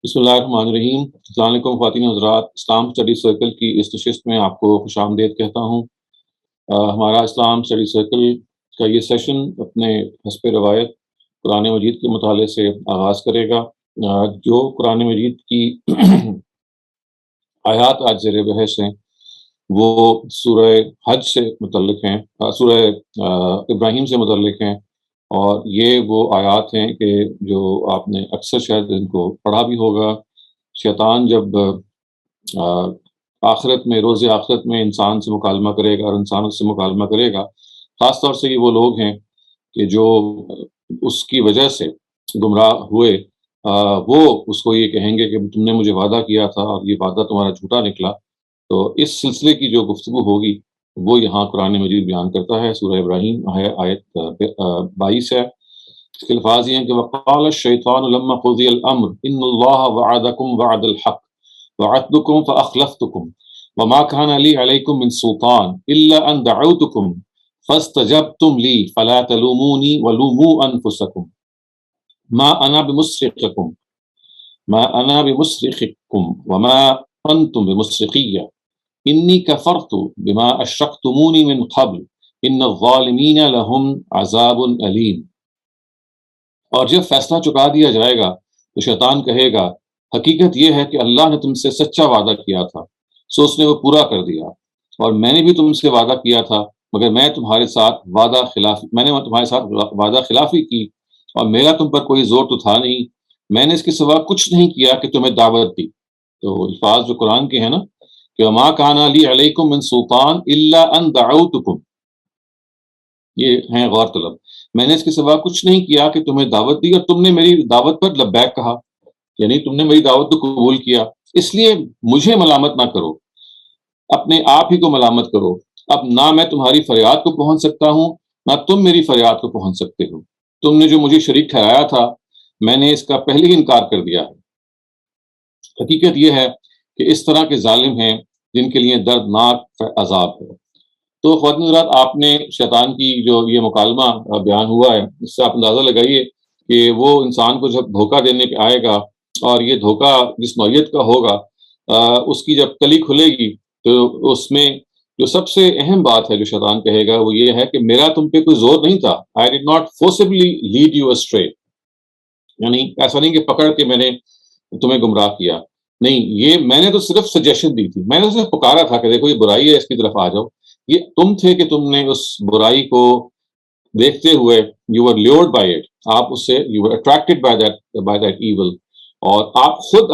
بسم اللہ الرحمن الرحیم۔ السلام علیکم خواتین و حضرات، اسلام اسٹڈی سرکل کی اس نشست میں آپ کو خوش آمدید کہتا ہوں۔ ہمارا اسلام اسٹڈی سرکل کا یہ سیشن اپنے حسب روایت قرآن مجید کے مطالعے سے آغاز کرے گا۔ جو قرآن مجید کی آیات آج زیر بحث ہیں وہ سورہ حج سے متعلق ہیں، سورہ ابراہیم سے متعلق ہیں، اور یہ وہ آیات ہیں کہ جو آپ نے اکثر شاید ان کو پڑھا بھی ہوگا۔ شیطان جب آخرت میں، روز آخرت میں انسان سے مکالمہ کرے گا اور انسان اس سے مکالمہ کرے گا، خاص طور سے یہ وہ لوگ ہیں کہ جو اس کی وجہ سے گمراہ ہوئے، وہ اس کو یہ کہیں گے کہ تم نے مجھے وعدہ کیا تھا اور یہ وعدہ تمہارا جھوٹا نکلا۔ تو اس سلسلے کی جو گفتگو ہوگی وہ یہاں قرآن مجید بیان کرتا ہے۔ سورہ ابراہیم ہے، آیت 22 ہے۔ اس کے الفاظ یہ ہیں کہ وقال الشیطان لما قضی الامر ان اللہ وعدکم وعد الحق وعدتکم فاخلفتکم وما كان لي عليكم من سلطان الا ان دعوتكم فاستجبتم لي فلا تلوموني ولوموا انفسكم ما انا بمصرخكم وما انتم بمصرخي انی کفرت بما اشرکتمونی من قبل ان الظالمین لهم عذاب علیم۔ اور جب فیصلہ چکا دیا جائے گا تو شیطان کہے گا حقیقت یہ ہے کہ اللہ نے تم سے سچا وعدہ کیا تھا، سو اس نے وہ پورا کر دیا، اور میں نے بھی تم سے وعدہ کیا تھا مگر میں نے تمہارے ساتھ وعدہ خلافی کی، اور میرا تم پر کوئی زور تو تھا نہیں، میں نے اس کے سوا کچھ نہیں کیا کہ تمہیں دعوت دی۔ تو الفاظ جو قرآن کے ہیں نا کہ وما كان لي عليكم من سلطان الا ان دعوتكم، یہ ہیں غور طلب، میں نے اس کے سوا کچھ نہیں کیا کہ تمہیں دعوت دی اور تم نے میری دعوت پر لبیک کہا، یعنی تم نے میری دعوت کو قبول کیا، اس لیے مجھے ملامت نہ کرو، اپنے آپ ہی کو ملامت کرو۔ اب نہ میں تمہاری فریاد کو پہنچ سکتا ہوں نہ تم میری فریاد کو پہنچ سکتے ہو، تم نے جو مجھے شریک ٹھہرایا تھا میں نے اس کا پہلے ہی انکار کر دیا ہے۔ حقیقت یہ ہے کہ اس طرح کے ظالم ہیں جن کے لیے دردناک عذاب ہے۔ تو خواتین حضرات، آپ نے شیطان کی جو یہ مکالمہ بیان ہوا ہے، اس سے آپ اندازہ لگائیے کہ وہ انسان کو جب دھوکہ دینے کے آئے گا، اور یہ دھوکہ جس نوعیت کا ہوگا، اس کی جب کلی کھلے گی تو اس میں جو سب سے اہم بات ہے جو شیطان کہے گا وہ یہ ہے کہ میرا تم پہ کوئی زور نہیں تھا، I did not forcibly lead you astray، یعنی ایسا نہیں کہ پکڑ کے میں نے تمہیں گمراہ کیا، نہیں، یہ میں نے تو صرف سجیشن دی تھی، میں نے صرف پکارا تھا کہ دیکھو یہ برائی ہے، اس کی طرف آ جاؤ۔ یہ تم تھے کہ تم نے اس برائی کو دیکھتے ہوئے you are lured by it, آپ اس سے you are attracted by that evil, اور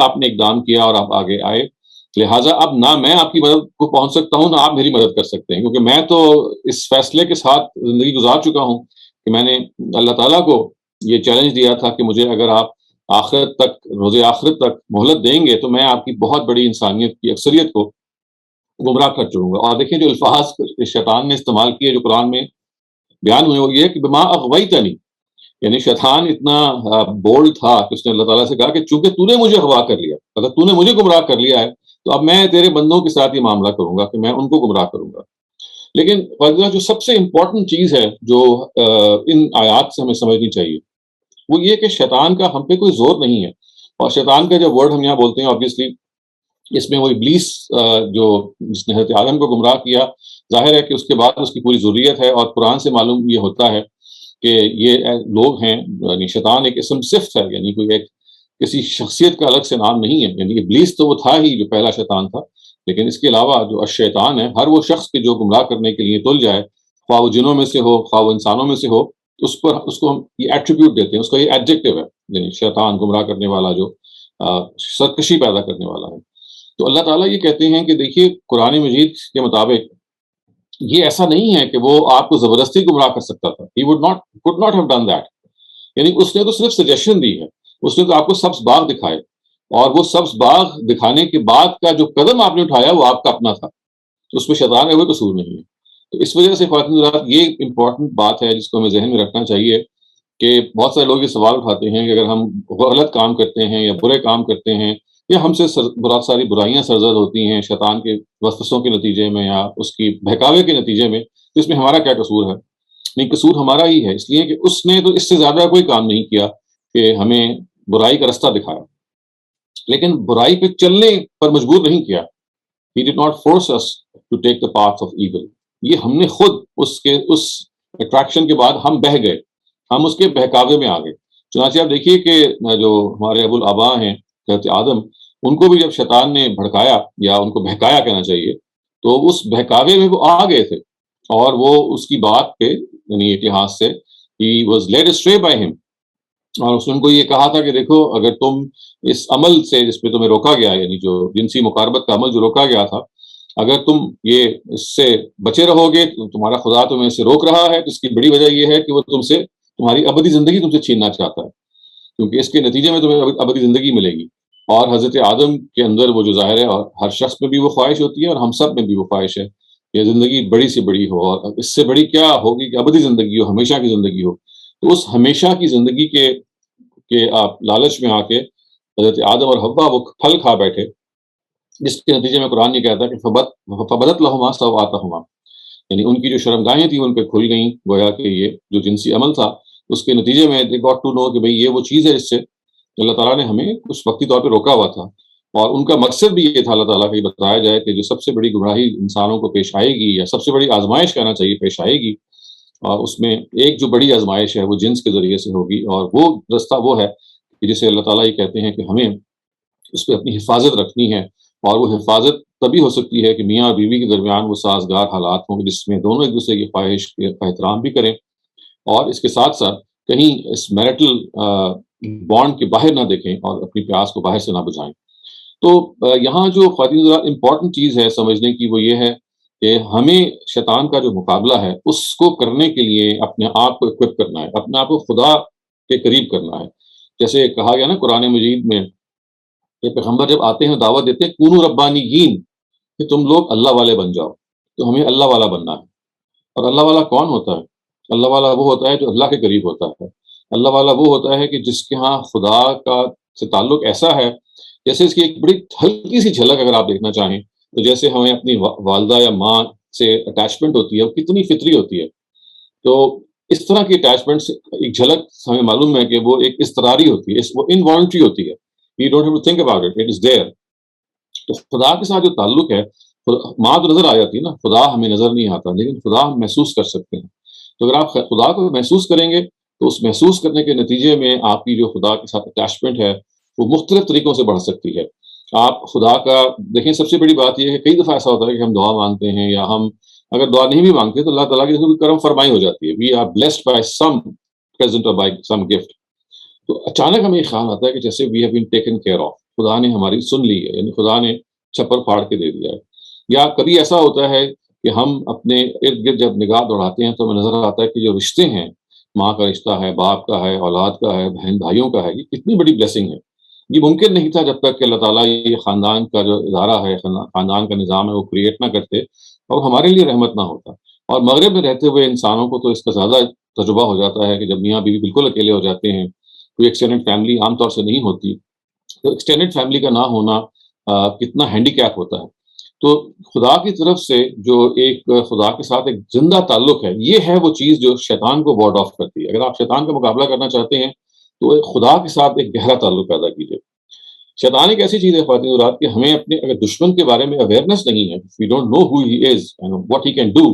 آپ نے اقدام کیا اور آپ آگے آئے۔ لہٰذا اب نہ میں آپ کی مدد کو پہنچ سکتا ہوں نہ آپ میری مدد کر سکتے ہیں، کیونکہ میں تو اس فیصلے کے ساتھ زندگی گزار چکا ہوں کہ میں نے اللہ تعالیٰ کو یہ چیلنج دیا تھا کہ مجھے اگر آپ آخرت تک، روز آخرت تک مہلت دیں گے تو میں آپ کی بہت بڑی انسانیت کی اکثریت کو گمراہ کر چکوں گا۔ اور دیکھیں جو الفاظ شیطان نے استعمال کیے جو قرآن میں بیان ہوئے وہ یہ کہ بما اغویتنی، یعنی شیطان اتنا بولڈ تھا کہ اس نے اللہ تعالیٰ سے کہا کہ چونکہ تو نے مجھے اغوا کر لیا، اگر تو نے مجھے گمراہ کر لیا ہے تو اب میں تیرے بندوں کے ساتھ یہ معاملہ کروں گا کہ میں ان کو گمراہ کروں گا۔ لیکن جو سب سے امپورٹنٹ چیز ہے جو ان آیات سے ہمیں سمجھنی چاہیے وہ یہ کہ شیطان کا ہم پہ کوئی زور نہیں ہے، اور شیطان کا جو ورڈ ہم یہاں بولتے ہیں آبویسلی اس میں وہ ابلیس جو جس نے حضرت آدم کو گمراہ کیا، ظاہر ہے کہ اس کے بعد اس کی پوری ضروریت ہے، اور قرآن سے معلوم یہ ہوتا ہے کہ یہ لوگ ہیں، یعنی شیطان ایک اسم صفت ہے، یعنی کوئی ایک کسی شخصیت کا الگ سے نام نہیں ہے، یعنی ابلیس تو وہ تھا ہی جو پہلا شیطان تھا، لیکن اس کے علاوہ جو الشیطان ہے، ہر وہ شخص کے جو گمراہ کرنے کے لیے تل جائے، خواہ وہ جنوں میں سے ہو خواہ وہ انسانوں میں سے ہو، اس کو ہم یہ ایٹریبیوٹ دیتے ہیں، اس کا یہ ایڈجیکٹو ہے، یعنی شیطان گمراہ کرنے والا، جو سرکشی پیدا کرنے والا ہے۔ تو اللہ تعالیٰ یہ کہتے ہیں کہ دیکھیے قرآن مجید کے مطابق یہ ایسا نہیں ہے کہ وہ آپ کو زبردستی گمراہ کر سکتا تھا، he could not have done that، یعنی اس نے تو صرف سجیشن دی ہے، اس نے تو آپ کو سبز باغ دکھائے، اور وہ سبز باغ دکھانے کے بعد کا جو قدم آپ نے اٹھایا وہ آپ کا اپنا تھا، اس میں شیطان کا کوئی قصور نہیں ہے۔ تو اس وجہ سے خواتین حضرات یہ امپورٹنٹ بات ہے جس کو ہمیں ذہن میں رکھنا چاہیے کہ بہت سارے لوگ یہ سوال اٹھاتے ہیں کہ اگر ہم غلط کام کرتے ہیں یا برے کام کرتے ہیں یا ہم سے بہت ساری برائیاں سرزد ہوتی ہیں شیطان کے وسوسوں کے نتیجے میں یا اس کی بہکاوے کے نتیجے میں، تو اس میں ہمارا کیا قصور ہے؟ نہیں، قصور ہمارا ہی ہے، اس لیے کہ اس نے تو اس سے زیادہ کوئی کام نہیں کیا کہ ہمیں برائی کا رستہ دکھایا۔ لیکن برائی پہ چلنے پر مجبور نہیں کیا. He did not force us to take the path of evil. یہ ہم نے خود اس اٹریکشن کے بعد ہم بہہ گئے, ہم اس کے بہکاوے میں آ گئے. چنانچہ آپ دیکھیے کہ جو ہمارے ابو الآبا ہیں حضرت آدم, ان کو بھی جب شیطان نے بھڑکایا یا ان کو بہکایا کہنا چاہیے, تو اس بہکاوے میں وہ آ گئے تھے, اور وہ اس کی بات پہ یعنی اتحاد سے he was led astray by him. اور اس نے ان کو یہ کہا تھا کہ دیکھو اگر تم اس عمل سے جس پہ تمہیں روکا گیا, یعنی جو جنسی مقاربت کا عمل جو روکا گیا تھا, اگر تم یہ اس سے بچے رہو گے تو تمہارا خدا تمہیں اس سے روک رہا ہے, تو اس کی بڑی وجہ یہ ہے کہ وہ تم سے تمہاری ابدی زندگی تم سے چھیننا چاہتا ہے, کیونکہ اس کے نتیجے میں تمہیں ابدی زندگی ملے گی. اور حضرت آدم کے اندر وہ جو ظاہر ہے, اور ہر شخص میں بھی وہ خواہش ہوتی ہے, اور ہم سب میں بھی وہ خواہش ہے کہ زندگی بڑی سے بڑی ہو, اور اس سے بڑی کیا ہوگی کہ ابدی زندگی ہو, ہمیشہ کی زندگی ہو. تو اس ہمیشہ کی زندگی کے آپ لالچ میں آ کے حضرت آدم اور حوا وہ پھل کھا بیٹھے, جس کے نتیجے میں قرآن یہ کہتا ہے کہ فبدت لہما سوآتہما, یعنی ان کی جو شرمگاہیں تھیں ان پہ کھل گئیں. گویا کہ یہ جو جنسی عمل تھا اس کے نتیجے میں they got to know کہ بھئی یہ وہ چیز ہے جس سے اللہ تعالیٰ نے ہمیں کچھ وقتی طور پہ روکا ہوا تھا. اور ان کا مقصد بھی یہ تھا اللہ تعالیٰ کا یہ بتایا جائے کہ جو سب سے بڑی گمراہی انسانوں کو پیش آئے گی, یا سب سے بڑی آزمائش کہنا چاہیے پیش آئے گی, اور اس میں ایک جو بڑی آزمائش ہے وہ جنس کے ذریعے سے ہوگی. اور وہ رستہ وہ ہے کہ جسے اللہ تعالیٰ یہ کہتے ہیں کہ ہمیں اس پہ اپنی حفاظت رکھنی ہے, اور وہ حفاظت تبھی ہو سکتی ہے کہ میاں اور بیوی کے درمیان وہ سازگار حالات ہوں جس میں دونوں ایک دوسرے کی خواہش کا احترام بھی کریں, اور اس کے ساتھ ساتھ کہیں اس میرٹل بانڈ کے باہر نہ دیکھیں اور اپنی پیاس کو باہر سے نہ بجھائیں. تو یہاں جو خواتین ذرا امپورٹنٹ چیز ہے سمجھنے کی وہ یہ ہے کہ ہمیں شیطان کا جو مقابلہ ہے اس کو کرنے کے لیے اپنے آپ کو اکوپ کرنا ہے, اپنے آپ کو خدا کے قریب کرنا ہے. جیسے کہا گیا نا قرآن مجید میں کہ پیغمبر جب آتے ہیں دعوت دیتے ہیں کونوا ربانیین, کہ تم لوگ اللہ والے بن جاؤ. تو ہمیں اللہ والا بننا ہے. اور اللہ والا کون ہوتا ہے؟ اللہ والا وہ ہوتا ہے جو اللہ کے قریب ہوتا ہے. اللہ والا وہ ہوتا ہے کہ جس کے ہاں خدا کا سے تعلق ایسا ہے, جیسے اس کی ایک بڑی ہلکی سی جھلک اگر آپ دیکھنا چاہیں تو جیسے ہمیں اپنی والدہ یا ماں سے اٹیچمنٹ ہوتی ہے وہ کتنی فطری ہوتی ہے, تو اس طرح کی اٹیچمنٹ سے ایک جھلک ہمیں معلوم ہے کہ وہ ایک اضطراری ہوتی ہے, وہ انوالنٹری ہوتی ہے. You don't have to think about it, it is there. تو خدا کے ساتھ جو تعلق ہے, ماں تو نظر آ جاتی ہے نا, خدا ہمیں نظر نہیں آتا, لیکن خدا ہم محسوس کر سکتے ہیں. تو اگر آپ خدا کو محسوس کریں گے تو اس محسوس کرنے کے نتیجے میں آپ کی جو خدا کے ساتھ اٹیچمنٹ ہے وہ مختلف طریقوں سے بڑھ سکتی ہے. آپ خدا کا دیکھیں, سب سے بڑی بات یہ ہے کہ کئی دفعہ ایسا ہوتا ہے کہ ہم دعا مانگتے ہیں, یا ہم اگر دعا نہیں بھی مانگتے تو اللہ تعالیٰ کی کرم فرمائی ہو جاتی ہے. We are blessed by some present اور بائی سم گفٹ. تو اچانک ہمیں یہ خیال آتا ہے کہ جیسے we have been taken care of, خدا نے ہماری سن لی ہے, یعنی خدا نے چھپر پھاڑ کے دے دیا ہے. یا کبھی ایسا ہوتا ہے کہ ہم اپنے ارد گرد جب نگاہ دوڑاتے ہیں تو ہمیں نظر آتا ہے کہ جو رشتے ہیں, ماں کا رشتہ ہے, باپ کا ہے, اولاد کا ہے, بہن بھائیوں کا ہے, یہ کتنی بڑی بلیسنگ ہے. یہ ممکن نہیں تھا جب تک کہ اللہ تعالیٰ یہ خاندان کا جو ادارہ ہے, خاندان کا نظام ہے, وہ کریٹ نہ کرتے اور ہمارے لیے رحمت نہ ہوتا. اور مغرب میں رہتے ہوئے انسانوں کو تو اس کا زیادہ تجربہ ہو جاتا ہے کہ جب میاں بیوی بالکل اکیلے ہو جاتے ہیں, کوئی ایکسٹینڈڈ فیملی عام طور سے نہیں ہوتی, تو ایکسٹینڈڈ فیملی کا نہ ہونا کتنا ہینڈی کیپ ہوتا ہے. تو خدا کی طرف سے جو ایک خدا کے ساتھ ایک زندہ تعلق ہے, یہ ہے وہ چیز جو شیطان کو وارڈ آف کرتی ہے. اگر آپ شیطان کا مقابلہ کرنا چاہتے ہیں تو خدا کے ساتھ ایک گہرا تعلق پیدا کیجیے. شیطان ایک ایسی چیز ہے خواتین حضرات کہ ہمیں اپنے اگر دشمن کے بارے میں اویئرنیس نہیں ہے, we don't know who he is and what he can do,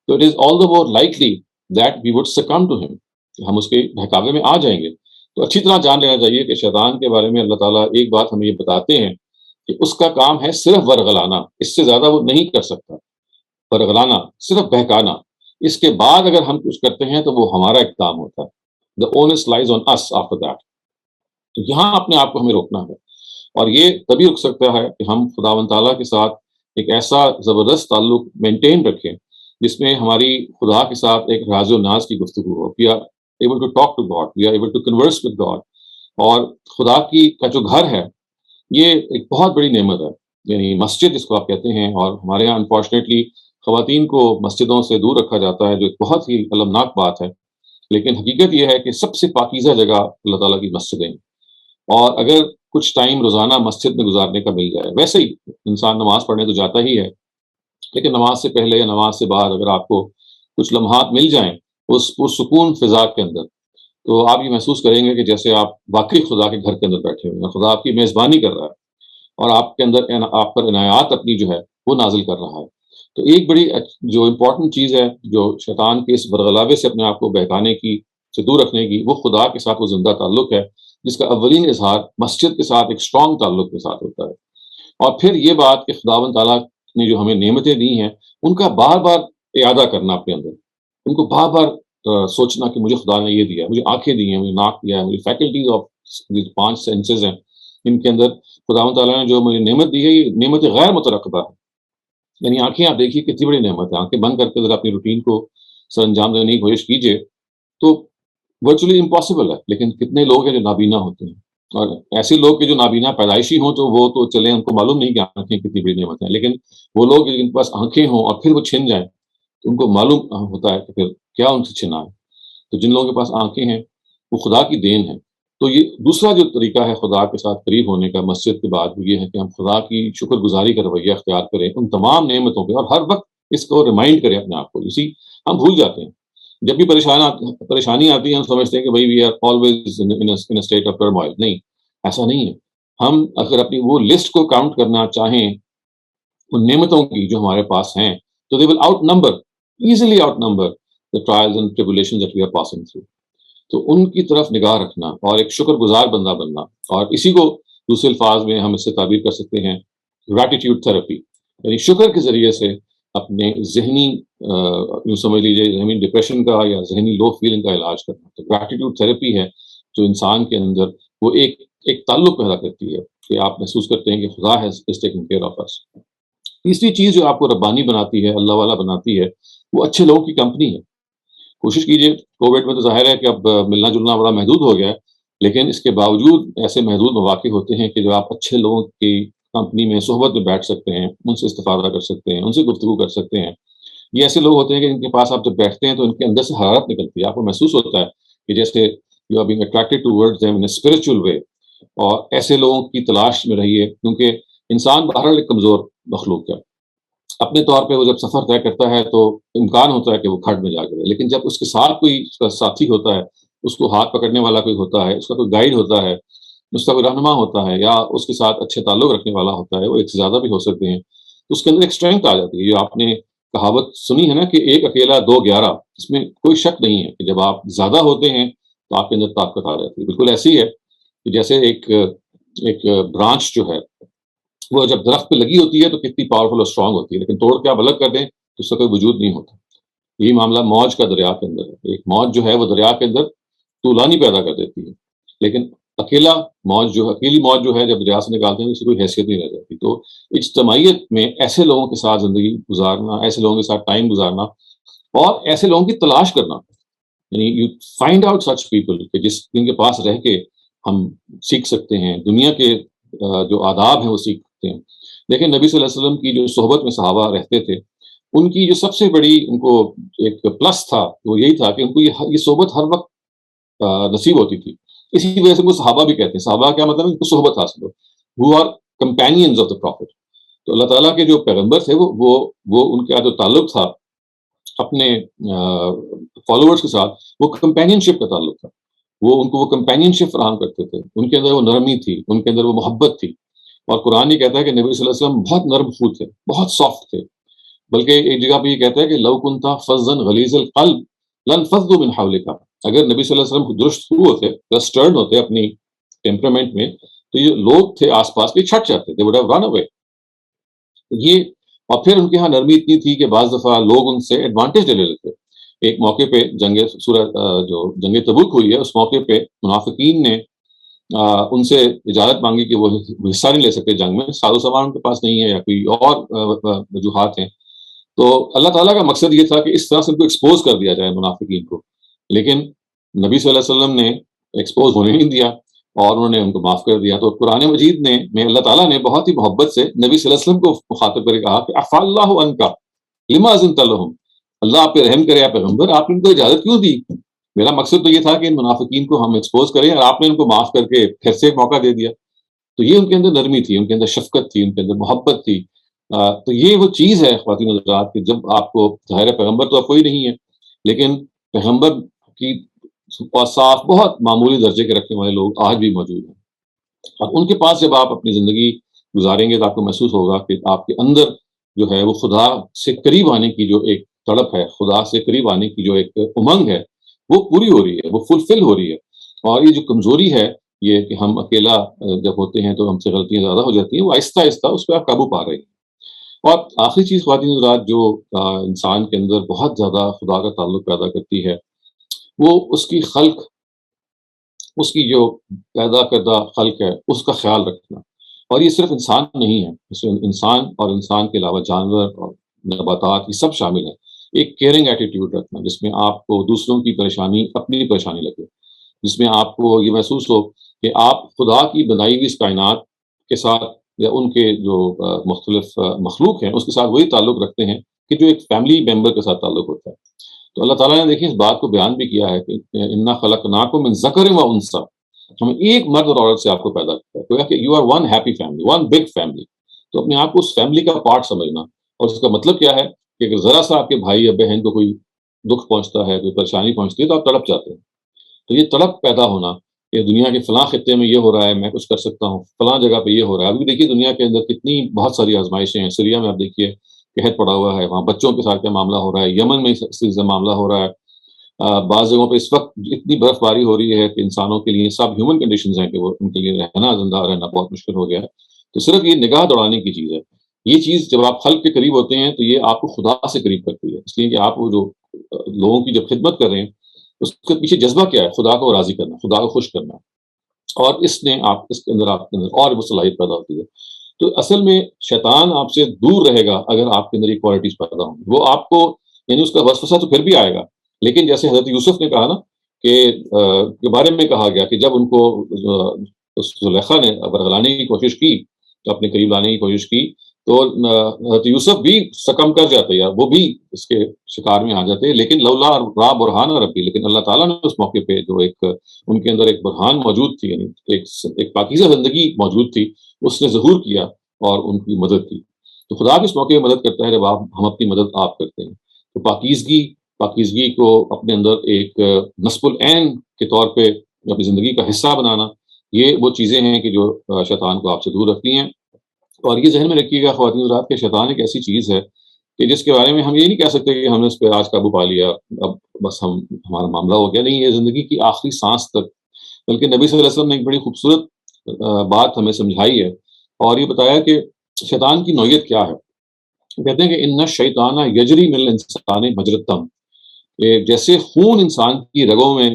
so it is all the more likely that we would succumb to him, ہم اس کے بہکاوے میں آ جائیں گے. تو اچھی طرح جان لینا چاہیے کہ شیطان کے بارے میں اللہ تعالیٰ ایک بات ہمیں یہ بتاتے ہیں کہ اس کا کام ہے صرف ورغلانا, اس سے زیادہ وہ نہیں کر سکتا. ورغلانا, صرف بہکانا. اس کے بعد اگر ہم کچھ کرتے ہیں تو وہ ہمارا ایک کام ہوتا ہے. The onus lies on us after that. تو یہاں اپنے آپ کو ہمیں روکنا ہے, اور یہ تبھی رک سکتا ہے کہ ہم خداوند تعالیٰ کے ساتھ ایک ایسا زبردست تعلق مینٹین رکھیں جس میں ہماری خدا کے ساتھ ایک راز و ناز کی گفتگو ہو. We are able to talk to God, we are able to converse with God. اور خدا کی کا جو گھر ہے یہ ایک بہت بڑی نعمت ہے, یعنی مسجد جس کو آپ کہتے ہیں. اور ہمارے یہاں انفارچونیٹلی خواتین کو مسجدوں سے دور رکھا جاتا ہے, جو ایک بہت ہی المناک بات ہے. لیکن حقیقت یہ ہے کہ سب سے پاکیزہ جگہ اللہ تعالیٰ کی مسجدیں ہیں. اور اگر کچھ ٹائم روزانہ مسجد میں گزارنے کا مل جائے, ویسے ہی انسان نماز پڑھنے تو جاتا ہی ہے, لیکن نماز سے پہلے یا نماز سے بعد اگر آپ کو کچھ لمحات مل جائیں اس پرسکون فضا کے اندر, تو آپ یہ محسوس کریں گے کہ جیسے آپ واقعی خدا کے گھر کے اندر بیٹھے ہوئے ہیں، خدا آپ کی میزبانی کر رہا ہے اور آپ کے اندر آپ پر عنایات اپنی جو ہے وہ نازل کر رہا ہے۔ تو ایک بڑی جو امپورٹنٹ چیز ہے جو شیطان کے اس برغلاوے سے اپنے آپ کو بہکانے کی، سے دور رکھنے کی، وہ خدا کے ساتھ وہ زندہ تعلق ہے، جس کا اولین اظہار مسجد کے ساتھ ایک اسٹرانگ تعلق کے ساتھ ہوتا ہے۔ اور پھر یہ بات کہ خداوند تعالیٰ نے جو ہمیں نعمتیں دی ہیں ان کا بار بار اعادہ کرنا اپنے اندر، ان کو بار بار سوچنا کہ مجھے خدا نے یہ دیا، مجھے آنکھیں دی ہیں، مجھے ناک دیا ہے، مجھے فیکلٹیز آف 5 سینسز ہیں، ان کے اندر خداوند تعالیٰ نے جو مجھے نعمت دی ہے یہ نعمت غیر مترقبہ ہے۔ یعنی آنکھیں آپ دیکھیے کتنی بڑی نعمت ہے، آنکھیں بند کر کے ذرا اپنی روٹین کو سر انجام دینے کی کوشش کیجیے تو ورچولی امپاسبل ہے، لیکن کتنے لوگ ہیں جو نابینا ہوتے ہیں، اور ایسے لوگ کہ جو نابینا پیدائشی ہوں تو وہ تو چلیں، ان کو معلوم نہیں کہ آنکھیں کتنی بڑی نعمت ہیں، لیکن وہ لوگ جن کے پاس آنکھیں ہوں اور پھر وہ چھن جائیں تو ان کو معلوم ہوتا ہے کہ پھر کیا ان سے چھنا ہے۔ تو جن لوگوں کے پاس آنکھیں ہیں وہ خدا کی دین ہے۔ تو یہ دوسرا جو طریقہ ہے خدا کے ساتھ قریب ہونے کا مسجد کے بعد، وہ یہ ہے کہ ہم خدا کی شکر گزاری کا رویہ اختیار کریں ان تمام نعمتوں پہ، اور ہر وقت اس کو ریمائنڈ کریں اپنے آپ کو۔ اسی ہم بھول جاتے ہیں جب بھی پریشانی آتی ہے، ہم سمجھتے ہیں کہ بھائی we are always in a state of turmoil. نہیں، ایسا نہیں ہے۔ ہم اگر اپنی وہ لسٹ کو کاؤنٹ کرنا چاہیں ان نعمتوں کی جو ہمارے پاس ہیں تو they will outnumber, easily outnumber the trials and tribulations that we are passing through۔ تو ان کی طرف نگاہ رکھنا اور ایک شکر گزار بندہ بننا، اور اسی کو دوسرے الفاظ میں ہم اس سے تعبیر کر سکتے ہیں گریٹیٹیوڈ تھراپی، یعنی شکر کے ذریعے سے اپنے ذہنی یوں سمجھ لیجیے ذہنی ڈپریشن کا یا ذہنی لو فیلنگ کا علاج کرنا۔ تو گریٹیٹیوڈ تھراپی ہے جو انسان کے اندر وہ ایک تعلق پیدا کرتی ہے کہ آپ محسوس کرتے ہیں کہ خدا is taking care of us۔ تیسری چیز جو آپ کو ربانی بناتی ہے، اللہ والا بناتی ہے، وہ اچھے لوگوں کی کمپنی ہے۔ کوشش کیجیے، کووڈ میں تو ظاہر ہے کہ اب ملنا جلنا بڑا محدود ہو گیا ہے، لیکن اس کے باوجود ایسے محدود مواقع ہوتے ہیں کہ جو آپ اچھے لوگوں کی کمپنی میں صحبت میں بیٹھ سکتے ہیں، ان سے استفادہ کر سکتے ہیں، ان سے گفتگو کر سکتے ہیں۔ یہ ایسے لوگ ہوتے ہیں کہ ان کے پاس آپ جب بیٹھتے ہیں تو ان کے اندر سے حرارت نکلتی ہے، آپ کو محسوس ہوتا ہے کہ جیسے you are being attracted towards them in a spiritual way. اور ایسے لوگوں کی تلاش میں رہیے، کیونکہ انسان بہرحال ایک کمزور مخلوق ہے۔ اپنے طور پہ وہ جب سفر طے کرتا ہے تو امکان ہوتا ہے کہ وہ کھڈ میں جا کرے، لیکن جب اس کے ساتھ کوئی اس کا ساتھی ہوتا ہے، اس کو ہاتھ پکڑنے والا کوئی ہوتا ہے، اس کا کوئی گائیڈ ہوتا ہے، اس کا کوئی رہنما ہوتا ہے، یا اس کے ساتھ اچھے تعلق رکھنے والا ہوتا ہے، وہ ایک سے زیادہ بھی ہو سکتے ہیں، تو اس کے اندر ایک اسٹرینتھ آ جاتی ہے۔ جو آپ نے کہاوت سنی ہے نا کہ ایک اکیلا دو 11، اس میں کوئی شک نہیں ہے کہ جب آپ زیادہ ہوتے ہیں تو آپ کے اندر طاقت آ جاتی ہے۔ بالکل ایسی ہے کہ جیسے ایک برانچ جو ہے وہ جب درخت پہ لگی ہوتی ہے تو کتنی پاورفل اور اسٹرانگ ہوتی ہے، لیکن توڑ کے آپ الگ کر دیں تو اس کا کوئی وجود نہیں ہوتا۔ یہی معاملہ موج کا دریا کے اندر ہے۔ ایک موج جو ہے وہ دریا کے اندر طولانی پیدا کر دیتی ہے، لیکن اکیلی موج جو ہے جب دریا سے نکالتے ہیں تو اس کی کوئی حیثیت نہیں رہ جاتی۔ تو اجتماعیت میں ایسے لوگوں کے ساتھ زندگی گزارنا، ایسے لوگوں کے ساتھ ٹائم گزارنا، اور ایسے لوگوں کی تلاش کرنا، یعنی you find out such people کہ جن کے پاس رہ کے ہم سیکھ سکتے ہیں دنیا کے جو آداب ہیں وہ سیکھ سکتے ہیں۔ دیکھیں نبی صلی اللہ علیہ وسلم کی جو صحبت میں صحابہ رہتے تھے، ان کی جو سب سے بڑی ان کو ایک پلس تھا وہ یہی تھا کہ ان کو یہ صحبت ہر وقت نصیب ہوتی تھی۔ اسی وجہ سے وہ صحابہ بھی کہتے ہیں، صحابہ کیا مطلب ان کو صحبت حاصل ہو، who are companions of the prophet۔ تو اللہ تعالیٰ کے جو پیغمبر تھے وہ ان کا جو تعلق تھا اپنے فالوورز کے ساتھ، وہ کمپینین شپ کا تعلق تھا۔ وہ ان کو وہ کمپینین شپ فراہم کرتے تھے، ان کے اندر وہ نرمی تھی، ان کے اندر وہ محبت تھی۔ اور قرآن یہ کہتا ہے کہ نبی صلی اللہ علیہ وسلم بہت نرم خو تھے، بہت سافٹ تھے، بلکہ ایک جگہ پہ یہ کہتا ہے کہ لو کنت فظا غلیظ القلب لانفضوا من حولک۔ اگر نبی صلی اللہ علیہ وسلم درست خو ہوتے، اسٹرن ہوتے اپنی ٹیمپرامنٹ میں، تو یہ لوگ تھے آس پاس کے چھٹ جاتے، they would have run away۔ یہ اور پھر ان کے ہاں نرمی اتنی تھی کہ بعض دفعہ لوگ ان سے ایڈوانٹیج لے لیتے۔ ایک موقع پہ جنگ تبوک ہوئی ہے، اس موقع پہ منافقین نے ان سے اجازت مانگی کہ وہ حصہ نہیں لے سکتے جنگ میں، ساز و سامان ان کے پاس نہیں ہے یا کوئی اور وجوہات ہیں۔ تو اللہ تعالیٰ کا مقصد یہ تھا کہ اس طرح سے ان کو ایکسپوز کر دیا جائے منافقین کو، لیکن نبی صلی اللہ علیہ وسلم نے ایکسپوز ہونے نہیں دیا اور انہوں نے ان کو معاف کر دیا۔ تو قرآن مجید میں اللہ تعالیٰ نے بہت ہی محبت سے نبی صلی اللہ علیہ وسلم کو مخاطب کر کے کہا کہ عفا اللہ عنک لما اذنت لهم، اللہ آپ پہ رحم کرے یا پیغمبر، آپ نے ان کو اجازت کیوں دی؟ میرا مقصد تو یہ تھا کہ ان منافقین کو ہم ایکسپوز کریں، اور آپ نے ان کو معاف کر کے پھر سے ایک موقع دے دیا۔ تو یہ ان کے اندر نرمی تھی، ان کے اندر شفقت تھی، ان کے اندر محبت تھی۔ تو یہ وہ چیز ہے خواتین و حضرات کہ جب آپ کو ظاہر پیغمبر تو اب کوئی نہیں ہے، لیکن پیغمبر کی اور صاف بہت معمولی درجے کے رکھنے والے لوگ آج بھی موجود ہیں. اور ان کے پاس جب آپ اپنی زندگی گزاریں گے تو آپ کو محسوس ہوگا کہ آپ کے اندر جو ہے وہ خدا سے قریب آنے کی جو ایک تڑپ ہے، خدا سے قریب آنے کی جو ایک امنگ ہے، وہ پوری ہو رہی ہے، وہ فلفل ہو رہی ہے. اور یہ جو کمزوری ہے، یہ کہ ہم اکیلا جب ہوتے ہیں تو ہم سے غلطیاں زیادہ ہو جاتی ہیں، وہ آہستہ آہستہ اس پہ آپ قابو پا رہے ہیں. اور آخری چیز خواتین حضرات جو انسان کے اندر بہت زیادہ خدا کا تعلق پیدا کرتی ہے، وہ اس کی خلق، اس کی جو پیدا کردہ خلق ہے اس کا خیال رکھنا. اور یہ صرف انسان نہیں ہے، اس میں انسان اور انسان کے علاوہ جانور اور نباتات یہ سب شامل ہیں. ایک کیئرنگ ایٹیٹیوڈ رکھنا جس میں آپ کو دوسروں کی پریشانی اپنی پریشانی لگے، جس میں آپ کو یہ محسوس ہو کہ آپ خدا کی بنائی ہوئی اس کائنات کے ساتھ یا ان کے جو مختلف مخلوق ہیں اس کے ساتھ وہی تعلق رکھتے ہیں کہ جو ایک فیملی ممبر کے ساتھ تعلق ہوتا ہے. تو اللہ تعالیٰ نے دیکھیں اس بات کو بیان بھی کیا ہے کہ انا خلقناکم من ذکر و انثی، ہم ایک مرد اور عورت سے آپ کو پیدا کرتا ہے. گویا کہ you are one happy family, one big family. تو اپنے آپ کو اس فیملی کا پارٹ سمجھنا. اور اس کا مطلب کیا ہے کہ اگر ذرا سا آپ کے بھائی یا بہن کو کوئی دکھ پہنچتا ہے، کوئی پریشانی پہنچتی ہے تو آپ تڑپ جاتے ہیں. تو یہ تڑپ پیدا ہونا کہ دنیا کے فلاں خطے میں یہ ہو رہا ہے، میں کچھ کر سکتا ہوں، فلاں جگہ پہ یہ ہو رہا ہے. ابھی دیکھیے دنیا کے اندر کتنی بہت ساری آزمائشیں ہیں. سیریا میں آپ دیکھیے قحط پڑا ہوا ہے، وہاں بچوں کے ساتھ کیا معاملہ ہو رہا ہے. یمن میں اس سے معاملہ ہو رہا ہے. بعض جگہوں پہ اس وقت اتنی برف باری ہو رہی ہے کہ انسانوں کے لیے سب ہیومن کنڈیشنز ہیں کہ وہ ان کے لیے رہنا، زندہ رہنا بہت مشکل ہو گیا ہے. تو صرف یہ نگاہ دوڑانے کی چیز ہے. یہ چیز جب آپ خلق کے قریب ہوتے ہیں تو یہ آپ کو خدا سے قریب کرتی ہے، اس لیے کہ آپ وہ جو لوگوں کی جب خدمت کر رہے ہیں اس کے پیچھے جذبہ کیا ہے؟ خدا کو راضی کرنا، خدا کو خوش کرنا. اور اس نے اس کے اندر آپ کے اندر اور وہ صلاحیت پیدا ہوتی ہے. تو اصل میں شیطان آپ سے دور رہے گا اگر آپ کے اندر یہ کوالٹیز پیدا ہوں. وہ آپ کو یعنی اس کا وسوسہ تو پھر بھی آئے گا، لیکن جیسے حضرت یوسف نے کہا نا کہ کے بارے میں کہا گیا کہ جب ان کو زلیخا نے برگلانے کی کوشش کی، تو اپنے قریب لانے کی کوشش کی، تو حضرت یوسف بھی سکم کر جاتے یا وہ بھی اس کے شکار میں آ جاتے. لیکن لولا را برہان ربی، لیکن اللہ تعالیٰ نے اس موقع پہ جو ایک ان کے اندر ایک برہان موجود تھی، یعنی ایک پاکیزہ زندگی موجود تھی، اس نے ظہور کیا اور ان کی مدد کی. تو خدا بھی اس موقع پہ مدد کرتا ہے جب ہم اپنی مدد آپ کرتے ہیں. تو پاکیزگی کو اپنے اندر ایک نصب العین کے طور پہ اپنی زندگی کا حصہ بنانا، یہ وہ چیزیں ہیں کہ جو شیطان کو آپ سے دور رکھتی ہیں. اور یہ ذہن میں رکھیے گا خواتین حضرات کہ شیطان ایک ایسی چیز ہے کہ جس کے بارے میں ہم یہ نہیں کہہ سکتے کہ ہم نے اس پہ آج قابو پا لیا، اب بس ہمارا معاملہ ہو گیا. نہیں، یہ زندگی کی آخری سانس تک. بلکہ نبی صلی اللہ علیہ وسلم نے ایک بڑی خوبصورت بات ہمیں سمجھائی ہے اور یہ بتایا کہ شیطان کی نوعیت کیا ہے. کہتے ہیں کہ ان الشیطان یجری من الانسان مجری الدم، جیسے خون انسان کی رگوں میں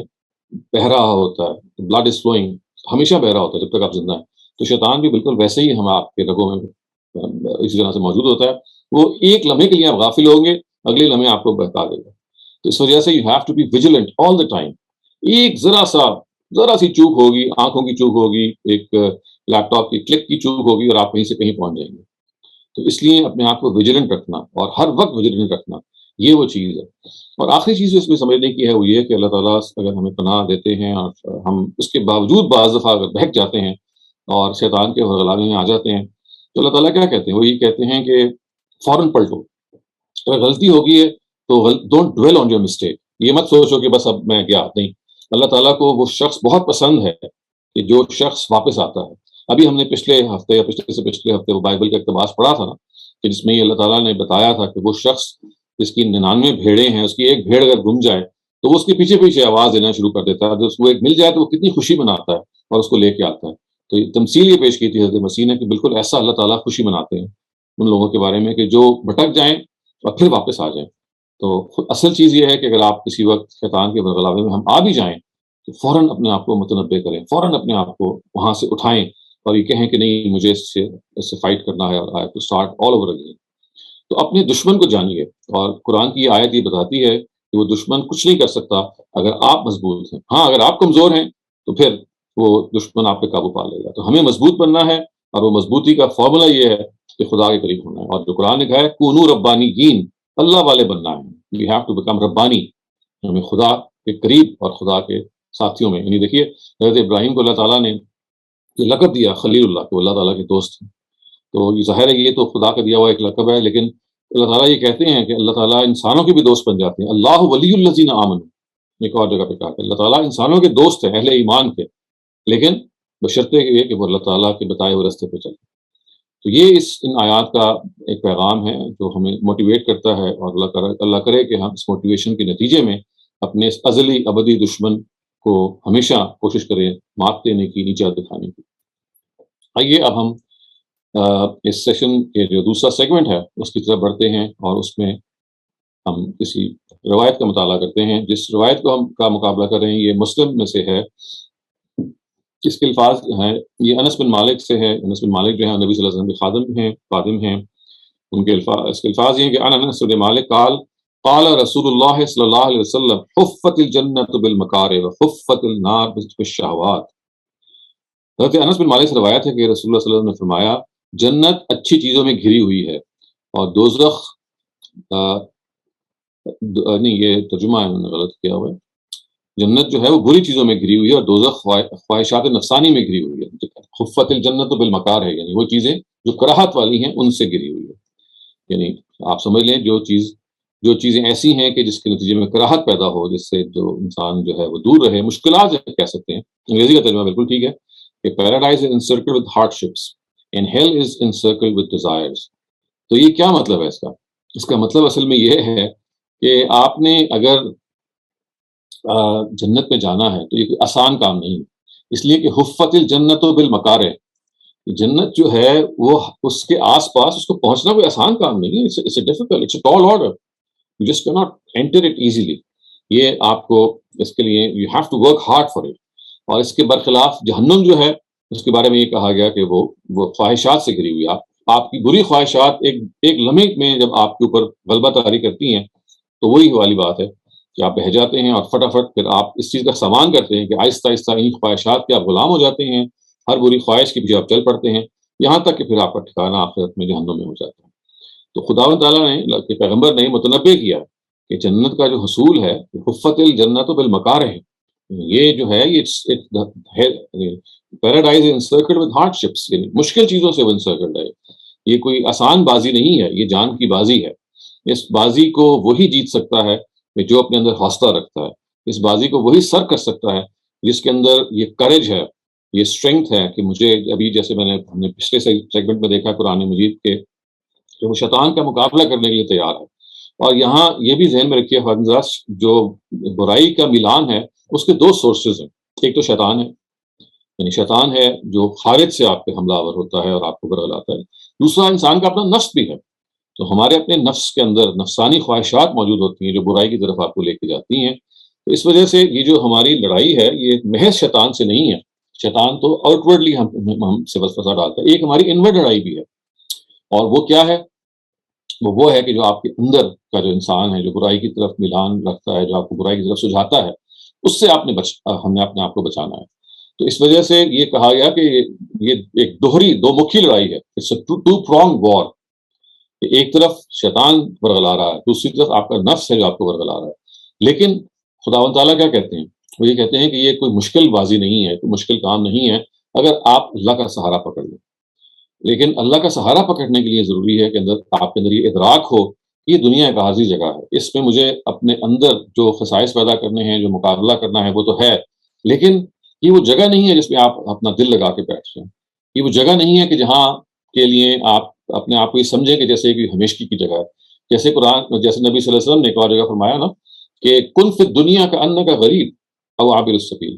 بہہ رہا ہوتا ہے، بلڈ از فلوئنگ، ہمیشہ بہہ رہا ہوتا ہے جب تک آپ زندہ ہیں. تو شیطان بھی بالکل ویسے ہی ہم آپ کے رگوں میں اسی طرح سے موجود ہوتا ہے. وہ ایک لمحے کے لیے آپ غافل ہوں گے، اگلے لمحے آپ کو بہکا دے گا. تو اس وجہ سے you have to be vigilant all the time. ایک ذرا سی چوک ہوگی، آنکھوں کی چوک ہوگی، ایک لیپ ٹاپ کی کلک کی چوک ہوگی اور آپ کہیں سے کہیں پہنچ جائیں گے. تو اس لیے اپنے آپ کو ویجیلنٹ رکھنا اور ہر وقت ویجیلنٹ رکھنا، یہ وہ چیز ہے. اور آخری چیز اس میں سمجھنے کی ہے وہ یہ کہ اللہ تعالیٰ اگر ہمیں پناہ دیتے ہیں اور ہم اس کے باوجود بعض دفعہ اگر بہک جاتے ہیں اور شیطان کے غلانے میں آ جاتے ہیں، تو اللہ تعالیٰ کیا کہتے ہیں؟ وہ یہ کہتے ہیں کہ فوراً پلٹو. اگر غلطی ہوگی ہے تو don't dwell on your mistake. یہ مت سوچو کہ بس اب میں گیا. نہیں، اللہ تعالیٰ کو وہ شخص بہت پسند ہے کہ جو شخص واپس آتا ہے. ابھی ہم نے پچھلے ہفتے یا پچھلے سے پچھلے ہفتے وہ بائبل کا اقتباس پڑھا تھا نا، کہ جس میں یہ اللہ تعالیٰ نے بتایا تھا کہ وہ شخص جس کی 99 بھیڑیں ہیں، اس کی ایک بھیڑ اگر گم جائے تو وہ اس کے پیچھے پیچھے آواز دینا شروع کر دیتا ہے. جب اس کو ایک مل جائے تو وہ کتنی خوشی مناتا ہے اور اس کو لے کے آتا ہے. تو یہ تمثیل یہ پیش کی تھی حضرت مسیح نے کہ بالکل ایسا اللہ تعالیٰ خوشی مناتے ہیں ان لوگوں کے بارے میں کہ جو بھٹک جائیں اور پھر واپس آ جائیں. تو اصل چیز یہ ہے کہ اگر آپ کسی وقت شیطان کے برگلاوے میں ہم آ بھی جائیں تو فوراً اپنے آپ کو متنبع کریں، فوراً اپنے آپ کو وہاں سے اٹھائیں اور یہ کہیں کہ نہیں، مجھے اس سے فائٹ کرنا ہے اور I have to start all over again. تو اپنے دشمن کو جانیے، اور قرآن کی یہ آیت یہ بتاتی ہے کہ وہ دشمن کچھ نہیں کر سکتا اگر آپ مضبوط ہیں. ہاں، اگر آپ کمزور ہیں تو پھر وہ دشمن آپ پہ قابو پا لے گا. تو ہمیں مضبوط بننا ہے اور وہ مضبوطی کا فارمولہ یہ ہے کہ خدا کے قریب ہونا ہے. اور جو قرآن نے کہا ہے کونو ربانیین، اللہ والے بننا ہے. وی ہیو ٹو بیکم ربانی. ہمیں خدا کے قریب اور خدا کے ساتھیوں میں، یعنی دیکھیے حضرت ابراہیم کو اللہ تعالیٰ نے یہ لقب دیا خلیل اللہ، کہ وہ اللہ تعالیٰ کے دوست ہیں. تو یہ ظاہر ہے یہ تو خدا کا دیا ہوا ایک لقب ہے، لیکن اللہ تعالیٰ یہ کہتے ہیں کہ اللہ تعالیٰ انسانوں کے بھی دوست بن جاتے ہیں. اللہ ولی الذین آمنوا، ایک اور جگہ پہ کہا کہ اللہ تعالیٰ انسانوں کے دوست ہیں، اہل ایمان کے، لیکن بشرطے یہ کہ وہ اللہ تعالیٰ کے بتائے ہوئے راستے پہ چلیں۔ تو یہ ان آیات کا ایک پیغام ہے جو ہمیں موٹیویٹ کرتا ہے، اور اللہ کرے کہ ہم اس موٹیویشن کے نتیجے میں اپنے اس ازلی ابدی دشمن کو ہمیشہ کوشش کریں مات دینے کی، نیچا دکھانے کی۔ آئیے اب ہم اس سیشن کے جو دوسرا سیگمنٹ ہے اس کی طرف بڑھتے ہیں، اور اس میں ہم کسی روایت کا مطالعہ کرتے ہیں۔ جس روایت کو ہم کا مقابلہ کر رہے ہیں یہ مسلم میں سے ہے، اس کے الفاظ ہیں، یہ انس بن مالک سے ہے۔ انس بن مالک جو ہیں نبی صلی اللہ علیہ وسلم کے خادم ہیں۔ ان کے اس کے الفاظ یہ ہیں کہ ان انس بن مالک قال رسول اللہ صلی اللہ علیہ وسلم حفت الجنت بالمکارہ وحفت النار بالشہوات۔ حضرت انس بن مالک سے روایت ہے کہ رسول اللہ صلی اللہ علیہ وسلم نے فرمایا جنت اچھی چیزوں میں گھری ہوئی ہے، اور دوزخ نہیں، یہ ترجمہ ہے، میں نے غلط کیا ہوا ہے، جنت جو ہے وہ بری چیزوں میں گھری ہوئی ہے، اور دوزخ خواہشات نفسانی میں گھری ہوئی ہے۔ خفت الجنت بالمکار ہے، یعنی وہ چیزیں جو کراہت والی ہیں ان سے گھری ہوئی ہے۔ یعنی آپ سمجھ لیں جو چیزیں ایسی ہیں کہ جس کے نتیجے میں کراہت پیدا ہو، جس سے جو انسان جو ہے وہ دور رہے، مشکلات کہہ سکتے ہیں، انگریزی کا ترجمہ بالکل ٹھیک ہے کہ paradise is encircled with hardships and hell is encircled with desires. تو یہ کیا مطلب ہے اس کا مطلب اصل میں یہ ہے کہ آپ نے اگر جنت میں جانا ہے تو یہ کوئی آسان کام نہیں، اس لیے کہ حفت الجنت بالمکارہ، جنت جو ہے وہ اس کے آس پاس اس کو پہنچنا کوئی آسان کام نہیں ہے، it's a difficult, it's a tall order, you just cannot enter it easily۔ یہ آپ کو اس کے لیے you have to work hard for it۔ اور اس کے برخلاف جہنم جو ہے اس کے بارے میں یہ کہا گیا کہ وہ خواہشات سے گھری ہوئی، آپ کی بری خواہشات ایک لمحے میں جب آپ کے اوپر غلبہ طاری کرتی ہیں تو وہی والی بات ہے کہ آپ بہہ جاتے ہیں، اور فٹافٹ پھر آپ اس چیز کا سامان کرتے ہیں کہ آہستہ آہستہ ان خواہشات کے آپ غلام ہو جاتے ہیں، ہر بری خواہش کے پیچھے آپ چل پڑتے ہیں، یہاں تک کہ پھر آپ کا ٹھکانہ آخرت میں جہنم میں ہو جاتا ہے۔ تو خداوند تعالیٰ نے پیغمبر نے متنبع کیا کہ جنت کا جو حصول ہے حفت الجنت بالمکارہ ہے، یہ جو ہے یہ پیراڈائز انسرکلڈ ود ہارڈشپس، یعنی مشکل چیزوں سے وہ انسرکلڈ ہے۔ یہ کوئی آسان بازی نہیں ہے، یہ جان کی بازی ہے۔ اس بازی کو وہی جیت سکتا ہے کہ جو اپنے اندر حوصلہ رکھتا ہے، اس بازی کو وہی سر کر سکتا ہے جس کے اندر یہ کریج ہے، یہ اسٹرینگتھ ہے کہ مجھے ابھی جیسے ہم نے پچھلے سیگمنٹ میں دیکھا قرآن مجید کے کہ وہ شیطان کا مقابلہ کرنے کے لیے تیار ہے۔ اور یہاں یہ بھی ذہن میں رکھیے حضرات، جو برائی کا میلان ہے اس کے دو سورسز ہیں، ایک تو شیطان ہے، یعنی شیطان ہے جو خارج سے آپ پہ حملہ آور ہوتا ہے اور آپ کو برگلاتا ہے، دوسرا انسان کا اپنا نفس بھی ہے۔ تو ہمارے اپنے نفس کے اندر نفسانی خواہشات موجود ہوتی ہیں جو برائی کی طرف آپ کو لے کے جاتی ہیں۔ تو اس وجہ سے یہ جو ہماری لڑائی ہے یہ محض شیطان سے نہیں ہے، شیطان تو آؤٹ ورڈلی ہم سے وسوسہ ڈالتا ہے، ایک ہماری انورڈ لڑائی بھی ہے، اور وہ کیا ہے؟ وہ ہے کہ جو آپ کے اندر کا جو انسان ہے جو برائی کی طرف میلان رکھتا ہے، جو آپ کو برائی کی طرف سجھاتا ہے، اس سے ہم نے اپنے آپ کو بچانا ہے۔ تو اس وجہ سے یہ کہا گیا کہ یہ ایک دو مکھی لڑائی ہے، اٹس اے ٹو پرونگ وار۔ ایک طرف شیطان ورغلا رہا ہے، دوسری طرف آپ کا نفس ہے جو آپ کو ورغلا رہا ہے۔ لیکن خداوند تعالیٰ کیا کہتے ہیں؟ وہ یہ کہتے ہیں کہ یہ کوئی مشکل بازی نہیں ہے، کوئی مشکل کام نہیں ہے اگر آپ اللہ کا سہارا پکڑ لیں۔ لیکن اللہ کا سہارا پکڑنے کے لیے ضروری ہے کہ آپ کے اندر یہ ادراک ہو کہ یہ دنیا ایک عارضی جگہ ہے، اس میں مجھے اپنے اندر جو خصائص پیدا کرنے ہیں، جو مقابلہ کرنا ہے وہ تو ہے، لیکن یہ وہ جگہ نہیں ہے جس میں آپ اپنا دل لگا کے بیٹھ جائیں۔ یہ وہ جگہ نہیں ہے کہ جہاں کے لیے آپ اپنے آپ کو یہ سمجھیں کہ جیسے کہ ہمیشگی کی جگہ ہے۔ جیسے جیسے نبی صلی اللہ علیہ وسلم نے ایک اور جگہ فرمایا نا کہ کن فی الدنیا کا ان کا غریب او عابر السبیل،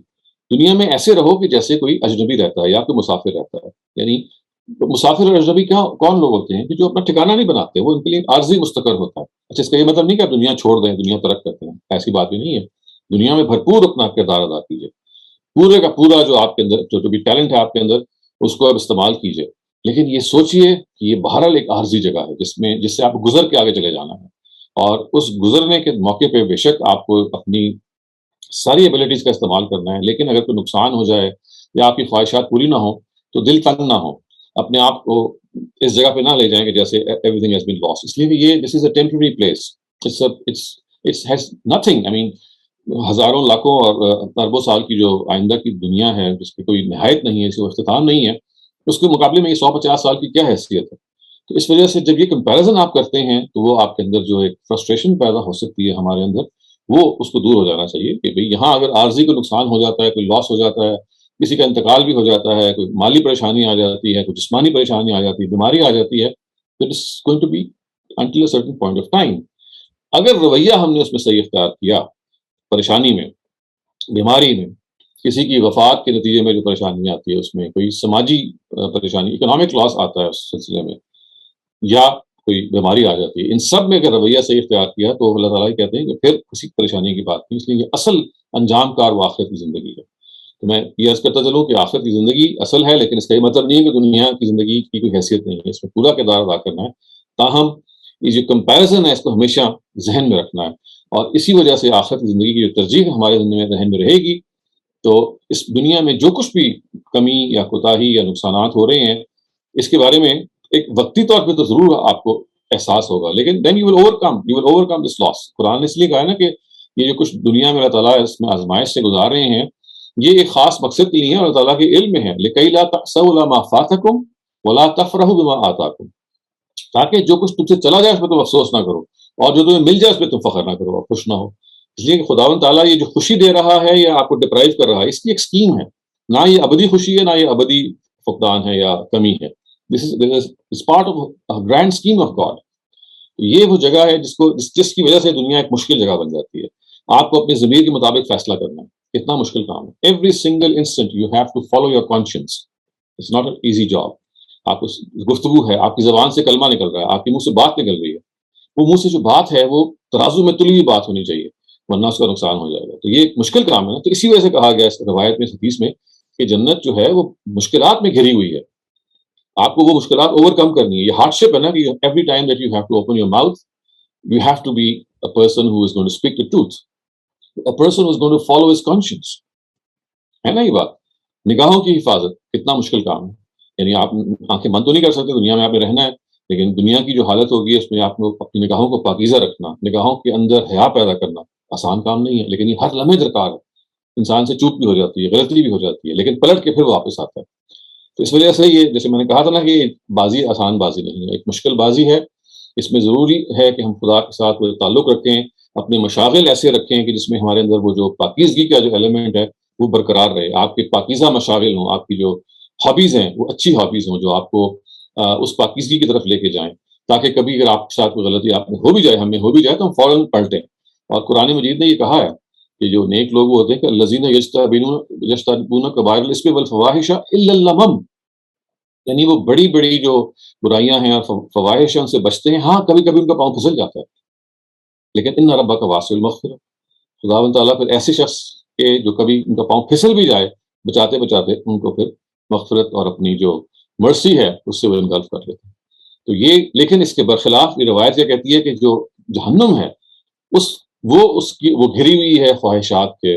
دنیا میں ایسے رہو کہ جیسے کوئی اجنبی رہتا ہے یا کوئی مسافر رہتا ہے۔ یعنی مسافر اور اجنبی کون لوگ ہوتے ہیں کہ جو اپنا ٹھکانہ نہیں بناتے، وہ ان کے لیے عارضی مستقر ہوتا ہے۔ اچھا، اس کا یہ مطلب نہیں کہ آپ دنیا چھوڑ دیں، دنیا ترک کرتے ہیں، ایسی بات بھی نہیں ہے۔ دنیا میں بھرپور اپنا کردار ادا کیجیے، پورے کا پورا جو آپ کے اندر جو بھی ٹیلنٹ ہے آپ کے اندر اس کو آپ استعمال کیجیے، لیکن یہ سوچئے کہ یہ بہرحال ایک عارضی جگہ ہے جس سے آپ گزر کے آگے چلے جانا ہے، اور اس گزرنے کے موقع پہ بے شک آپ کو اپنی ساری ایبلٹیز کا استعمال کرنا ہے، لیکن اگر کوئی نقصان ہو جائے یا آپ کی خواہشات پوری نہ ہو تو دل تنگ نہ ہو، اپنے آپ کو اس جگہ پہ نہ لے جائیں کہ جیسے everything has been lost, اس لیے کہ یہ this is a temporary place, it's has nothing, I mean ہزاروں لاکھوں اور اربوں سال کی جو آئندہ کی دنیا ہے جس کی کوئی نہایت نہیں ہے، اس کا اختتام نہیں ہے، اس کے مقابلے میں یہ 150 سال کی کیا حیثیت ہے۔ تو اس وجہ سے جب یہ کمپیریزن آپ کرتے ہیں تو وہ آپ کے اندر جو ایک فرسٹریشن پیدا ہو سکتی ہے ہمارے اندر، وہ اس کو دور ہو جانا چاہیے کہ بھئی یہاں اگر عارضی کو نقصان ہو جاتا ہے، کوئی لاس ہو جاتا ہے، کسی کا انتقال بھی ہو جاتا ہے، کوئی مالی پریشانی آ جاتی ہے، کوئی جسمانی پریشانی آ جاتی ہے، بیماری آ جاتی ہے، تو it is going to be until a certain point of time. اگر رویہ ہم نے اس میں صحیح اختیار کیا، پریشانی میں، بیماری میں، کسی کی وفات کے نتیجے میں جو پریشانی آتی ہے، اس میں کوئی سماجی پریشانی، اکنامک لاس آتا ہے اس سلسلے میں، یا کوئی بیماری آ جاتی ہے، ان سب میں اگر رویہ صحیح اختیار کیا تو اللہ تعالیٰ کہتے ہیں کہ پھر کسی پریشانی کی بات نہیں. اس لیے یہ اصل انجام کار وہ آخرت کی زندگی ہے. تو میں یہ عرض کرتا چلوں کہ آخرت کی زندگی اصل ہے، لیکن اس کا یہ مطلب نہیں ہے کہ دنیا کی زندگی کی کوئی حیثیت نہیں ہے، اس میں پورا کردار ادا کرنا ہے. تاہم یہ جو کمپیریزن ہے اس کو ہمیشہ ذہن میں رکھنا ہے، اور اسی وجہ سے آخرت کی زندگی کی جو ترجیح ہمارے ذہن میں رہے گی، تو اس دنیا میں جو کچھ بھی کمی یا کوتاہی یا نقصانات ہو رہے ہیں، اس کے بارے میں ایک وقتی طور پہ تو ضرور آپ کو احساس ہوگا، لیکن دین یو ول اوور کم دس لاس. قرآن نے اس لیے کہا ہے نا کہ یہ جو کچھ دنیا میں اللہ تعالیٰ اس میں آزمائش سے گزار رہے ہیں، یہ ایک خاص مقصد کے لیے ہے، اور اللہ تعالیٰ کے علم میں ہے. لِكَيْ لَا تَأْسَوْا عَلَىٰ مَا فَاتَكُمْ وَلَا تَفْرَحُوا بِمَا آتَاكُمْ، تاکہ جو کچھ تم سے چلا جائے اس پہ تم افسوس نہ کرو، اور جو تمہیں مل جائے اس پہ تم فخر نہ کرو اور خوش نہ ہو. اس لیے کہ خداوند تعالیٰ یہ جو خوشی دے رہا ہے یا آپ کو ڈپرائیو کر رہا ہے، اس کی ایک اسکیم ہے. نہ یہ ابدی خوشی ہے، نہ یہ ابدی فقدان ہے یا کمی ہے. This is part of grand scheme of God. یہ وہ جگہ ہے جس کی وجہ سے دنیا ایک مشکل جگہ بن جاتی ہے. آپ کو اپنے ضمیر کے مطابق فیصلہ کرنا ہے، کتنا مشکل کام ہے. Every single instant you have to follow your conscience. It's not an easy job. آپ کو گفتگو ہے، آپ کی زبان سے کلمہ نکل رہا ہے، آپ کے منہ سے بات نکل رہی ہے، وہ منہ سے جو بات ہے وہ ترازو میں تلی ہوئی بات ہونی چاہیے، ورنہ اس کا نقصان ہو جائے گا. تو یہ ایک مشکل کام ہے نا. تو اسی وجہ سے کہا گیا اس روایت میں، اس حدیث میں، کہ جنت جو ہے وہ مشکلات میں گھری ہوئی ہے. آپ کو وہ مشکلات اوور کم کرنی ہے. یہ ہارڈ شپ ہے نا کہ every time that you have to open your mouth you have to be a person who is going to speak the truth, a person who is going to follow his conscience. ہے نا یہ بات؟ نگاہوں کی حفاظت کتنا مشکل کام ہے. یعنی آپ آنکھیں بند تو نہیں کر سکتے، دنیا میں آپ نے رہنا ہے، لیکن دنیا کی جو حالت ہوگی اس میں آپ کو اپنی نگاہوں کو پاکیزہ رکھنا، نگاہوں کے اندر حیا پیدا کرنا آسان کام نہیں ہے، لیکن یہ ہر لمحے درکار ہے. انسان سے چوک بھی ہو جاتی ہے، غلطی بھی ہو جاتی ہے، لیکن پلٹ کے پھر واپس آتا ہے. تو اس وجہ سے یہ جیسے میں نے کہا تھا نا کہ بازی آسان بازی نہیں ہے، ایک مشکل بازی ہے. اس میں ضروری ہے کہ ہم خدا کے ساتھ کوئی تعلق رکھیں، اپنے مشاغل ایسے رکھیں کہ جس میں ہمارے اندر وہ جو پاکیزگی کا جو ایلیمنٹ ہے وہ برقرار رہے. آپ کے پاکیزہ مشاغل ہوں، آپ کی جو ہابیز ہیں وہ اچھی ہابیز ہوں جو آپ کو اس پاکیزگی کی طرف لے کے جائیں، تاکہ کبھی اگر آپ کے ساتھ کوئی غلطی آپ میں ہو بھی جائے، ہمیں ہو بھی جائے، تو ہم فوراً پلٹیں. اور قرآن مجید نے یہ کہا ہے کہ جو نیک لوگ وہ ہوتے ہیں کہ الذین یجتنبون کبائر الاسم والفواحش الا اللمم، یعنی وہ بڑی بڑی جو برائیاں ہیں اور فواحش ہیں ان سے بچتے ہیں. ہاں کبھی کبھی ان کا پاؤں پھسل جاتا ہے، لیکن ان ربک واسع المغفرہ، خداوند تعالیٰ پھر ایسے شخص کے جو کبھی ان کا پاؤں پھسل بھی جائے، بچاتے بچاتے ان کو پھر مغفرت اور اپنی جو مرسی ہے اس سے وہ انگلف کر لیتے ہیں. تو یہ لیکن اس کے برخلاف یہ روایت یہ کہتی ہے کہ جو جہنم ہے وہ گھری ہوئی ہے خواہشات کے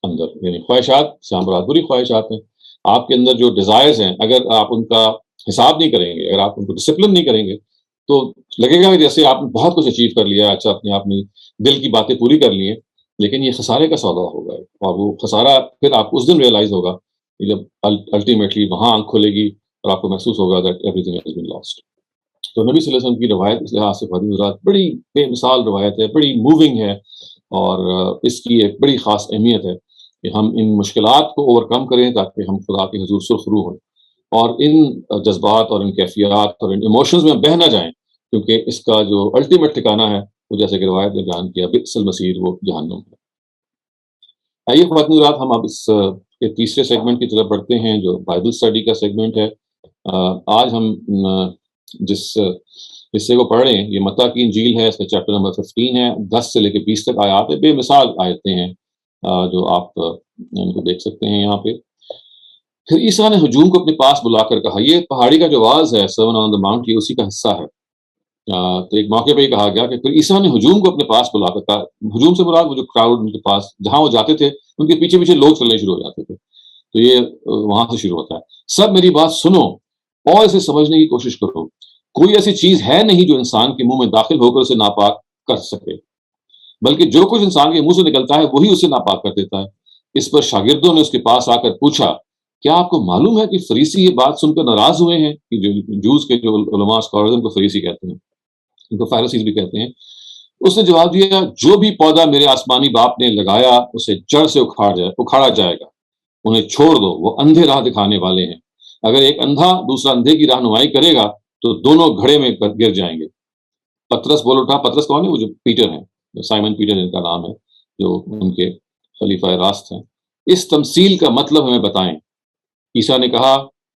اندر. یعنی خواہشات سے مراد بری خواہشات ہیں. آپ کے اندر جو ڈیزائرز ہیں، اگر آپ ان کا حساب نہیں کریں گے، اگر آپ ان کو ڈسپلن نہیں کریں گے، تو لگے گا کہ جیسے آپ نے بہت کچھ اچیو کر لیا، اچھا اپنے آپ نے دل کی باتیں پوری کر لی ہیں، لیکن یہ خسارے کا سودا ہوگا. اور وہ خسارہ پھر آپ کو اس دن ریئلائز ہوگا جب الٹیمیٹلی وہاں آنکھ کھلے گی اور آپ کو محسوس ہوگا that every thing has been last. تو نبی صلی اللہ علیہ وسلم کی روایت اس لحاظ سے حضرات بڑی بے مثال روایت ہے، بڑی موونگ ہے، اور اس کی ایک بڑی خاص اہمیت ہے کہ ہم ان مشکلات کو اوور کم کریں تاکہ ہم خدا کے حضور سرخ روح ہوں، اور ان جذبات اور ان کیفیات اور ان ایموشنز میں بہہ نہ جائیں، کیونکہ اس کا جو الٹیمیٹ ٹھکانہ ہے وہ جیسے کہ روایت نے بیان کیا بئس المصیر، وہ جہنم ہے. آئیے خواتین حضرات، ہم اب اس کے تیسرے سیگمنٹ کی طرف بڑھتے ہیں جو بائبل اسٹڈی کا سیگمنٹ ہے. آج ہم جس حصے کو پڑھ رہے ہیں یہ متی کی انجیل ہے، اس کا چیپٹر نمبر 15 ہے، 10 سے لے کے 20 تک آیات ہیں، بے مثال آیتیں ہیں جو آپ ان کو دیکھ سکتے ہیں یہاں پہ. پھر عیسیٰ نے ہجوم کو اپنے پاس بلا کر کہا، یہ پہاڑی کا جو واز ہے سرمن آن دی ماؤنٹ، یہ اسی کا حصہ ہے. تو ایک موقع پہ یہ کہا گیا کہ پھر عیسیٰ نے ہجوم کو اپنے پاس بلا کر کہا. ہجوم سے مراد وہ جو کراؤڈ ان کے پاس جہاں وہ جاتے تھے ان کے پیچھے پیچھے لوگ چلنے شروع ہو جاتے تھے. تو یہ وہاں سے شروع ہوتا ہے. سب میری بات سنو اور اسے سمجھنے کی کوشش کرو. کوئی ایسی چیز ہے نہیں جو انسان کے منہ میں داخل ہو کر اسے ناپاک کر سکے، بلکہ جو کچھ انسان کے منہ سے نکلتا ہے وہی اسے ناپاک کر دیتا ہے. اس پر شاگردوں نے اس کے پاس آ کر پوچھا، کیا آپ کو معلوم ہے کہ فریسی یہ بات سن کر ناراض ہوئے ہیں؟ کہ جو جوز کے جو علماء اسکالرز ان کو فریسی کہتے ہیں، ان کو فیرسیز بھی کہتے ہیں. اس نے جواب دیا جو بھی پودا میرے آسمانی باپ نے لگایا اسے جڑ سے اکھاڑا جائے گا، انہیں چھوڑ دو، وہ اندھے راہ دکھانے والے ہیں، اگر ایک اندھا دوسرا اندھے کی رہنمائی کرے گا تو دونوں گھڑے میں گر جائیں گے۔ پترس بول اٹھا، پترس کون ہے؟ وہ جو پیٹر ہیں، سائمن پیٹر ان کا نام ہے، جو ان کے خلیفہ راست ہیں، اس تمثیل کا مطلب ہمیں بتائیں۔ عیسیٰ نے کہا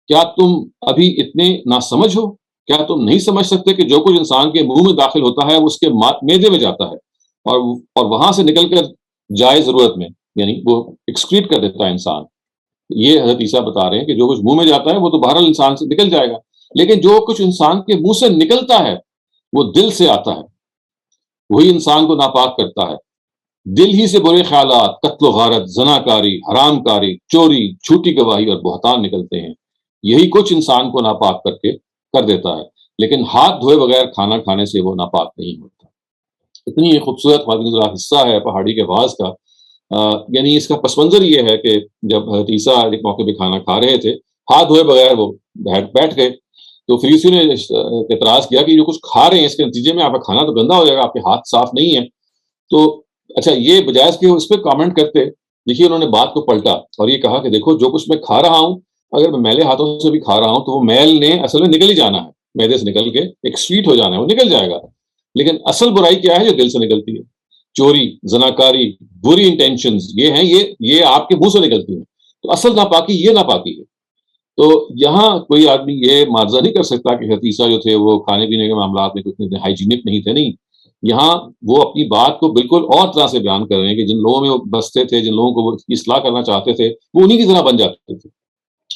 کیا تم ابھی اتنے ناسمجھ ہو؟ کیا تم نہیں سمجھ سکتے کہ جو کچھ انسان کے منہ میں داخل ہوتا ہے وہ اس کے معدے میں جاتا ہے اور وہاں سے نکل کر جائے ضرورت میں، یعنی وہ ایکسکریٹ کر دیتا ہے انسان۔ یہ حضرت عیسیٰ بتا رہے ہیں کہ جو کچھ منہ میں جاتا ہے وہ تو بہرحال انسان سے نکل جائے گا، لیکن جو کچھ انسان کے منہ سے نکلتا ہے وہ دل سے آتا ہے، وہی انسان کو ناپاک کرتا ہے۔ دل ہی سے برے خیالات، قتل و غارت، زناکاری، حرام کاری، چوری، جھوٹی گواہی اور بہتان نکلتے ہیں، یہی کچھ انسان کو ناپاک کر دیتا ہے، لیکن ہاتھ دھوئے بغیر کھانا کھانے سے وہ ناپاک نہیں ہوتا۔ اتنی یہ خوبصورت حصہ ہے پہاڑی کے واعظ کا، یعنی اس کا پس منظر یہ ہے کہ جب حضرت عیسیٰ ایک موقع پہ کھانا کھا رہے تھے، ہاتھ دھوئے بغیر وہ بیٹھ گئے، تو فریسیوں نے اعتراض کیا کہ جو کچھ کھا رہے ہیں اس کے نتیجے میں آپ کا کھانا تو گندا ہو جائے گا، آپ کے ہاتھ صاف نہیں ہیں۔ تو اچھا، یہ بجائے کہ اس پہ کامنٹ کرتے، دیکھیے انہوں نے بات کو پلٹا اور یہ کہا کہ دیکھو جو کچھ میں کھا رہا ہوں، اگر میں میلے ہاتھوں سے بھی کھا رہا ہوں تو وہ میل نے اصل میں نکل ہی جانا ہے، میدے سے نکل کے ایک سویٹ ہو جانا ہے، وہ نکل جائے گا، لیکن اصل برائی کیا ہے جو دل سے نکلتی ہے، چوری، زناکاری، بری انٹینشنز، یہ ہیں، یہ آپ کے منہ سے نکلتی ہیں، تو اصل ناپاکی یہ ناپاکی ہے۔ تو یہاں کوئی آدمی یہ معاوضہ نہیں کر سکتا کہ حضرت عیسیٰ جو تھے وہ کھانے پینے کے معاملات میں کچھ ہائیجینک نہیں تھے، نہیں، یہاں وہ اپنی بات کو بالکل اور طرح سے بیان کر رہے ہیں کہ جن لوگوں میں وہ بستے تھے، جن لوگوں کو وہ اصلاح کرنا چاہتے تھے، وہ انہی کی طرح بن جاتے تھے۔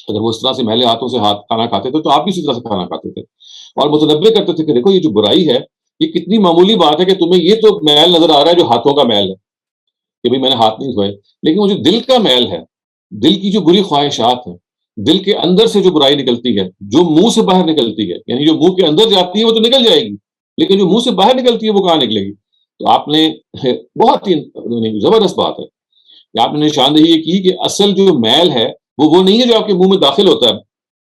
اگر وہ اس طرح سے میلے ہاتھوں سے کھانا کھاتے تھے تو آپ بھی اسی طرح سے کھانا کھاتے تھے، اور متنبع کرتے تھے کہ دیکھو یہ جو برائی ہے یہ کتنی معمولی بات ہے کہ تمہیں یہ تو میل نظر آ رہا ہے جو ہاتھوں کا میل ہے کہ بھئی میں نے ہاتھ نہیں دھوئے، لیکن وہ جو دل کا میل ہے، دل کی جو بری خواہشات ہیں، دل کے اندر سے جو برائی نکلتی ہے، جو منہ سے باہر نکلتی ہے، یعنی جو منہ کے اندر جاتی ہے وہ تو نکل جائے گی، لیکن جو منہ سے باہر نکلتی ہے وہ کہاں نکلے گی؟ تو آپ نے بہت ہی زبردست بات ہے کہ آپ نے نشاندہی یہ کی کہ اصل جو میل ہے وہ نہیں ہے جو آپ کے منہ میں داخل ہوتا ہے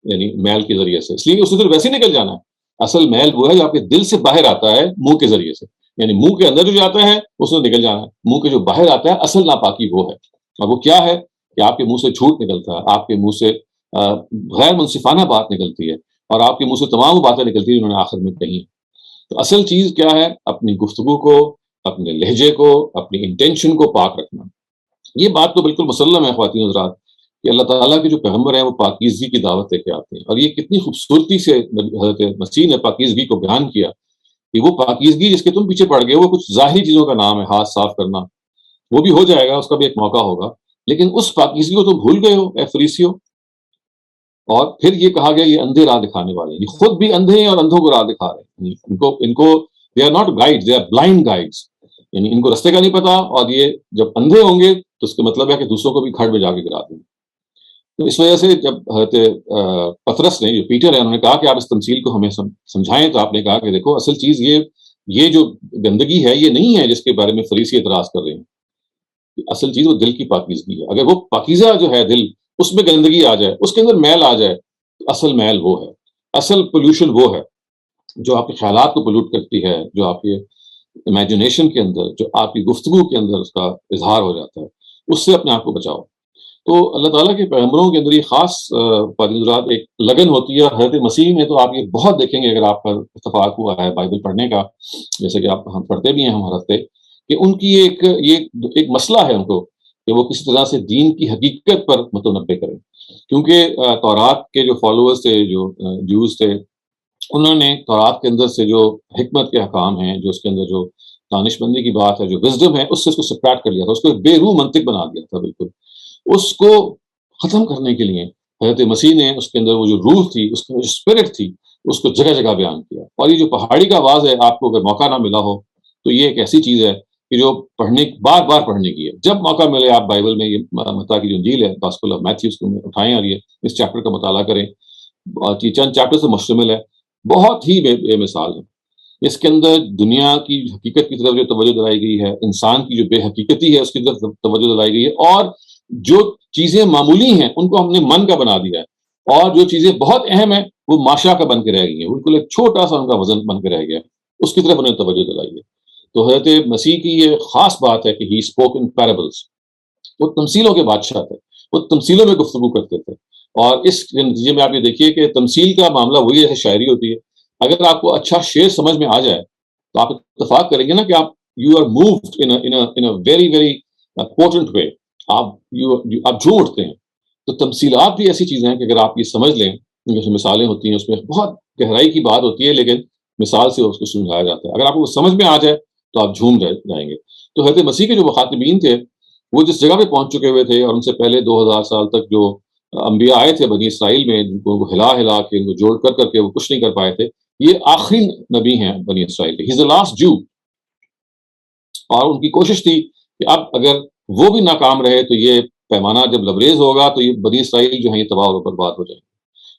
یعنی میل کے ذریعے سے، اس لیے اس نے پھر ویسے نکل جانا ہے۔ اصل میل وہ ہے جو آپ کے دل سے باہر آتا ہے منہ کے ذریعے سے، یعنی منہ کے اندر جو جاتا ہے اس نے نکل جانا ہے، منہ کے جو باہر آتا ہے اصل ناپاکی وہ ہے، اور وہ کیا ہے کہ آپ کے منہ سے جھوٹ نکلتا ہے، آپ کے منہ سے غیر منصفانہ بات نکلتی ہے، اور آپ کے منہ سے تمام وہ باتیں نکلتی ہیں انہوں نے آخر میں کہی۔ تو اصل چیز کیا ہے؟ اپنی گفتگو کو، اپنے لہجے کو، اپنی انٹینشن کو پاک رکھنا۔ یہ بات تو بالکل مسلم ہے خواتین حضرات کہ اللہ تعالیٰ کے جو پیغمبر ہیں وہ پاکیزگی کی دعوت لے کے آتے ہیں، اور یہ کتنی خوبصورتی سے حضرت مسیح نے پاکیزگی کو بیان کیا کہ وہ پاکیزگی جس کے تم پیچھے پڑ گئے وہ کچھ ظاہری چیزوں کا نام ہے، ہاتھ صاف کرنا، وہ بھی ہو جائے گا، اس کا بھی ایک موقع ہوگا، لیکن اس پاکیزگی کو تم بھول گئے ہو اے فریسیو۔ اور پھر یہ کہا گیا یہ اندھے راہ دکھانے والے ہیں، یہ خود بھی اندھے ہیں اور اندھوں کو راہ دکھا رہے ہیں، ان کو they are not guide, they are blind guides, یعنی ان کو رستے کا نہیں پتا، اور یہ جب اندھے ہوں گے تو اس کا مطلب ہے کہ دوسروں کو بھی کھڑ میں جا کے گرا دیں گے۔ تو اس وجہ سے جب حضرت پطرس نے، جو پیٹر ہے، انہوں نے کہا کہ آپ اس تمثیل کو ہمیں سمجھائیں، تو آپ نے کہا کہ دیکھو اصل چیز یہ جو گندگی ہے یہ نہیں ہے جس کے بارے میں فریسی اعتراض کر رہے ہیں، اصل چیز وہ دل کی پاکیزگی ہے۔ اگر وہ پاکیزہ جو ہے دل، اس میں گندگی آ جائے، اس کے اندر میل آ جائے، تو اصل میل وہ ہے، اصل پولوشن وہ ہے جو آپ کے خیالات کو پولوٹ کرتی ہے، جو آپ کے امیجنیشن کے اندر، جو آپ کی گفتگو کے اندر اس کا اظہار ہو جاتا ہے، اس سے اپنے آپ کو بچاؤ۔ تو اللہ تعالیٰ کے پیغمبروں کے اندر یہ خاص حضرات ایک لگن ہوتی ہے، اور حضرت مسیح میں تو آپ یہ بہت دیکھیں گے اگر آپ کا اتفاق ہوا ہے بائبل پڑھنے کا، جیسے کہ ہم پڑھتے بھی ہیں ہم ہر ہفتے، کہ ان کی ایک مسئلہ ہے ان کو کہ وہ کسی طرح سے دین کی حقیقت پر متنبع کریں، کیونکہ تورات کے جو فالوورز تھے، جو جوز تھے، انہوں نے تورات کے اندر سے جو حکمت کے احکام ہیں، جو اس کے اندر جو دانش مندی کی بات ہے، جو وزڈم ہے، اس سے اس کو سپریٹ کر لیا تھا، اس کو بے روح منطق بنا دیا تھا بالکل۔ اس کو ختم کرنے کے لیے حضرت مسیح نے اس کے اندر وہ جو روح تھی، اس کے اندر جو اسپرٹ تھی، اس کو جگہ جگہ بیان کیا۔ اور یہ جو پہاڑی کا آواز ہے، آپ کو اگر موقع نہ ملا ہو تو یہ ایک ایسی چیز ہے کہ جو بار بار پڑھنے کی ہے، جب موقع ملے آپ بائبل میں یہ متی کی جو انجیل ہے، گاسپل آف میتھیو، اس کو اٹھائیں اور یہ اس چیپٹر کا مطالعہ کریں، اور یہ چند چیپٹر سے مشتمل ہے، بہت ہی بے مثال ہے۔ اس کے اندر دنیا کی حقیقت کی طرف جو توجہ دلائی گئی ہے، انسان کی جو بے حقیقتی ہے اس کی طرف توجہ دلائی گئی ہے، اور جو چیزیں معمولی ہیں ان کو ہم نے من کا بنا دیا ہے، اور جو چیزیں بہت اہم ہیں وہ ماشا کا بن کے رہ گئی ہیں، بالکل ایک چھوٹا سا ان کا وزن بن کے رہ گیا، اس کی طرف انہیں توجہ دلائی ہے۔ تو حضرت مسیح کی یہ خاص بات ہے کہ ہی اسپوک ان پیرابلس. وہ تمثیلوں کے بادشاہ تھے, وہ تمثیلوں میں گفتگو کرتے تھے. اور اس نتیجے میں آپ یہ دیکھیے کہ تمثیل کا معاملہ وہی جیسے شاعری ہوتی ہے. اگر آپ کو اچھا شعر سمجھ میں آ جائے تو آپ اتفاق کریں گے نا کہ آپ you are moved in a very very important way, آپ جھوم اٹھتے ہیں. تو تمثیلات بھی ایسی چیزیں ہیں کہ اگر آپ یہ سمجھ لیں, جیسے مثالیں ہوتی ہیں اس میں بہت گہرائی کی بات ہوتی ہے, لیکن مثال سے اس کو سمجھایا جاتا ہے. اگر آپ کو سمجھ میں آ جائے تو آپ جھوم جائیں گے. تو حضرت مسیح کے جو مخاطبین تھے وہ جس جگہ پہ پہنچ چکے ہوئے تھے, اور ان سے پہلے 2000 سال تک جو انبیاء آئے تھے بنی اسرائیل میں, جن کو ہلا کے ان کو جوڑ کر کے وہ کچھ نہیں کر پائے تھے, یہ آخری نبی ہیں بنی اسرائیل کے. ہی از دی لاسٹ جو. اور ان کی کوشش تھی کہ اب اگر وہ بھی ناکام رہے تو یہ پیمانہ جب لبریز ہوگا تو یہ بنی اسرائیل جو ہیں یہ تباہ اور برباد ہو جائیں گے.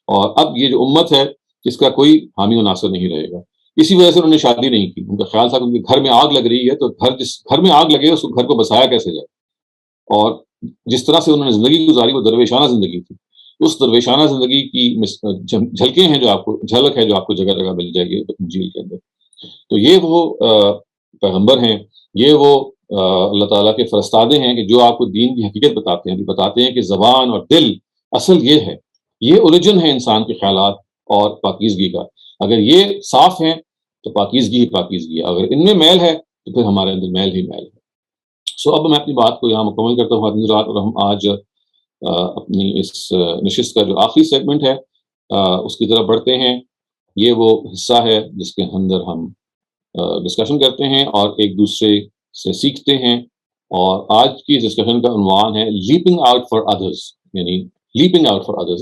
اور اب یہ جو امت ہے اس کا کوئی حامی و ناصر نہیں رہے گا. اسی وجہ سے انہوں نے شادی نہیں کی. ان کا خیال تھا کہ ان کے گھر میں آگ لگ رہی ہے تو جس گھر میں آگ لگے اس گھر کو بسایا کیسے جائے. اور جس طرح سے انہوں نے زندگی گزاری وہ درویشانہ زندگی تھی. اس درویشانہ زندگی کی جھلکیں ہیں جو آپ کو, جھلک ہے جو آپ کو جگہ جگہ مل جائے گی انجیل کے اندر. تو یہ وہ پیغمبر ہیں, یہ وہ اللہ تعالیٰ کے فرستادے ہیں کہ جو آپ کو دین کی حقیقت بتاتے ہیں کہ زبان اور دل اصل یہ ہے, یہ اوریجن ہے انسان کے خیالات اور پاکیزگی کا. اگر یہ صاف ہیں تو پاکیزگی ہی پاکیزگی ہے, اگر ان میں میل ہے تو پھر ہمارے اندر میل ہی میل ہے. سو اب میں اپنی بات کو یہاں مکمل کرتا ہوں حضرات, اور ہم آج اپنی اس نشست کا جو آخری سیگمنٹ ہے اس کی طرف بڑھتے ہیں. یہ وہ حصہ ہے جس کے اندر ہم ڈسکشن کرتے ہیں اور ایک دوسرے سے سیکھتے ہیں. اور آج کی ڈسکشن کا عنوان ہے لیپنگ آؤٹ فار ادرس. یعنی leaping out for others,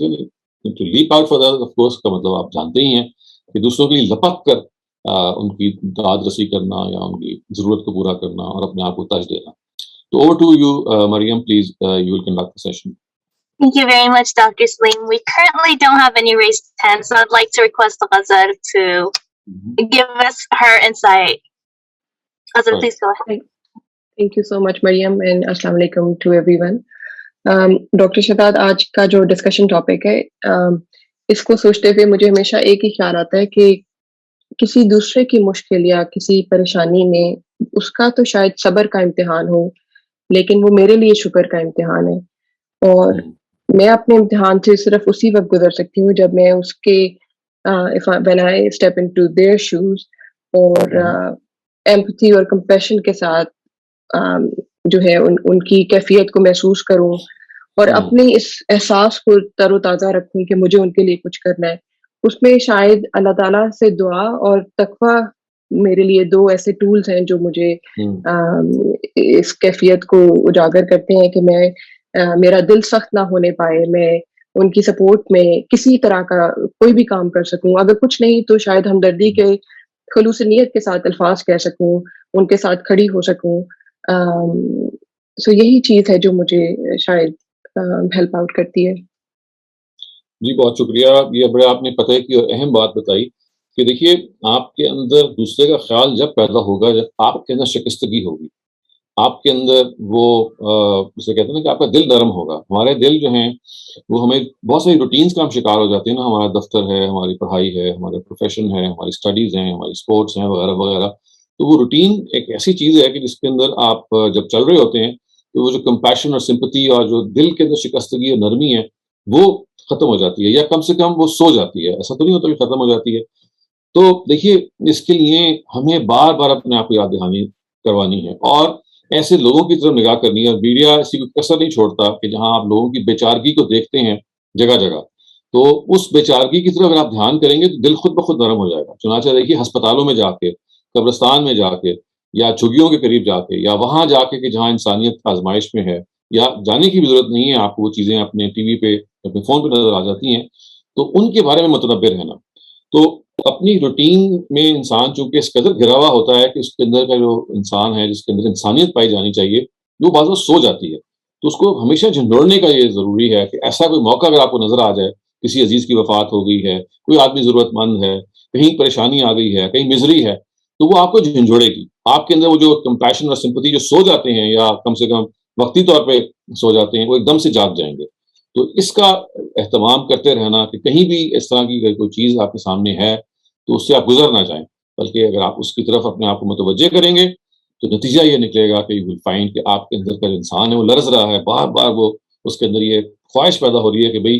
to leap out for others of course کا مطلب آپ جانتے ہی ہیں کہ دوسروں کے لیے لپک کر ان کی داد رسی کرنا یا ان کی ضرورت کو پورا کرنا اور اپنے آپ کو ترج دینا. So over to you, Mariam, please, you will conduct the session. Thank you very much, Dr. Saleem. We currently don't have any raised hands, so I'd like to request Ghazar to give us her insight. Ghazar, please go ahead. Thank you so much, Mariam, and Assalamu alaikum to everyone. Dr. Shehzad, آج کا جو discussion topic ہے, اس کو سوچتے ہوئے مجھے ہمیشہ ایک ہی خیال آتا ہے کہ کسی دوسرے کی مشکل یا کسی پریشانی میں اس کا تو شاید صبر کا امتحان ہو, لیکن وہ میرے لیے شکر کا امتحان ہے. اور میں اپنے امتحان سے صرف اسی وقت گزر سکتی ہوں جب میں اس کے when I step into their shoes اور ایمپتھی اور کمپیشن کے ساتھ جو ہے ان کی کیفیت کو محسوس کروں اور اپنے اس احساس کو تر و تازہ رکھوں کہ مجھے ان کے لیے کچھ کرنا ہے. اس میں شاید اللہ تعالیٰ سے دعا اور تقویٰ میرے لیے دو ایسے ٹولز ہیں جو مجھے اس کیفیت کو اجاگر کرتے ہیں کہ میں میرا دل سخت نہ ہونے پائے, میں ان کی سپورٹ میں کسی طرح کا کوئی بھی کام کر سکوں. اگر کچھ نہیں تو شاید ہمدردی کے خلوص نیت کے ساتھ الفاظ کہہ سکوں, ان کے ساتھ کھڑی ہو سکوں. سو یہی چیز ہے جو مجھے شاید ہیلپ آؤٹ کرتی ہے. جی بہت شکریہ. یہ بڑے آپ نے پتہ کی اور اہم بات بتائی کہ دیکھیے آپ کے اندر دوسرے کا خیال جب پیدا ہوگا جب آپ کے اندر شکستگی ہوگی, آپ کے اندر وہ جسے کہتے ہیں نا کہ آپ کا دل نرم ہوگا. ہمارے دل جو ہیں وہ ہمیں بہت ساری روٹینز کا ہم شکار ہو جاتے ہیں نا. ہمارا دفتر ہے, ہماری پڑھائی ہے, ہمارے پروفیشن ہے, ہماری اسٹڈیز ہیں, ہماری اسپورٹس ہیں وغیرہ وغیرہ. تو وہ روٹین ایک ایسی چیز ہے کہ جس کے اندر آپ جب چل رہے ہوتے ہیں تو وہ جو کمپیشن اور سمپتی اور جو دل کے اندر شکستگی اور نرمی ہے وہ ختم ہو جاتی ہے, یا کم سے کم وہ سو جاتی ہے. ایسا تو نہیں ہوتا کہ ختم ہو جاتی ہے. تو دیکھیے اس کے لیے ہمیں بار بار اپنے آپ کو یاد دہانی کروانی ہے اور ایسے لوگوں کی طرف نگاہ کرنی ہے. اور میڈیا ایسی کوئی کسر نہیں چھوڑتا کہ جہاں آپ لوگوں کی بیچارگی کو دیکھتے ہیں جگہ جگہ, تو اس بیچارگی کی طرف اگر آپ دھیان کریں گے تو دل خود بخود نرم ہو جائے گا. چنانچہ دیکھیے ہسپتالوں میں جا کے, قبرستان میں جا کے, یا جھگیوں کے قریب جا کے, یا وہاں جا کے کہ جہاں انسانیت آزمائش میں ہے, یا جانے کی بھی ضرورت نہیں ہے, آپ کو وہ چیزیں اپنے ٹی وی پہ اپنے فون پہ نظر آ جاتی ہیں, تو ان کے بارے میں متنبع رہنا. تو اپنی روٹین میں انسان چونکہ اس قدر گھرا ہوا ہوتا ہے کہ اس کے اندر کا جو انسان ہے جس کے اندر انسانیت پائی جانی چاہیے وہ بعض وقت سو جاتی ہے. تو اس کو ہمیشہ جھنڈوڑنے کا یہ ضروری ہے کہ ایسا کوئی موقع اگر آپ کو نظر آ جائے, کسی عزیز کی وفات ہو گئی ہے, کوئی آدمی ضرورت مند ہے, کہیں پریشانی آ گئی ہے, کہیں مزری ہے, تو وہ آپ کو جھنجھوڑے گی. آپ کے اندر وہ جو کمپیشن اور سمپتی جو سو جاتے ہیں یا کم سے کم وقتی طور پہ سو جاتے ہیں وہ ایک دم سے جاگ جائیں گے. تو اس کا اہتمام کرتے رہنا کہ کہیں بھی اس طرح کی کوئی چیز آپ کے سامنے ہے تو اس سے آپ گزر نہ جائیں. بلکہ اگر آپ اس کی طرف اپنے آپ کو متوجہ کریں گے تو نتیجہ یہ نکلے گا کہ یو ول فائنڈ کہ آپ کے اندر کا انسان ہے وہ لرز رہا ہے، بار بار وہ اس کے اندر یہ خواہش پیدا ہو رہی ہے کہ بھئی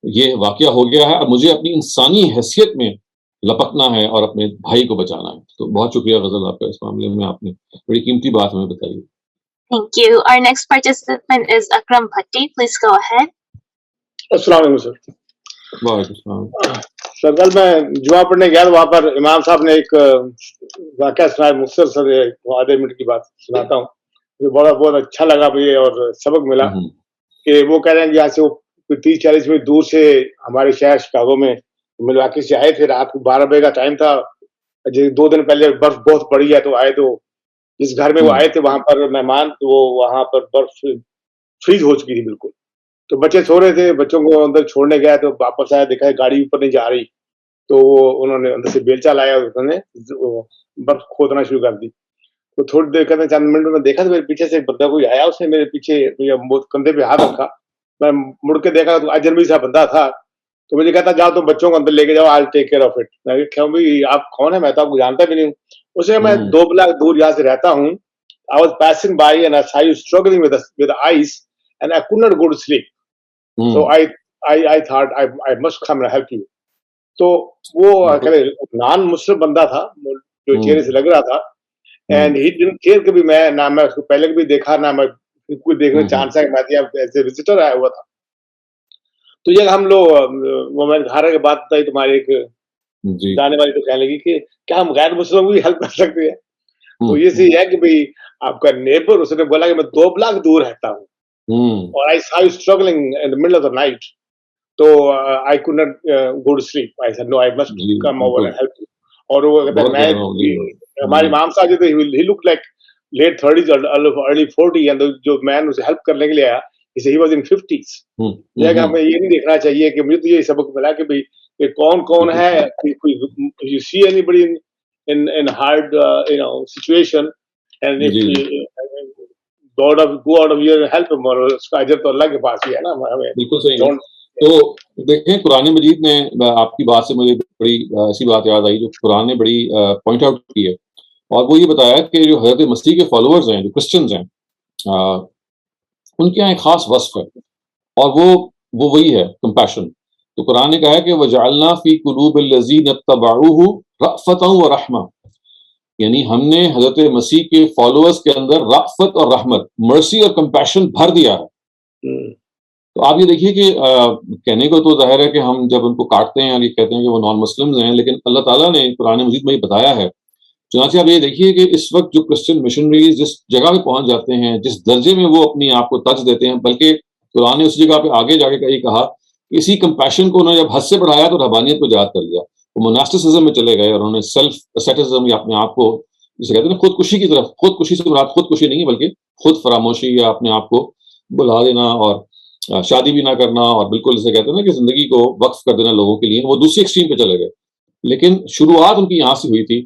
یہ واقعہ ہو گیا ہے، اب مجھے اپنی انسانی حیثیت میں لپکنا ہے اور اپنے بھائی کو بچانا ہے. تو بہت شکریہ غزل آپ کا، اس معاملے میں آپ نے بڑی قیمتی بات ہمیں بتائی. Thank you. Our next participant is Akram Bhatti. Please go ahead. السلام علیکم سر. وعلیکم السلام. سر کل میں جمعہ پڑھنے گیا وہاں پر امام صاحب نے ایک واقعہ سنایا، مختصر سے آدھے منٹ کی بات سناتا ہوں، جو بہت اچھا لگا مجھے اور سبق ملا. کہ وہ کہہ رہے ہیں یہاں سے وہ 30-40 منٹ دور سے ہمارے شہر شکاگو میں ملواکی سے آئے تھے، رات کو 12 بجے کا ٹائم تھا. 2 دن پہلے برف بہت پڑی ہے تو آئے، تو جس گھر میں وہ آئے تھے وہاں پر مہمان، تو وہ وہاں پر برف فریز ہو چکی تھی بالکل. تو بچے سو رہے تھے، بچوں کو اندر چھوڑنے گیا تو واپس آیا، دیکھا گاڑی اوپر نہیں جا رہی، تو وہ انہوں نے اندر سے بیلچا لایا اور انہوں نے برف کھودنا شروع کر دی. تو تھوڑی دیر کرتے چند منٹ میں دیکھا تو میرے پیچھے سے ایک بندہ کوئی آیا، اس نے میرے پیچھے کندھے پہ ہاتھ رکھا. میں مڑ کے دیکھا تو اجنبی سا بندہ تھا. تو مجھے کہتا جاؤ تم بچوں کو اندر لے کے جاؤ، آئی ٹیک کیئر آف اٹ. میں کہا بھائی آپ کون ہیں، میں تو آپ کو جانتا بھی نہیں ہوں. اسے میں 2 بلاک دور یہاں سے رہتا ہوں. I was passing by and I saw you struggling with the ice and I could not go to sleep. So I thought I must come and help you. تو وہ نان مسلم بندہ تھا جو چہرے سے لگ رہا تھا، اینڈ ہی ڈنٹ کیئر کہ میں نہ میں اس کو پہلے کبھی دیکھا نہ میں کوئی دیکھنے چانس ہے کہ میں ایز اے وزٹر آیا ہوا تھا. تو یہ ہم لوگ وہ میں گھر کے بات بتائی تمہاری ایک جانے والی، تو کہنے لگی کہ کیا ہم غیر مسلموں کو بھی ہیلپ کر سکتے ہیں. تو یہ صحیح ہے کہ بھائی آپ کا نیبر، اس نے بولا کہ میں 2 بلاک دور رہتا ہوں اور I saw you struggling in the middle of the night. تو I could not go to sleep. I said no, I must come over and help you. اور وہ کہتا ہے میں ہماری امام صاحب جو تھے he looked like late 30s or early 40s, and جو مین اسے ہیلپ کرنے کے لیے آیا he was in 50s. یہ کہ ہمیں یہ نہیں دیکھنا چاہیے کہ مجھے تو یہ سبق ملا کہ بھائی کہ کون ہے، you see anybody in hard situation and if you go out of your help him, اور اس کا اجر تو اللہ کے پاس ہی ہے نا. بالکل صحیح. تو دیکھیں قرآن مجید نے، آپ کی بات سے مجھے بڑی ایسی بات یاد آئی جو قرآن نے بڑی پوائنٹ آؤٹ کی ہے، اور وہ یہ بتایا کہ جو حضرت مسیح کے فالوورز ہیں، جو کرسچنز ہیں، ان کے یہاں ایک خاص وصف ہے، اور وہ وہی ہے کمپیشن. تو قرآن نے کہا ہے کہ وَجَعَلْنَا فِي قُلُوبِ الَّذِينَ اتَّبَعُوهُ رَأْفَةً وَرَحْمَةً، یعنی ہم نے حضرت مسیح کے فالوورز کے اندر رأفت اور رحمت، مرسی اور کمپیشن بھر دیا ہے. تو آپ یہ دیکھیے کہ کہنے کو تو ظاہر ہے کہ ہم جب ان کو کاٹتے ہیں اور یہ کہتے ہیں کہ وہ نان مسلمز ہیں، لیکن اللہ تعالیٰ نے قرآن مجید میں یہ بتایا ہے. چنانچہ آپ یہ دیکھیے کہ اس وقت جو کرسچن مشنریز جس جگہ پہ پہنچ جاتے ہیں، جس درجے میں وہ اپنی آپ کو ترج دیتے ہیں، بلکہ قرآن نے اس جگہ پہ آگے جا کے یہ کہا کہ اسی کمپیشن کو انہوں نے جب حد سے بڑھایا تو رہبانیت کو ایجاد کر لیا. وہ مناسٹسزم میں چلے گئے اور انہوں نے سیلف اسیٹزم یا اپنے آپ کو جسے کہتے ہیں خودکشی کی طرف، خودکشی سے مراد خودکشی نہیں ہے بلکہ خود فراموشی یا اپنے آپ کو بلا دینا اور شادی بھی نہ کرنا اور بالکل جسے کہتے ہیں نا کہ زندگی کو وقف کر دینا لوگوں کے لیے، وہ دوسری ایکسٹریم پہ چلے گئے. لیکن شروعات ان کی یہاں سے ہوئی تھی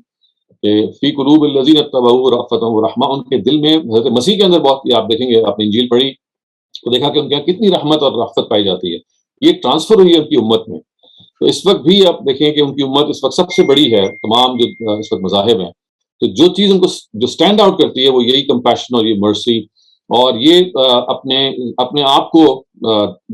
کہ فی قلوب الذین اتبعوا رأفۃ ورحمۃ، ان کے دل میں حضرت مسیح کے اندر بہت، آپ دیکھیں گے آپ نے انجیل پڑھی تو دیکھا کہ ان کے یہاں کتنی رحمت اور رأفت پائی جاتی ہے. یہ ٹرانسفر ہوئی ہے ان کی امت میں. تو اس وقت بھی آپ دیکھیں کہ ان کی امت اس وقت سب سے بڑی ہے تمام جو اس وقت مذاہب ہیں. تو جو چیز ان کو جو اسٹینڈ آؤٹ کرتی ہے وہ یہی کمپیشن اور یہ مرسی اور یہ اپنے آپ کو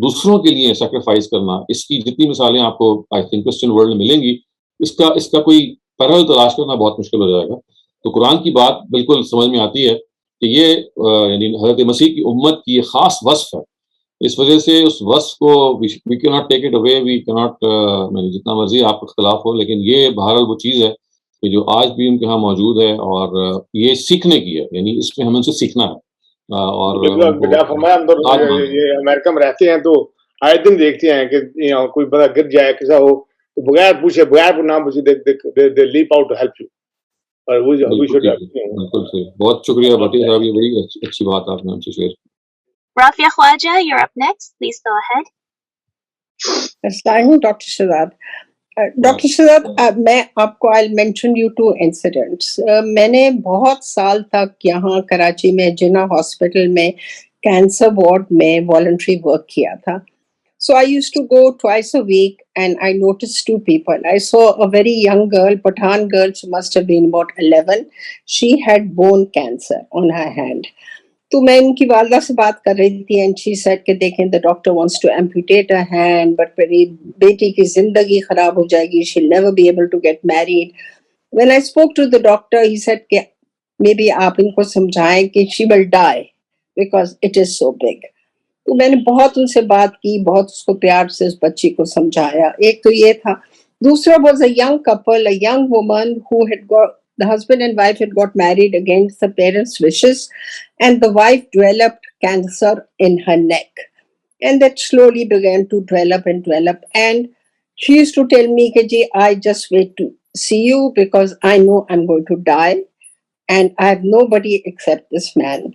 دوسروں کے لیے سیکریفائز کرنا. اس کی جتنی مثالیں آپ کو آئی تھنک کرسچن ورلڈ میں ملیں گی، اس کا کوئی پیرل تلاش کرنا بہت مشکل ہو جائے گا. تو قرآن کی بات بالکل سمجھ میں آتی ہے کہ یہ یعنی حضرت مسیح کی امت کی یہ خاص وصف ہے. اس وجہ سے اس وصف کو وی کی ناٹ ٹیک اٹ اوے، وی کی ناٹ، جتنا مرضی آپ اختلاف ہو، لیکن یہ بہرحال وہ چیز ہے کہ جو آج بھی ان کے ہاں موجود ہے، اور یہ سیکھنے کی ہے، یعنی اس میں ہمیں ان سے سیکھنا ہے. اور یہ امریکہ میں رہتے ہیں تو آئے دن دیکھتے ہیں کہ کوئی بڑا گر جائے کیسا ہو تو بغیر پوچھے بغیر نام پوچھے دے لیپ آؤٹ ٹو ہیلپ یو. بہت شکریہ بھٹی صاحب، یہ بڑی اچھی بات آپ نے ہم سے share. Rafia Khwaja, you're up next. Please go ahead. Assalamu Dr. Shehzad. Dr. Shehzad, میں آپ کو I'll mention you two incidents. میں نے بہت سال تک یہاں کراچی میں جنا ہاسپٹل میں کینسر وارڈ میں والنٹری ورک کیا تھا. So I used to go twice a week, and I noticed two people. I saw a very young girl, Pathan girl, she must have been about 11. She had bone cancer on her hand. تو میں ان کی والدہ سے بات کر رہی تھی and she said کہ دیکھیں the doctor wants to amputate her hand, but میری بیٹی کی زندگی خراب ہو جائے گی, she'll never be able to get married. When I spoke to the doctor, he said کہ maybe آپ ان کو سمجھائیں کہ she will die because it is so big. تو میں نے بہت ان سے بات کی, بہت اس کو پیار سے اس بچی کو سمجھایا. ایک تو یہ تھا. دوسرا was a young couple, a young woman who had got, the husband and wife had got married against the parents' wishes, and the wife developed cancer in her neck. And that slowly began to develop. And she used to tell me, Ji, I just wait to see you because I know I'm going to die and I have nobody except this man.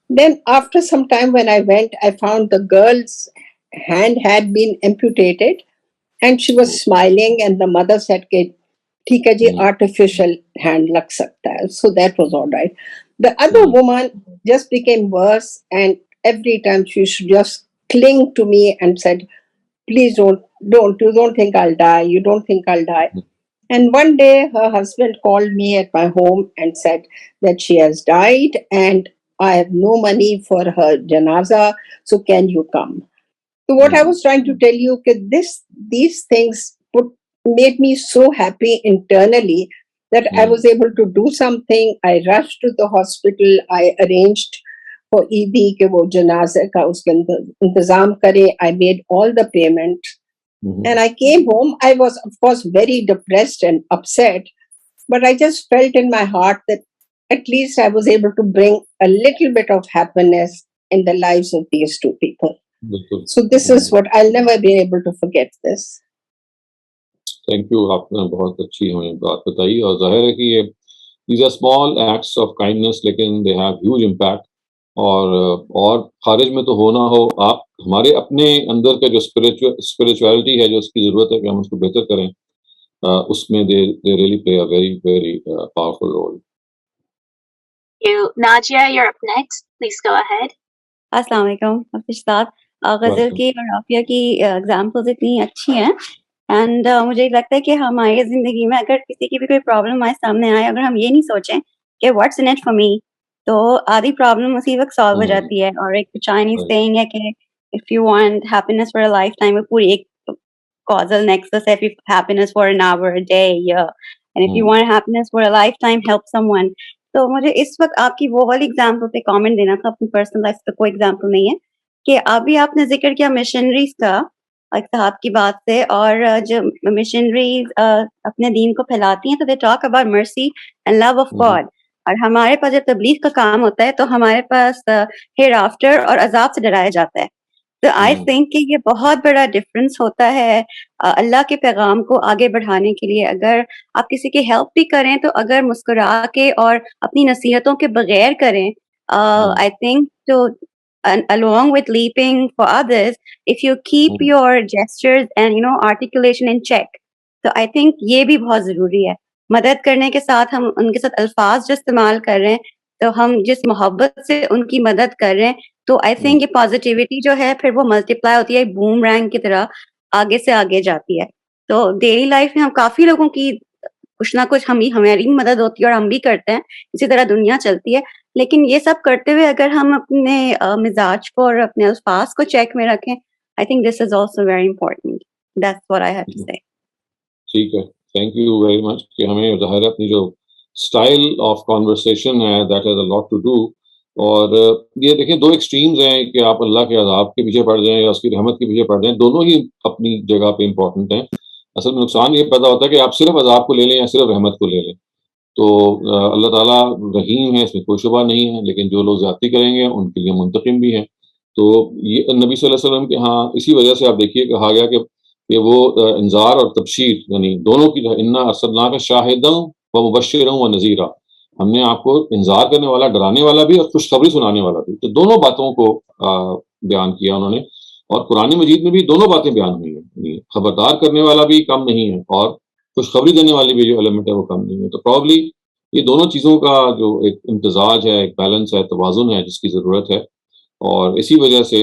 Then after some time when I went, I found the girl's hand had been amputated and she was smiling, and the mother said, ٹھیک ہے جی artificial hand لگ سکتا ہے. So that was all right. The other woman just became worse, and every time she should just cling to me and said, please don't, you don't think I'll die, you don't think I'll die. And one day her husband called me at my home and said that she has died and I have no money for her janaza, so can you come? So what I was trying to tell you, these things made me so happy internally that I was able to do something. I rushed to the hospital. I arranged for Eid کہ وہ جنازے کا اس کے انتظام کرے. I made all the payment. And I came home. I was of course very depressed and upset, but I just felt in my heart that at least I was able to bring a little bit of happiness in the lives of these two people. So this is what I'll never be able to forget this. Thank you. آپ نے بہت اچھی ہمیں بات بتائی, اور ظاہر ہے کہ یہ these are small acts of kindness, لیکن دے ہیو ہیوج امپیکٹ. اور خارج میں تو ہو نہ ہو, آپ ہمارے اپنے اندر کا جو اسپریچویلٹی ہے, جو اس کی ضرورت ہے کہ ہم اس کو بہتر کریں, اس میں they really play a very very powerful role. Najia, you're up next. Please go ahead. السلام علیکم. حافظ صاحب, غزل کی اور عافیہ کی ایگزامپلز اتنی اچھی ہیں, اینڈ مجھے لگتا ہے کہ ہماری زندگی میں اگر کسی کی بھی کوئی پرابلم ہمارے سامنے آئے, اگر ہم یہ نہیں سوچیں کہ what's in it for me, تو آدھی پرابلم اسی وقت سالو ہو جاتی ہے. اور ایک چائنیز سیئنگ ہے کہ if you want happiness for a lifetime, وہ پوری ایک کازل نیکسس ہے. Happiness for an hour, a day, year, and if you want happiness for a lifetime, help someone. تو مجھے اس وقت آپ کی وہ والی ایگزامپل پہ کامنٹ دینا تھا. اپنی پرسنل لائف کا کوئی ایگزامپل نہیں ہے, کہ ابھی آپ نے ذکر کیا مشنریز کا صاحب کی بات سے, اور جو مشنریز اپنے دین کو پھیلاتی ہیں تو they talk about mercy and love of God. اور ہمارے پاس جب تبلیغ کا کام ہوتا ہے تو ہمارے پاس ہیر آفٹر اور عذاب سے ڈرایا جاتا ہے. تو آئی تھنک کہ یہ بہت بڑا ڈفرینس ہوتا ہے اللہ کے پیغام کو آگے بڑھانے کے لیے. اگر آپ کسی کی ہیلپ بھی کریں تو اگر مسکرا کے اور اپنی نصیحتوں کے بغیر کریں, آئی تھنک تو along with leaping for others, if you keep your gestures and articulation in check, تو I think یہ بھی بہت ضروری ہے. مدد کرنے کے ساتھ ہم ان کے ساتھ الفاظ جو استعمال کر رہے ہیں, تو ہم جس محبت سے ان کی مدد کر رہے ہیں, تو آئی تھنک یہ پازیٹیوٹی جو ہے پھر وہ ملٹیپلائی ہوتی ہے, بوم رینگ کی طرح آگے سے آگے جاتی ہے. تو ڈیلی لائف میں ہم کافی لوگوں کی کچھ نہ کچھ ہماری مدد ہوتی ہے اور ہم بھی کرتے ہیں, اسی طرح دنیا چلتی ہے. لیکن یہ سب کرتے ہوئے اگر ہم اپنے مزاج کو اور اپنے الفاظ کو چیک میں رکھیں, I think this is also very important. That's what I have to say. ٹھیک ہے, تھینک یو ویری مچ. کہ ہمیں ظاہر ہے اپنی جو اسٹائل آف کانورسیشن ہے, that has a lot to do. اور یہ دیکھیں دو ایکسٹریمز ہیں, کہ آپ اللہ کے عذاب کے پیچھے پڑ جائیں یا اس کی رحمت کے پیچھے پڑ جائیں, دونوں ہی اپنی جگہ پہ امپورٹنٹ ہیں. اصل میں نقصان یہ پیدا ہوتا ہے کہ آپ صرف عذاب کو لے لیں یا صرف رحمت کو لے لیں. تو اللہ تعالیٰ رحیم ہے, اس میں کوئی شبہ نہیں ہے, لیکن جو لوگ زیادتی کریں گے ان کے لیے منتقم بھی ہیں. تو یہ نبی صلی اللہ علیہ وسلم کے ہاں اسی وجہ سے آپ دیکھیے کہا گیا کہ وہ انذار اور تبشیر یعنی دونوں کی, انا ارسلناک شاہدا و مبشرا و نذیرا, ہم نے آپ کو انذار کرنے والا, ڈرانے والا بھی اور خوشخبری سنانے والا بھی. تو دونوں باتوں کو بیان کیا انہوں نے, اور قرآن مجید میں بھی دونوں باتیں بیان ہوئی ہیں. خبردار کرنے والا بھی کم نہیں ہے اور خوشخبری دینے والی بھی جو ایلیمنٹ ہے وہ کم نہیں ہے. تو پرابلی یہ دونوں چیزوں کا جو ایک امتزاج ہے, ایک بیلنس ہے, توازن ہے, جس کی ضرورت ہے. اور اسی وجہ سے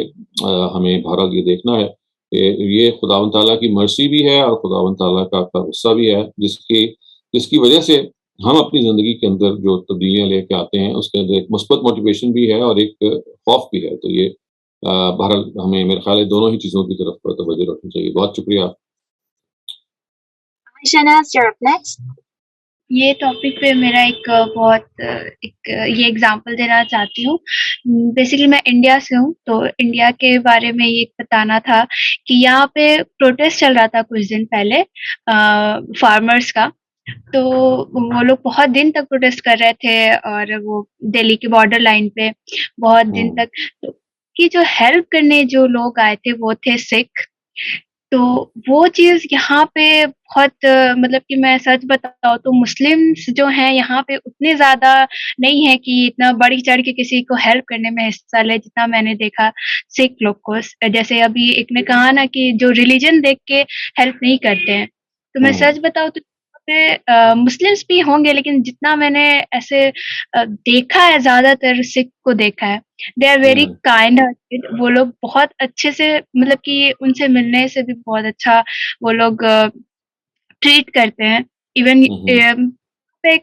ہمیں بہرحال یہ دیکھنا ہے یہ خداوند تعالیٰ کی مرسی بھی ہے اور خداوند تعالیٰ کا غصہ بھی ہے، جس کی وجہ سے ہم اپنی زندگی کے اندر جو تبدیلیاں لے کے آتے ہیں اس کے اندر ایک مثبت موٹیویشن بھی ہے اور ایک خوف بھی ہے. تو یہ بہرحال ہمیں میرے خیال ہے دونوں ہی چیزوں کی طرف توجہ رکھنی چاہیے. بہت شکریہ. یہ ٹاپک پہ میرا یہ ایگزامپل دینا چاہتی ہوں. بیسیکلی میں انڈیا سے ہوں، تو انڈیا کے بارے میں یہ بتانا تھا کہ یہاں پہ پروٹیسٹ چل رہا تھا کچھ دن پہلے فارمرز کا. تو وہ لوگ بہت دن تک پروٹیسٹ کر رہے تھے اور وہ دہلی کے بارڈر لائن پہ بہت دن تک. تو کی جو ہیلپ کرنے جو لوگ آئے تھے وہ تھے سکھ. تو وہ چیز یہاں پہ بہت مطلب کہ میں سچ بتاؤں تو مسلمس جو ہیں یہاں پہ اتنے زیادہ نہیں ہے کہ اتنا بڑی چڑھ کے کسی کو ہیلپ کرنے میں حصہ لے جتنا میں نے دیکھا سکھ لوگ کو. جیسے ابھی ایک نے کہا نا کہ جو ریلیجن دیکھ کے ہیلپ نہیں کرتے ہیں، تو میں سچ بتاؤں تو مسلمس بھی ہوں گے لیکن جتنا میں نے ایسے دیکھا ہے زیادہ تر سکھ کو دیکھا ہے، they are very kind hearted. وہ لوگ بہت اچھے سے مطلب کہ ان سے ملنے سے بھی بہت اچھا وہ لوگ ٹریٹ کرتے ہیں. ایون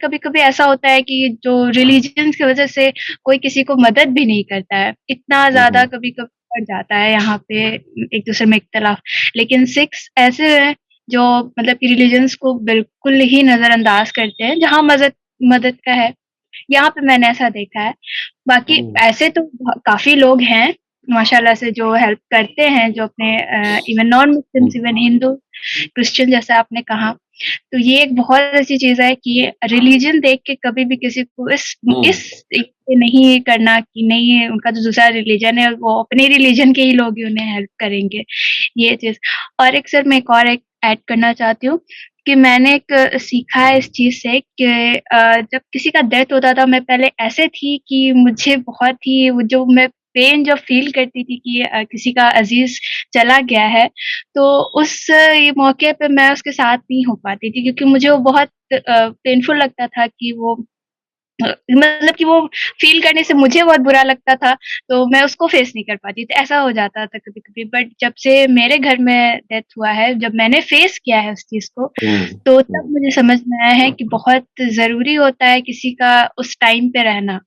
کبھی کبھی ایسا ہوتا ہے کہ جو ریلیجنس کی وجہ سے کوئی کسی کو مدد بھی نہیں کرتا ہے، اتنا زیادہ کبھی کبھی بڑھ جاتا ہے یہاں پہ ایک دوسرے میں اختلاف. لیکن سکھ ایسے ہیں جو مطلب کہ ریلیجنس کو بالکل ہی نظر انداز کرتے ہیں. جہاں مدد کا ہے یہاں پہ میں نے ایسا دیکھا ہے. باقی ایسے تو کافی لوگ ہیں ماشاء اللہ سے جو ہیلپ کرتے ہیں، جو اپنے ایون نان مسلمس، ایون ہندو کرسچن جیسا آپ نے کہا. تو یہ ایک بہت ایسی چیز ہے کہ ریلیجن دیکھ کے کبھی بھی کسی کو اس نہیں کرنا کہ نہیں ان کا جو دوسرا ریلیجن ہے وہ اپنے ریلیجن کے ہی لوگ ہی انہیں ہیلپ کریں گے، یہ چیز. اور ایک سر میں ایک ایڈ کرنا چاہتی ہوں کہ میں نے ایک سیکھا ہے اس چیز سے کہ جب کسی کا ڈیتھ ہوتا تھا میں پہلے ایسے تھی کہ مجھے بہت ہی جو میں پین جو فیل کرتی تھی کہ کسی کا عزیز چلا گیا ہے، تو اس موقع پہ میں اس کے ساتھ نہیں ہو پاتی تھی کیونکہ مجھے وہ بہت پینفل لگتا تھا کہ وہ مطلب کہ وہ فیل کرنے سے مجھے بہت برا لگتا تھا، تو میں اس کو فیس نہیں کر پاتی تھی. ایسا ہو جاتا تھا کبھی کبھی. بٹ جب سے میرے گھر میں ڈیتھ ہوا ہے، جب میں نے فیس کیا ہے اس چیز کو، تو تب مجھے سمجھ میں آیا ہے کہ بہت ضروری ہوتا ہے کسی کا اس ٹائم پہ رہنا.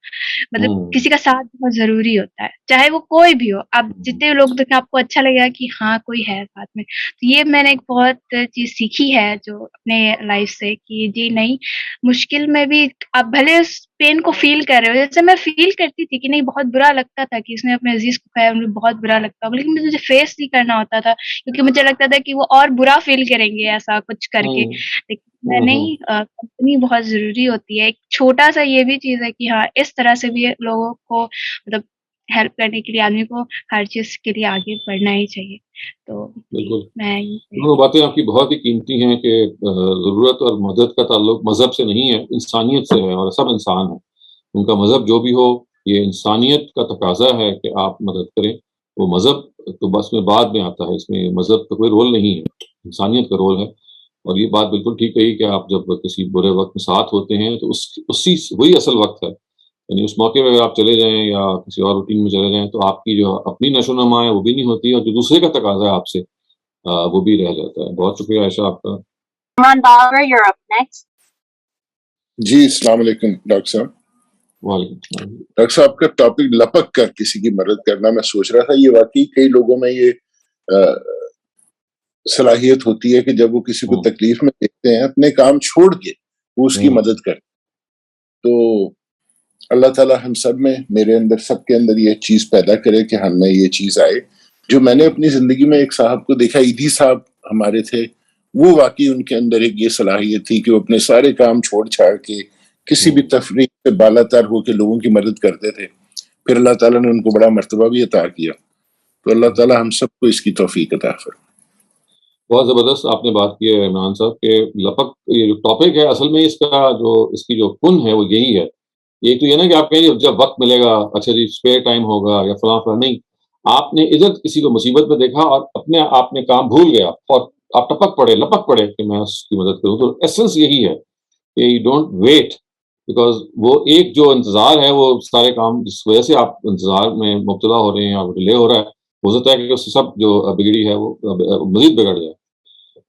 مطلب کسی کا ساتھ بہت ضروری ہوتا ہے، چاہے وہ کوئی بھی ہو. آپ جتنے لوگ دیکھیں آپ کو اچھا لگے گا کہ ہاں کوئی ہے ساتھ میں. تو یہ میں نے ایک بہت چیز سیکھی ہے جو اپنے لائف سے کہ جی نہیں، مشکل میں بھی آپ بھلے اس پین کو فیل کر رہے ہو. جیسے میں فیل کرتی تھی کہ نہیں بہت برا لگتا تھا کہ اس نے اپنے عزیز کو کھایا، مجھے بہت برا لگتا ہوگا، لیکن مجھے فیس نہیں کرنا ہوتا تھا کیونکہ مجھے لگتا تھا کہ وہ اور برا فیل کریں گے ایسا کچھ کر کے. لیکن میں نہیں، کمپنی بہت ضروری ہوتی ہے. ایک چھوٹا سا یہ بھی چیز ہے کہ ہاں اس طرح سے بھی لوگوں کو مطلب ہیلپ کرنے کے لیے آدمی کو ہر چیز کے لیے آگے بڑھنا ہی چاہیے. تو بالکل میں دونوں باتیں آپ کی بہت ہی قیمتی ہیں کہ ضرورت اور مدد کا تعلق مذہب سے نہیں ہے، انسانیت سے ہے، اور سب انسان ہیں. ان کا مذہب جو بھی ہو، یہ انسانیت کا تقاضا ہے کہ آپ مدد کریں. وہ مذہب تو بس میں بعد میں آتا ہے، اس میں مذہب کا کوئی رول نہیں ہے، انسانیت کا رول ہے. اور یہ بات بالکل ٹھیک کہی کہ آپ جب کسی برے وقت میں ساتھ ہوتے ہیں تو وہی اصل وقت ہے. یعنی اس موقع پہ اگر آپ چلے جائیں یا کسی اور روٹین میں چلے جائیں تو آپ کی جو اپنی نشو و نما ہے وہ بھی نہیں ہوتی، اور جو دوسرے کا تقاضا ہے آپ سے وہ بھی رہ جاتا ہے. بہت شکریہ عائشہ آپ کا. جی السلام علیکم ڈاکٹر صاحب. وعلیکم السلام. ڈاکٹر صاحب کا ٹاپک لپک کر کسی کی مدد کرنا، میں سوچ رہا تھا یہ واقعی کئی لوگوں میں یہ صلاحیت ہوتی ہے کہ جب وہ کسی کو تکلیف میں دیکھتے ہیں اپنے کام چھوڑ کے وہ اس کی مدد کرتے. تو اللہ تعالیٰ ہم سب میں، میرے اندر، سب کے اندر یہ چیز پیدا کرے کہ ہم میں یہ چیز آئے. جو میں نے اپنی زندگی میں ایک صاحب کو دیکھا، عیدی صاحب ہمارے تھے، وہ واقعی ان کے اندر ایک یہ صلاحیت تھی کہ وہ اپنے سارے کام چھوڑ چھاڑ کے کسی بھی تفریح سے بالا تر ہو کے لوگوں کی مدد کرتے تھے. پھر اللہ تعالیٰ نے ان کو بڑا مرتبہ بھی عطا کیا. تو اللہ تعالیٰ ہم سب کو اس کی توفیق عطا فرمائے. بہت زبردست آپ نے بات کی ہے عمران صاحب کہ لپک یہ جو ٹاپک ہے اصل میں اس کی جو کن ہے وہ یہی ہے. ایک تو یہ نا کہ آپ کہیں جب وقت ملے گا، اچھا جی اسپیئر ٹائم ہوگا یا فلاں نہیں، آپ نے ادھر کسی کو مصیبت میں دیکھا اور آپ نے کام بھول گیا اور آپ لپک پڑے کہ میں اس کی مدد کروں. تو ایسنس یہی ہے کہ یو ڈونٹ ویٹ، بیکاز وہ ایک جو انتظار ہے، وہ سارے کام جس وجہ سے آپ انتظار میں مبتلا ہو رہے ہیں، آپ ڈیلے ہو رہا ہے، ہو سکتا ہے کہ اس سے سب جو بگڑی ہے وہ مزید بگڑ جائے.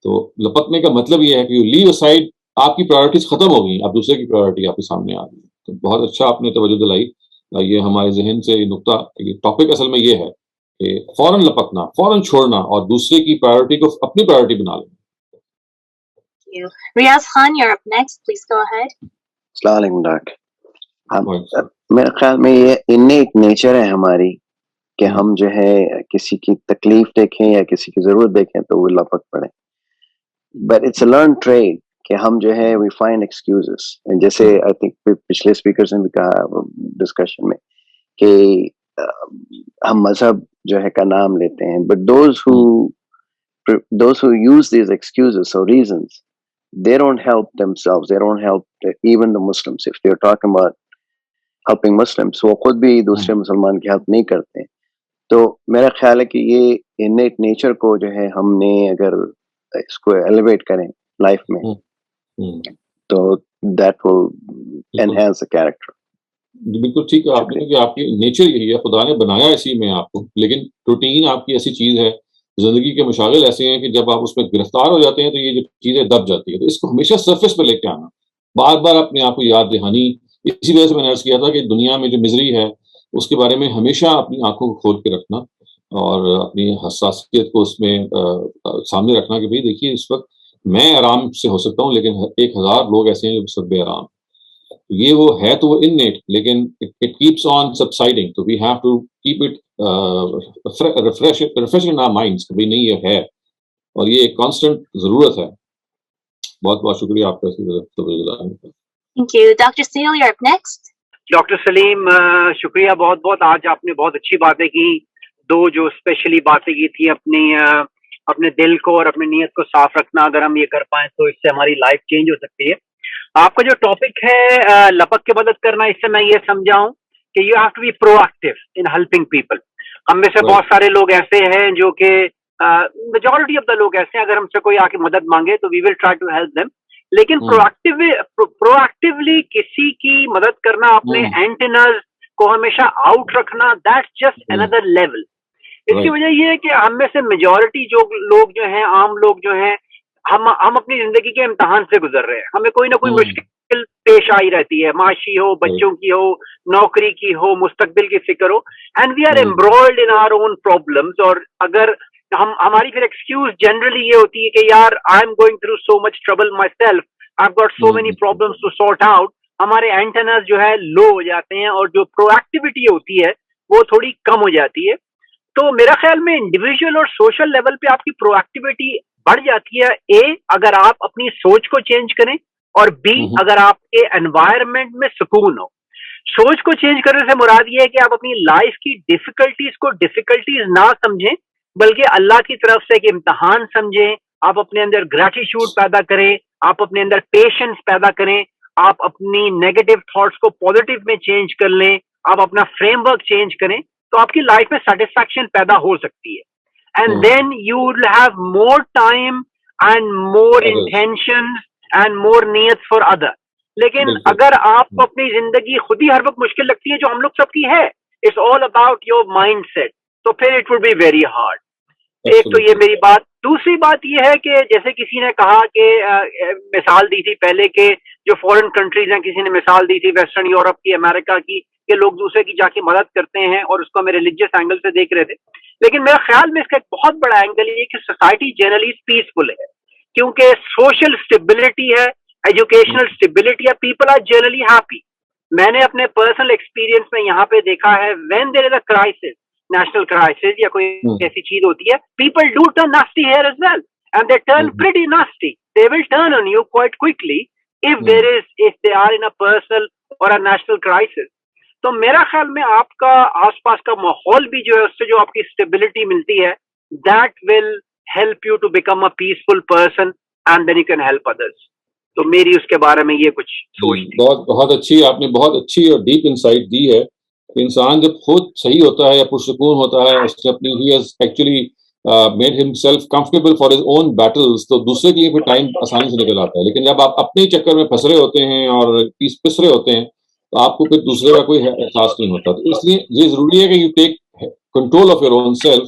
تو لپکنے کا مطلب یہ ہے کہ یو لیو اسائڈ، آپ کی پرائرٹیز ختم ہو گئی، اب دوسرے کی پرائرٹی آپ کے سامنے آ گئی. تو بہت اچھا آپ نے توجہ دلائی. یہ ہمارے ذہن سے نقطہ، ٹاپک اصل میں یہ ہے کہ فوراً لپکنا، فوراً چھوڑنا اور دوسرے کی پرائرٹی کو اپنی پرائرٹی بنا لینا. ریاض Khan, you're up next. Please go ahead. السلام علیکم ڈاکٹر. میرے خیال میں یہ انیٹ نیچر ہے ہماری کہ ہم جو ہے کسی کی تکلیف دیکھیں یا کسی کی ضرورت دیکھیں تو وہ لپک پڑے. But it's a learned trait کہ ہم جو ہے وی فائنڈ ایکسکیوزز. جیسے آئی تھنک پچھلے اسپیکرز نے بھی کہا ڈسکشن میں کہ ہم مذہب جو ہے کا نام لیتے ہیں, but those who use these excuses or reasons, they don't help themselves, they don't help even the Muslims. If they're talking about helping Muslims, وہ خود بھی دوسرے مسلمان کی ہیلپ نہیں کرتے. تو میرا خیال ہے کہ یہ innate nature کو جو ہے ہم نے اگر اس کو ایلیویٹ کریں لائف میں تو that will enhance the character. بالکل ٹھیک ہے آپ نے کہ آپ کی نیچر یہی ہے, خدا نے بنایا اسی میں آپ کو, لیکن روٹین آپ کی ایسی چیز ہے, زندگی کے مشاغل ایسے ہیں کہ جب آپ اس میں گرفتار ہو جاتے ہیں تو یہ جو چیزیں دب جاتی ہے. تو اس کو ہمیشہ سرفیس پہ لے کے آنا, بار بار اپنے آپ کو یاد دہانی. اسی وجہ سے میں نے عرض کیا تھا کہ دنیا میں جو مزری ہے اس کے بارے میں ہمیشہ اپنی آنکھوں کو کھول کے رکھنا اور اپنی حساسیت کو اس میں سامنے رکھنا کہ بھئی دیکھیے اس وقت میں آرام سے ہو سکتا ہوں لیکن 1000 لوگ ایسے ہیں جو اس وقت بے آرام. یہ وہ ہے تو وہ انیٹ, لیکن it keeps on subsiding, تو we have to keep it refreshing in our minds کہ نہیں یہ ہے اور یہ ایک کانسٹنٹ ضرورت ہے. بہت بہت شکریہ آپ کا. Thank you. Dr. Seal, you're up next. Doctor Saleem شکریہ بہت بہت. آج آپ نے بہت اچھی باتیں کی, دو جو اسپیشلی باتیں کی تھی اپنے دل کو اور اپنی نیت کو صاف رکھنا. اگر ہم یہ کر پائیں تو اس سے ہماری لائف چینج ہو سکتی ہے. آپ کا جو ٹاپک ہے لپک کے مدد کرنا, اس سے میں یہ سمجھا ہوں کہ you have to be proactive in helping people. ہم میں سے بہت سارے لوگ ایسے ہیں جو کہ میجورٹی آف دا لوگ ایسے ہیں, اگر ہم سے کوئی آ کے مدد مانگے تو we will try to help them, لیکن پرو ایکٹیولی کسی کی مدد کرنا, اپنے اینٹیناز کو ہمیشہ آؤٹ رکھنا, دیٹس جسٹ اندر لیول. اس کی وجہ یہ ہے کہ ہم میں سے میجورٹی جو لوگ جو ہیں, عام لوگ جو ہیں, ہم اپنی زندگی کے امتحان سے گزر رہے ہیں. ہمیں کوئی نہ کوئی مشکل پیش آئی رہتی ہے, معاشی ہو, بچوں کی ہو, نوکری کی ہو, مستقبل کی فکر ہو, and we are embroiled in our own problems. اور اگر ہماری پھر ایکسکیوز جنرلی یہ ہوتی ہے کہ یار I am going through so much trouble myself, I have got so many problems to sort out. ہمارے اینٹیناز جو ہے لو ہو جاتے ہیں اور جو پرو ایکٹیویٹی ہوتی ہے وہ تھوڑی کم ہو جاتی ہے. تو میرا خیال میں انڈیویجول اور سوشل لیول پہ آپ کی پرو ایکٹیویٹی بڑھ جاتی ہے. اے, اگر آپ اپنی سوچ کو چینج کریں, اور بی, اگر آپ کے انوائرمنٹ میں سکون ہو. سوچ کو چینج کرنے سے مراد یہ ہے کہ آپ اپنی لائف کی ڈیفیکلٹیز کو ڈیفیکلٹیز نہ سمجھیں بلکہ اللہ کی طرف سے ایک امتحان سمجھیں. آپ اپنے اندر گریٹیٹیوڈ پیدا کریں, آپ اپنے اندر پیشنس پیدا کریں, آپ اپنی نیگیٹو تھاٹس کو پازیٹیو میں چینج کر لیں, آپ اپنا فریم ورک چینج کریں, تو آپ کی لائف میں سیٹسفیکشن پیدا ہو سکتی ہے. And then you will have more time and more intentions and more needs for other. لیکن اگر آپ کو اپنی زندگی خود ہی ہر وقت مشکل لگتی ہے, جو ہم لوگ سب کی ہے, it's all about your mindset, تو پھر it will be very hard. ایک تو یہ میری بات. دوسری بات یہ ہے کہ جیسے کسی نے کہا کہ مثال دی تھی پہلے کہ جو فورن کنٹریز ہیں, کسی نے مثال دی تھی ویسٹرن یورپ کی, امریکہ کی, کہ لوگ دوسرے کی جا کے مدد کرتے ہیں اور اس کو ہمیں ریلیجیس اینگل سے دیکھ رہے تھے. لیکن میرے خیال میں اس کا ایک بہت بڑا اینگل یہ کہ سوسائٹی جنرلی پیسفل ہے, کیونکہ سوشل اسٹیبلٹی ہے, ایجوکیشنل اسٹیبلٹی ہے, پیپل آر جنرلی ہیپی. میں نے اپنے پرسنل ایکسپیرینس میں یہاں پہ دیکھا ہے, when there is a crisis, national crisis یا کوئی ایسی چیز ہوتی ہے, people do turn nasty here as well, and they turn pretty nasty. They will turn on you quite quickly if they are in a personal or a national crisis. تو میرا خیال میں آپ کا آس پاس کا ماحول بھی جو ہے, اس سے جو آپ کی اسٹیبلٹی ملتی ہے, that will help you to become a peaceful person and then you can help others. تو میری اس کے بارے میں یہ کچھ سوچ تھی. بہت اچھی, آپ نے بہت اچھی اور ڈیپ انسائٹ دی ہے. انسان جب خود صحیح ہوتا ہے یا پرسکون ہوتا ہے, اس نے اپنی he has actually made himself comfortable for his own battles, تو دوسرے کے لیے پھر ٹائم آسانی سے نکل آتا ہے. لیکن جب آپ اپنے چکر میں پھنس رہے ہوتے ہیں اور پس رہے ہوتے ہیں تو آپ کو پھر دوسرے کا کوئی احساس نہیں ہوتا. تو اس لیے یہ ضروری ہے کہ you take control of your own self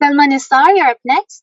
Salman Nisar, you're up next.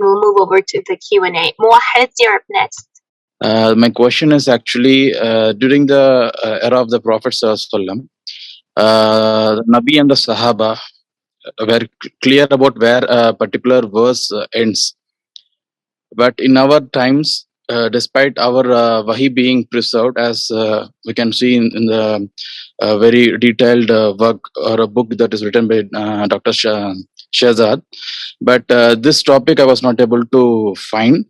We'll move over to the Q&A. Mawrid, you're up next. My question is actually during the era of the Prophet Sallallahu the Nabi and the Sahaba were clear about where a particular verse ends. But in our times, despite our wahi being preserved, as we can see in the very detailed work or a book that is written by Dr. Shehzad, but this topic I was not able to find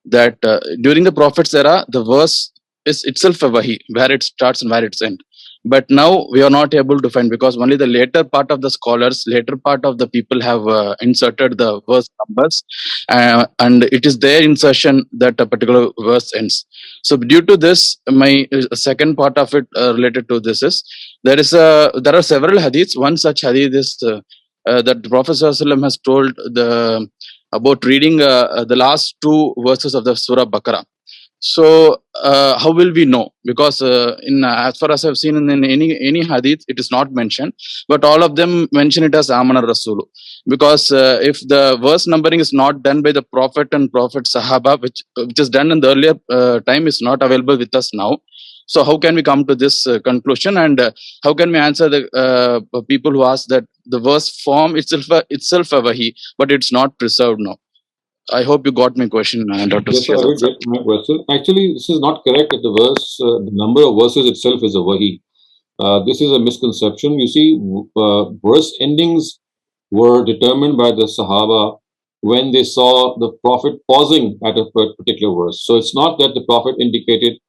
that during the Prophet's era, the verse is itself a wahi, where it starts and where it ends. But now we are not able to find, because only the later part of the scholars, later part of the people have inserted the verse numbers, and it is their insertion that a particular verse ends. So due to this, my second part of it related to this is there are several hadiths. One such hadith is that the Prophet ﷺ has told about reading the last two verses of the Surah Baqarah. So how will we know? Because as far as I've seen in any hadith, it is not mentioned, but all of them mention it as Amana Rasulu. Because if the verse numbering is not done by the Prophet and Prophet Sahaba, which is done in the earlier time, is not available with us now. So how can we come to this conclusion, and how can we answer the people who ask that the verse form itself a wahi, but it's not preserved now? I hope you got my question, Dr. Yes, I did get my question. Actually, this is not correct that the verse, the number of verses itself is a wahi. This is a misconception. You see, verse endings were determined by the Sahaba when they saw the Prophet pausing at a particular verse. So it's not that the Prophet indicated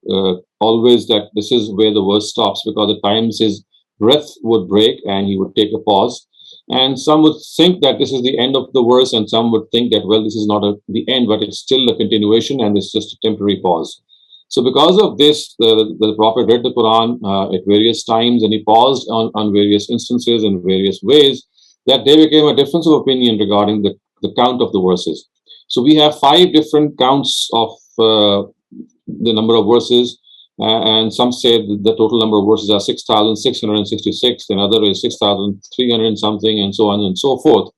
always that this is where the verse stops, because at times his breath would break and he would take a pause. And some would think that this is the end of the verse, and some would think that, well, this is not the end, but it's still a continuation and it's just a temporary pause. So because of this, the Prophet read the Qur'an at various times, and he paused on various instances in various ways, that there became a difference of opinion regarding the count of the verses. So we have 5 different counts of the number of verses. And some say the total number of verses are 6,666, another is 6,300 and something, and so on and so forth.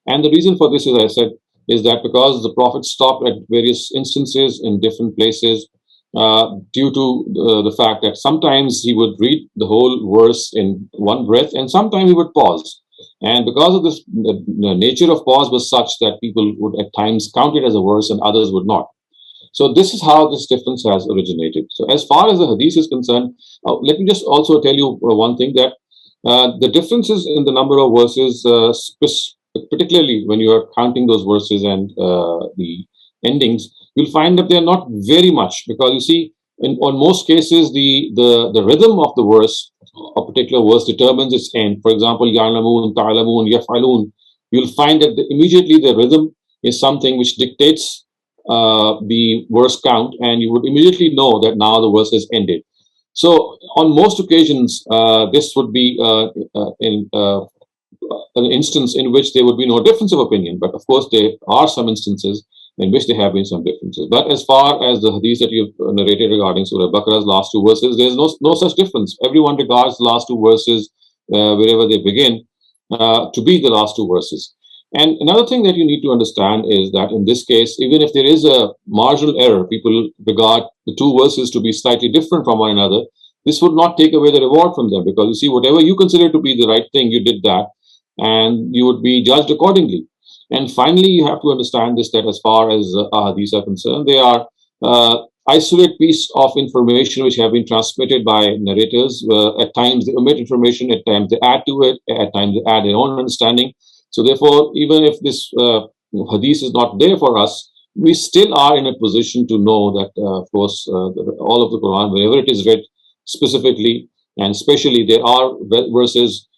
And the reason for this, as I said, is that because the Prophet stopped at various instances in different places, due to the fact that sometimes he would read the whole verse in one breath and sometimes he would pause. And because of this, the nature of pause was such that people would at times count it as a verse and others would not. So this is how this difference has originated. So as far as the hadith is concerned, let me just also tell you one thing, that the differences in the number of verses, particularly when you are counting those verses and the endings, you'll find that they are not very much, because you see, on most cases, the rhythm of the verse, a particular verse, determines its end. For example, ya'lamun, ta'lamun, yaf'alun. You'll find that immediately the rhythm is something which dictates the verse count, and you would immediately know that now the verse has ended. So on most occasions, this would be an instance in which there would be no difference of opinion. But of course, there are some instances in which there have been some differences. But as far as the hadith that you've narrated regarding Surah Baqarah's last two verses, there's no such difference. Everyone regards the last two verses, wherever they begin, to be the last two verses. And another thing that you need to understand is that in this case, even if there is a marginal error, people regard the two verses to be slightly different from one another, this would not take away the reward from them, because you see, whatever you consider to be the right thing, you did that, and you would be judged accordingly. And finally, you have to understand this, that as far as hadiths are concerned, they are isolated piece of information which have been transmitted by narrators. At times they omit information, at times they add to it, at times they add their own understanding. So therefore, even if this hadith is not there for us, we still are in a position to know that, of course, all of the Quran, wherever it is read specifically and especially, there are verses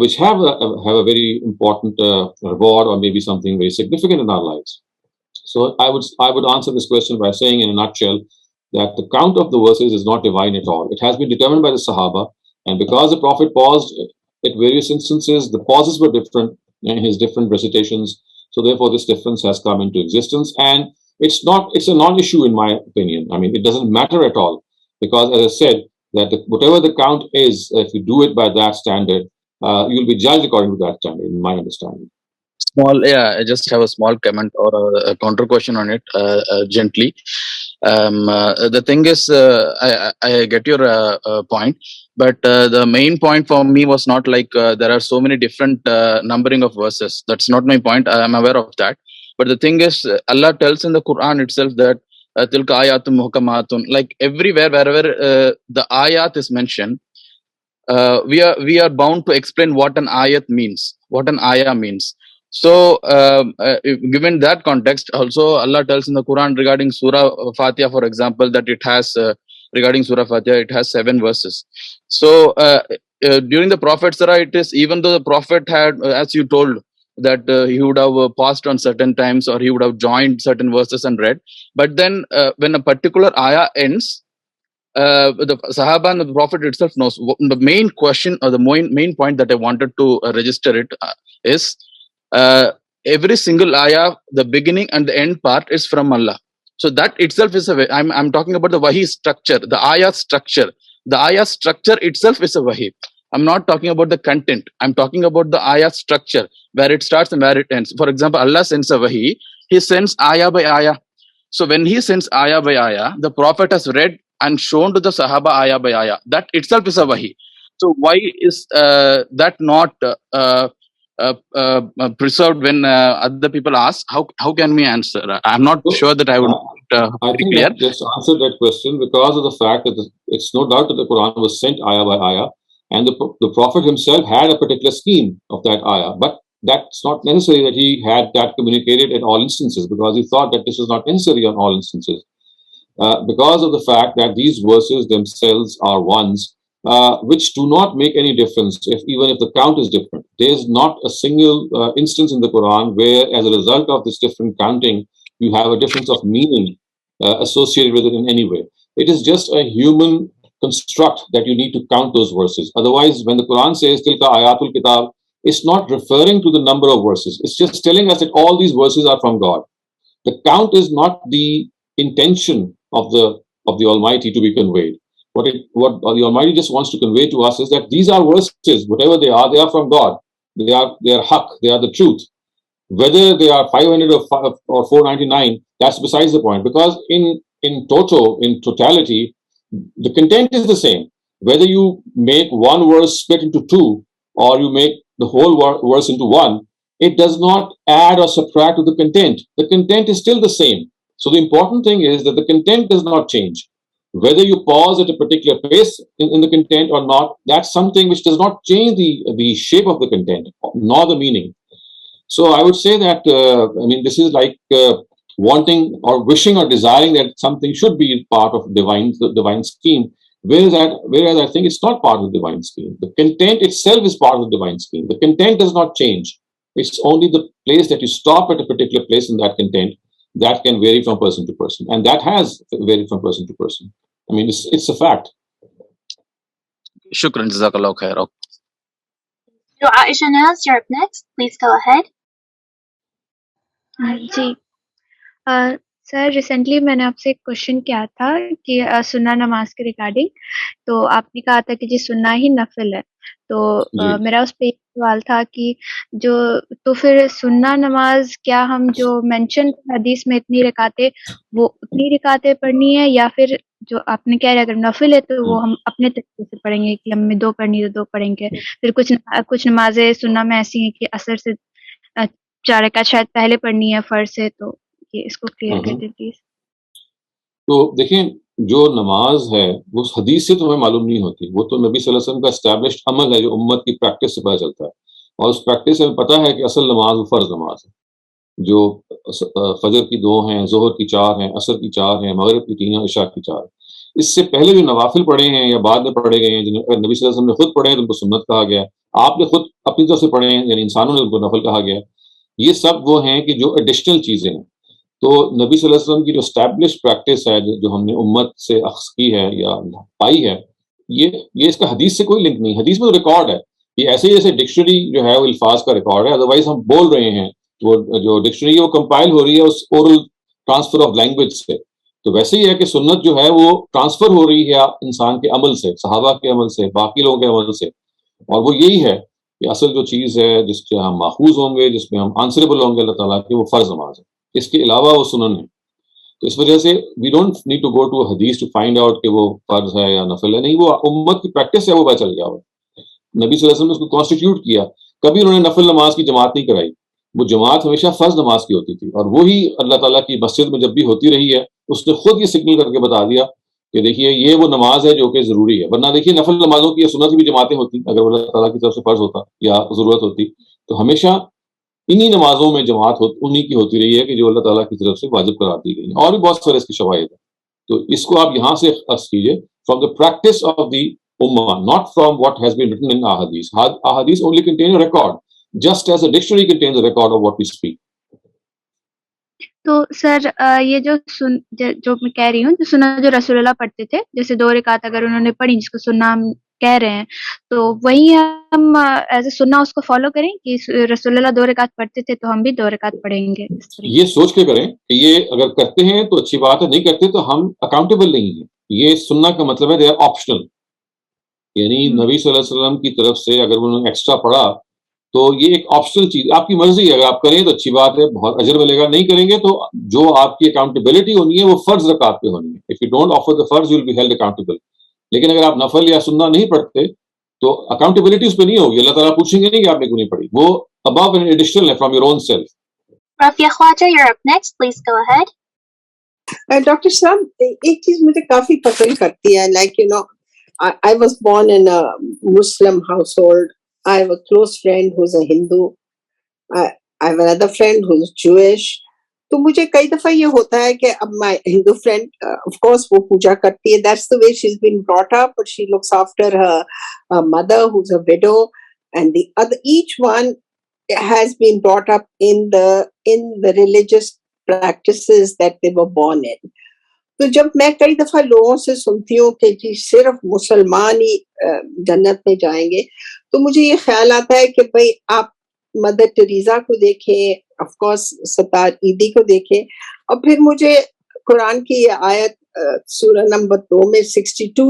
which have a very important reward, or maybe something very significant in our lives. So I would answer this question by saying, in a nutshell, that the count of the verses is not divine at all. It has been determined by the Sahaba, and because the Prophet paused at various instances, the pauses were different in his different recitations. So therefore, this difference has come into existence, and it's a non-issue in my opinion. I mean, it doesn't matter at all, because as I said, that whatever the count is, if you do it by that standard, you'll be judged according to that standard, in my understanding. I just have a small comment or a counter question on it, gently. The thing is, I get your point, but the main point for me was not like there are so many different numbering of verses. That's not my point. I am aware of that. But the thing is, Allah tells in the Quran itself that tilka ayatun muhkamatun, like everywhere, wherever the ayat is mentioned, we are bound to explain what an ayat means, what an ayah means. So, given that context, also Allah tells in the Quran regarding Surah Fatiha, for example, that it has, regarding Surah Fatiha, it has 7 verses. So, during the Prophet's era, it is, even though the Prophet had, as you told, that he would have paused on certain times, or he would have joined certain verses and read. But then, when a particular ayah ends, the Sahaba and the Prophet itself knows. The main question, or the main point that I wanted to register it is, every single ayah, the beginning and the end part is from Allah. So that itself is a way. I'm talking about the wahi structure, the ayah structure. The ayah structure itself is a wahi. I'm not talking about the content. I'm talking about the ayah structure, where it starts and where it ends. For example, Allah sends a wahi. He sends ayah by ayah. So when he sends ayah by ayah, the Prophet has read and shown to the Sahaba ayah by ayah. That itself is a wahi. So why is that not preserved when other people ask? How can we answer? I'm not sure that I would. I think clear. that just answered that question, because of the fact that it's no doubt that the Quran was sent ayah by ayah, and the Prophet himself had a particular scheme of that ayah. But that's not necessary that he had that communicated at all instances, because he thought that this is not necessary on all instances. Because of the fact that these verses themselves are ones which do not make any difference, even if the count is different. There is not a single instance in the Quran where, as a result of this different counting, you have a difference of meaning associated with it in any way. It is just a human construct that you need to count those verses. Otherwise, when the Quran says Tilka Ayatul Kitab, it's not referring to the number of verses. It's just telling us that all these verses are from God. The count is not the intention of the Almighty to be conveyed. What the Almighty just wants to convey to us is that these are verses, whatever they are from God. They are haqq, they are the truth. Whether they are 500 or 499, that's besides the point. Because in in totality, the content is the same. Whether you make one verse split into two or you make the whole verse into one, it does not add or subtract to the content. The content is still the same. So the important thing is that the content does not change. Whether you pause at a particular place in the content or not, that's something which does not change the shape of the content, nor the meaning. So I would say that, this is like wanting or wishing or desiring that something should be part of the divine scheme, whereas I think it's not part of the divine scheme. The content itself is part of the divine scheme. The content does not change. It's only the place that you stop at a particular place in that content that can vary from person to person, and that has varied from person to person. It's a fact. Shukran, jazakallah khair. So Aisha Naz, you're up next. Please go ahead. جی sir recently میں نے آپ سے ایک question کیا تھا کہ سنہ نماز کے ریگارڈنگ، تو آپ نے کہا تھا کہ جی سنہ ہی نفل ہے، تو میرا اس پہ سوال تھا کہ تو پھر سنہ نماز کیا ہم جو مینشن حدیث میں اتنی رکعتیں وہ اتنی رکعتیں پڑھنی ہے، یا پھر جو آپ نے کہہ رہے اگر نفل ہے تو وہ ہم اپنے طریقے سے پڑھیں گے کہ ہمیں 2 پڑھنی تو 2 پڑھیں گے؟ پھر کچھ نمازیں سنہ میں ایسی ہیں کہ عصر سے 4 رکعت شاید پہلے پڑھنی ہے فرض سے، تو یہ اس کو کلیئر کر دیں پلیز. تو دیکھیں، جو نماز ہے وہ حدیث سے تو ہمیں معلوم نہیں ہوتی، وہ تو نبی صلی اللہ علیہ وسلم کا اسٹیبلشڈ عمل ہے جو امت کی پریکٹس سے پتہ چلتا ہے، اور اس پریکٹس سے ہمیں پتہ ہے کہ اصل نماز وہ فرض نماز ہے، جو فجر کی 2 ہیں، ظہر کی 4 ہیں، عصر کی 4 ہیں، مغرب کی 3 ہیں، عشاء کی 4. اس سے پہلے جو نوافل پڑھے ہیں یا بعد میں پڑھے گئے ہیں، جنہیں اگر نبی صلی اللہ علیہ وسلم نے خود پڑھے ہیں تو ان کو سنت کہا گیا، آپ نے خود اپنی طرف سے پڑھے ہیں یعنی انسانوں نے ان کو نفل کہا گیا. یہ سب وہ ہیں کہ جو ایڈیشنل چیزیں ہیں. تو نبی صلی اللہ علیہ وسلم کی جو اسٹیبلش پریکٹس ہے جو ہم نے امت سے اخذ کی ہے یا پائی ہے، یہ اس کا حدیث سے کوئی لنک نہیں. حدیث میں تو ریکارڈ ہے، یہ ایسے جیسے ڈکشنری جو ہے وہ الفاظ کا ریکارڈ ہے، ادروائز ہم بول رہے ہیں، وہ جو ڈکشنری ہے وہ کمپائل ہو رہی ہے اس اورل ٹرانسفر آف لینگویج سے. تو ویسے ہی ہے کہ سنت جو ہے وہ ٹرانسفر ہو رہی ہے انسان کے عمل سے، صحابہ کے عمل سے، باقی لوگوں کے عمل سے، اور وہ یہی ہے کہ اصل جو چیز ہے جس سے ہم ماخوذ ہوں گے، جس میں ہم آنسریبل ہوں گے اللہ تعالیٰ کی، وہ فرض نماز ہے. اس کے علاوہ وہ سنن ہے. تو اس وجہ سے we don't need to go to حدیث ٹو فائنڈ آؤٹ کہ وہ فرض ہے یا نفل ہے. نہیں، وہ امت کی پریکٹس ہے، وہ پتہ چل گیا. وہ نبی صلی اللہ علیہ وسلم نے اس کو کانسٹیٹیوٹ کیا. کبھی انہوں نے نفل نماز کی جماعت نہیں کرائی، وہ جماعت ہمیشہ فرض نماز کی ہوتی تھی، اور وہی اللہ تعالیٰ کی مسجد میں جب بھی ہوتی رہی ہے اس نے خود یہ سگنل کر کے بتا دیا کہ دیکھیے یہ وہ نماز ہے جو کہ ضروری ہے. ورنہ دیکھیے نفل نمازوں کی یا سنت کی بھی جماعتیں ہوتی، اگر وہ اللہ تعالیٰ کی طرف سے فرض ہوتا یا ضرورت ہوتی، تو ہمیشہ انہی نمازوں میں جماعت انہی کی ہوتی رہی ہے کہ جو اللہ تعالیٰ کی طرف سے واجب قرار دی گئی. اور بھی بہت سارے اس کی شواہد ہیں. تو اس کو آپ یہاں سے اخذ کیجیے، from the practice of the Ummah, not from what has been written in ahadith. Ahadith only contain a record, just as a dictionary contains a record of what we speak. تو سر یہ جو میں کہہ رہی ہوں، جو سنت جو رسول اللہ پڑھتے تھے، جیسے 2 رکعت اگر انہوں نے پڑھی جس کو سننا ہم کہہ رہے ہیں، تو وہی ہم ایز اے سننا اس کو فالو کریں کہ رسول اللہ 2 رکعت پڑھتے تھے تو ہم بھی 2 رکعت پڑھیں گے. یہ سوچ کے کریں کہ یہ اگر کرتے ہیں تو اچھی بات ہے، نہیں کرتے تو ہم اکاؤنٹیبل نہیں ہیں. یہ سننا کا مطلب ہے دے آر آپشنل، یعنی نبی صلی اللہ علیہ وسلم کی طرف سے اگر انہوں نے ایکسٹرا پڑھا تو یہ ایک آپشنل چیز، آپ کی مرضی ہے. اگر آپ کریں تو اچھی بات ہے، بہت اجر ملے گا. نہیں کریں گے تو جو آپ کی اکاؤنٹیبلٹی ہونی ہے وہ فرض رکعت پہ ہونی ہے. If you don't offer the فرض you will be held accountable. لیکن اگر آپ نفل یا سننا نہیں پڑھتے تو اکاؤنٹیبلٹی اس پہ نہیں ہوگی. اللہ تعالیٰ پوچھیں گے نہیں کہ آپ نے کیوں نہیں پڑھی، وہ above and additional ہے from your own self. Rafia Khwaja, you're up next. Please go ahead. Doctor صاحب، ایک چیز مجھے کافی پسند کرتی ہے، like you know I was born in a Muslim household. I have a close friend who's a Hindu. I have another friend who's Jewish. تو مجھے کئی دفعہ یہ ہوتا ہے کہ اب my Hindu friend of course وہ پوجا کرتی ہے, that's the way she's been brought up, but she looks after her mother who's a widow, and the other, each one has been brought up in the religious practices that they were born in. تو جب میں کئی دفعہ لوگوں سے سنتی ہوں کہ جی صرف مسلمان ہی جنت میں جائیں گے, تو مجھے یہ خیال آتا ہے کہ بھئی آپ مدر ٹریزا کو دیکھیں, آف کورس ستار عیدی کو دیکھیں, اور پھر مجھے قرآن کی یہ آیت سورہ نمبر 2 میں 62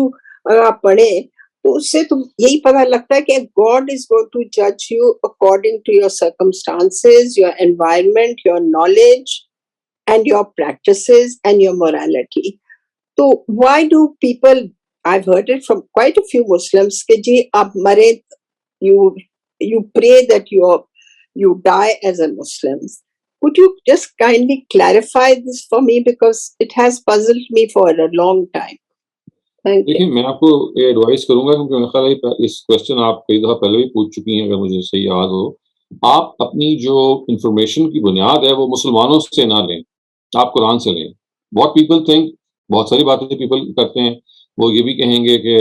اگر آپ پڑھیں تو اس سے تو یہی پتہ لگتا ہے کہ God is going to judge you according to your circumstances, your environment, your knowledge and your practices and your morality. تو why do people, I've heard it from quite a few Muslims کہ جی آپ مرے, you pray that you die as a Muslim. Could you just kindly clarify this for me, because it has puzzled me for a long time. دیکھیں میں آپ کو یہ advise کروں گا, کیونکہ میرا خیال ہے اس کوشچن آپ کئی دفعہ پہلے بھی پوچھ چکی ہیں, اگر مجھے صحیح یاد ہو. آپ اپنی جو انفارمیشن کی بنیاد ہے وہ مسلمانوں سے نہ لیں, آپ قرآن سے لیں. واٹ پیپل تھنک, بہت ساری باتیں پیپل کرتے ہیں, وہ یہ بھی کہیں گے کہ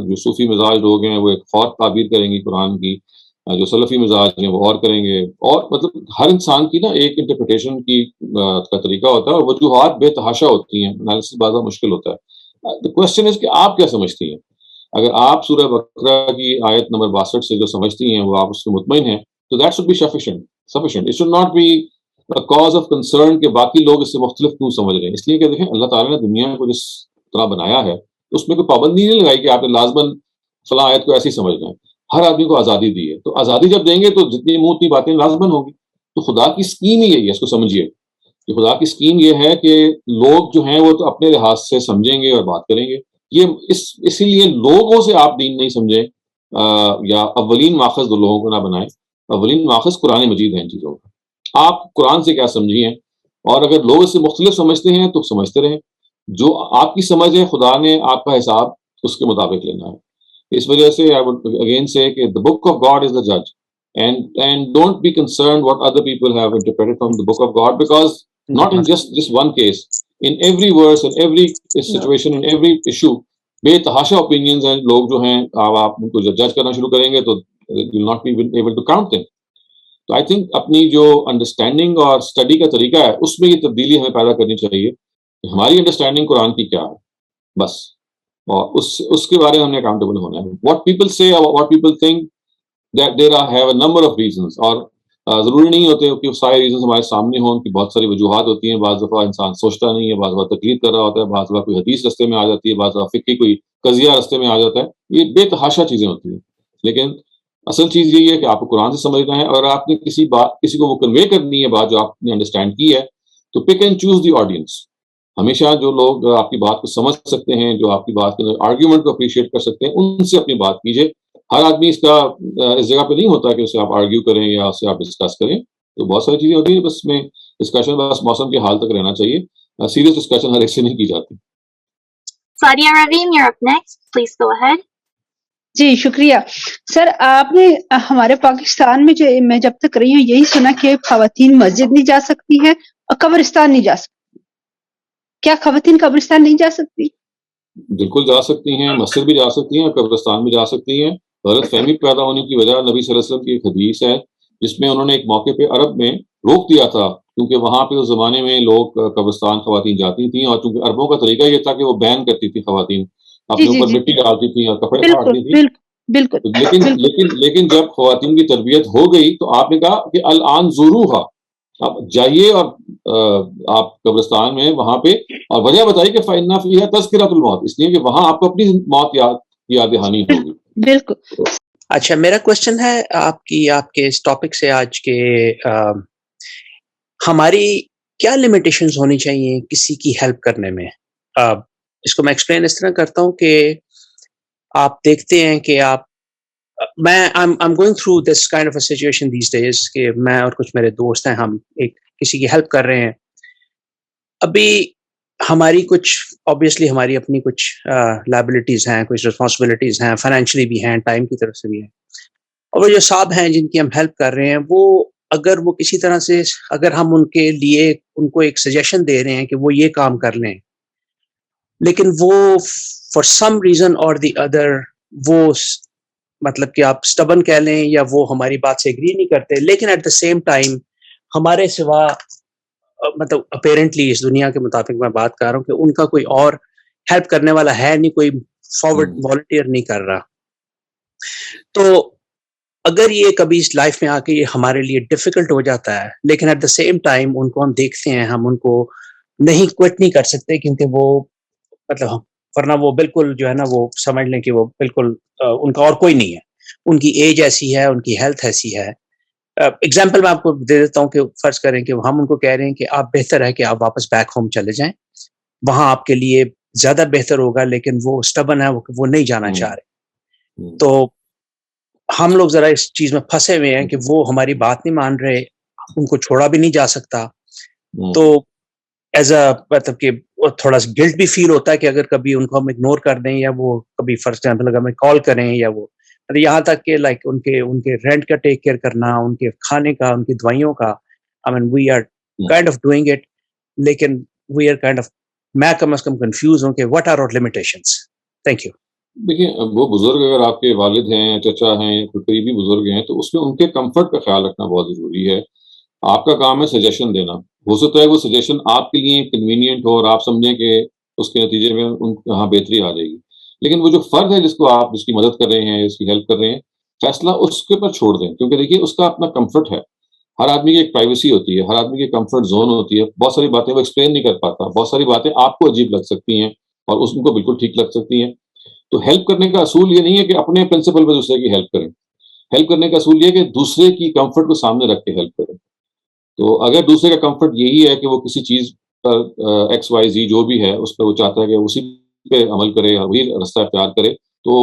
جو صوفی مزاج لوگ ہیں وہ ایک اور تعبیر کریں گے قرآن کی, جو سلفی مزاج ہیں وہ اور کریں گے, اور مطلب ہر انسان کی نا ایک انٹرپریٹیشن کی کا طریقہ ہوتا ہے, اور وجوہات بے تحاشا ہوتی ہیں, انالیسس بعض مشکل ہوتا ہے. The question is کہ آپ کیا سمجھتی ہیں. اگر آپ سورہ بقرہ کی آیت نمبر 62 سے جو سمجھتی ہیں وہ آپ اس سے مطمئن ہیں, تو that should be sufficient. It should not be a cause of concern کہ باقی لوگ اس سے مختلف کیوں سمجھ رہے ہیں. اس لیے کہ دیکھیں اللہ تعالیٰ نے دنیا کو جس طرح بنایا ہے اس میں کوئی پابندی نہیں لگائی کہ آپ نے لازماً فلاں آیت کو ایسے ہی سمجھ رہے ہیں. ہر آدمی کو آزادی دی ہے, تو آزادی جب دیں گے تو جتنی منہ اتنی باتیں لازماً ہوگی. تو خدا کی اسکیم ہی یہی ہے, اس کو سمجھیے کہ خدا کی اسکیم یہ ہے کہ لوگ جو ہیں وہ تو اپنے لحاظ سے سمجھیں گے اور بات کریں گے. یہ اسی لیے لوگوں سے آپ دین نہیں سمجھیں, یا اولین ماخذ دو لوگوں کو نہ بنائیں. اولین ماخذ قرآن مجید ہے ان چیزوں کا. آپ قرآن سے کیا سمجھیے, اور اگر لوگ اس سے مختلف سمجھتے ہیں تو سمجھتے رہیں. جو آپ کی سمجھ ہے خدا نے آپ کا حساب اس کے مطابق لینا ہے. اس وجہ سے I would again say کہ the book of God is the judge, and don't be concerned what other people have interpreted from the book of God, because not in just this one case, in every verse, in every situation, in every issue, بے تحاشا opinions ہیں. لوگ جو ہیں آپ ان کو جج کرنا شروع کریں گے تو you will not be able to count them. تو آئی تھنک اپنی جو انڈرسٹینڈنگ اور اسٹڈی کا طریقہ ہے اس میں یہ تبدیلی ہمیں پیدا کرنی چاہیے کہ ہماری انڈرسٹینڈنگ قرآن کی کیا ہے بس, اور اس کے بارے میں ہم نے اکاؤنٹیبل ہونا ہے. واٹ پیپل سے what people think that there have a number of reasons, اور ضروری نہیں ہوتے کہ سارے ریزنس ہمارے سامنے ہوں, کہ بہت ساری وجوہات ہوتی ہیں. بعض دفعہ انسان سوچتا نہیں ہے, بعض دفعہ تقلید کر رہا ہوتا ہے, بعض دفعہ کوئی حدیث رستے میں آ جاتی ہے, بعض دفعہ فقہی کوئی قضیہ رستے میں آ جاتا ہے. یہ بے تحاشا چیزیں ہوتی ہیں, لیکن اصل چیز یہی ہے کہ آپ کو قرآن سے سمجھنا ہے, اور آپ نے کسی کو وہ کنوے کرنی ہے بات جو آپ نے انڈرسٹینڈ کی ہے, تو pick and choose the audience. ہمیشہ جو لوگ آپ کی بات کو سمجھ سکتے ہیں, جو آپ کی بات کے آرگیومنٹ کو اپریشیٹ کر سکتے ہیں, ان سے اپنی بات کیجیے. ہر آدمی اس جگہ پہ نہیں ہوتا کہ اسے آپ آرگیو کریں یا اسے آپ ڈسکس کریں. تو بہت ساری چیزیں ہوتی ہیں, بس میں ڈسکشن بس موسم کے حال تک رہنا چاہیے. سیریس ڈسکشن ہر ایک سے نہیں کی جاتی. Sadia Raveen, you're up next. Please go ahead. جی شکریہ سر. آپ نے ہمارے پاکستان میں جو میں جب تک رہی ہوں یہی سنا کہ خواتین مسجد نہیں جا سکتی ہیں اور قبرستان نہیں جا سکتی. کیا خواتین قبرستان نہیں جا سکتی؟ بالکل جا سکتی ہیں, مسجد بھی جا سکتی ہیں, قبرستان بھی جا سکتی ہیں. غلط فہمی پیدا ہونے کی وجہ نبی صلی اللہ علیہ وسلم کی ایک حدیث ہے جس میں انہوں نے ایک موقع پہ عرب میں روک دیا تھا, کیونکہ وہاں پہ اس زمانے میں لوگ قبرستان خواتین جاتی تھیں, اور چونکہ عربوں کا طریقہ یہ تھا کہ وہ بین کرتی تھی خواتین, اپنے اوپر مٹی ڈالتی تھیں اور کپڑے پھاڑتی تھیں. بالکل. لیکن جب خواتین کی تربیت ہو گئی تو آپ نے کہا کہ الان زوروہا, آپ جائیے اور آپ قبرستان میں وہاں پہ, اور وجہ بتائی کہ فإن فیہا تذکرۃ الموت, اس لیے کہ وہاں آپ کو اپنی موت یاد دہانی ہوگی. بالکل. اچھا میرا کوشچن ہے آپ کے اس ٹاپک سے آج کے, ہماری کیا لمیٹیشنز ہونی چاہیے کسی کی ہیلپ کرنے میں. اس کو میں ایکسپلین اس طرح کرتا ہوں کہ آپ دیکھتے ہیں کہ I'm going through this kind of a situation these days کہ میں اور کچھ میرے دوست ہیں, ہم کسی کی ہیلپ کر رہے ہیں. ابھی ہماری کچھ obviously ہماری اپنی کچھ لائبلٹیز ہیں, کچھ رسپانسبلٹیز ہیں, فائنینشلی بھی ہیں, ٹائم کی طرف سے بھی ہیں. اور وہ جو صاحب ہیں جن کی ہم ہیلپ کر رہے ہیں, اگر وہ کسی طرح سے, اگر ہم ان کے لیے ان کو ایک سجیشن دے رہے ہیں کہ وہ یہ کام کر لیں, لیکن وہ فار سم ریزن اور دی ادر وہ مطلب کہ آپ سٹبن کہہ لیں یا وہ ہماری بات سے ایگری نہیں کرتے, لیکن ایٹ دا سیم ٹائم ہمارے سوا مطلب اپیرنٹلی اس دنیا کے مطابق میں بات کر رہا ہوں کہ ان کا کوئی اور ہیلپ کرنے والا ہے نہیں, کوئی فارورڈ والنٹیئر نہیں کر رہا. تو اگر یہ کبھی اس لائف میں آ کے یہ ہمارے لیے ڈیفیکلٹ ہو جاتا ہے, لیکن ایٹ دا سیم ٹائم ان کو ہم دیکھتے ہیں, ہم ان کو نہیں کوئٹ نہیں کر سکتے, کیونکہ وہ مطلب ورنہ وہ بالکل جو ہے نا وہ سمجھ لیں کہ وہ بالکل ان کا اور کوئی نہیں ہے, ان کی ایج ایسی ہے, ان کی ہیلتھ ایسی ہے. ایگزامپل میں آپ کو دے دیتا ہوں کہ فرض کریں کہ ہم ان کو کہہ رہے ہیں کہ آپ بہتر ہے کہ آپ واپس بیک ہوم چلے جائیں, وہاں آپ کے لیے زیادہ بہتر ہوگا, لیکن وہ اسٹبن ہے, وہ نہیں جانا چاہ رہے. تو ہم لوگ ذرا اس چیز میں پھنسے ہوئے ہیں کہ وہ ہماری بات نہیں مان رہے, ان کو چھوڑا بھی نہیں جا سکتا. تو ایز اے مطلب کہ تھوڑا سا گلٹ بھی فیل ہوتا ہے کہ اگر کبھی ان کو ہم اگنور کر دیں, یا وہ کبھی فار ایگزامپل اگر ہمیں کال کریں, یا وہ یہاں تک کہ لائک ان کے رینٹ کا ٹیک کیئر کرنا, ان کے کھانے کا, ان کی دوائیوں کا, I mean we are kind of doing it, لیکن we are kind of, میں کم از کم کنفیوز ہوں کہ what are our limitations. Thank you. دیکھیں وہ بزرگ اگر آپ کے والد ہیں, چچا ہیں, کوئی قریبی بزرگ ہیں, تو اس میں ان کے کمفرٹ کا خیال رکھنا بہت ضروری ہے. آپ کا کام ہے سجیشن دینا. ہو سکتا ہے وہ سجیشن آپ کے لیے کنوینئنٹ ہو اور آپ سمجھیں کہ اس کے نتیجے میں یہاں بہتری آ جائے گی, لیکن وہ جو فرد ہے جس کو آپ جس کی مدد کر رہے ہیں, اس کی ہیلپ کر رہے ہیں, فیصلہ اس کے اوپر چھوڑ دیں. کیونکہ دیکھیے اس کا اپنا کمفرٹ ہے, ہر آدمی کی ایک پرائیویسی ہوتی ہے, ہر آدمی کی کمفرٹ زون ہوتی ہے. بہت ساری باتیں وہ ایکسپلین نہیں کر پاتا, بہت ساری باتیں آپ کو عجیب لگ سکتی ہیں اور اس کو بالکل ٹھیک لگ سکتی ہیں. تو ہیلپ کرنے کا اصول یہ نہیں ہے کہ اپنے پرنسپل پہ دوسرے کی ہیلپ کریں. ہیلپ کرنے کا اصول یہ ہے کہ دوسرے کی کمفرٹ کو سامنے رکھ کے ہیلپ کریں. تو اگر دوسرے کا کمفرٹ یہی ہے کہ وہ کسی چیز پر ایکس وائی زی جو بھی ہے اس پہ وہ چاہتا ہے کہ اسی پہ عمل کرے یا وہی راستہ اختیار کرے, تو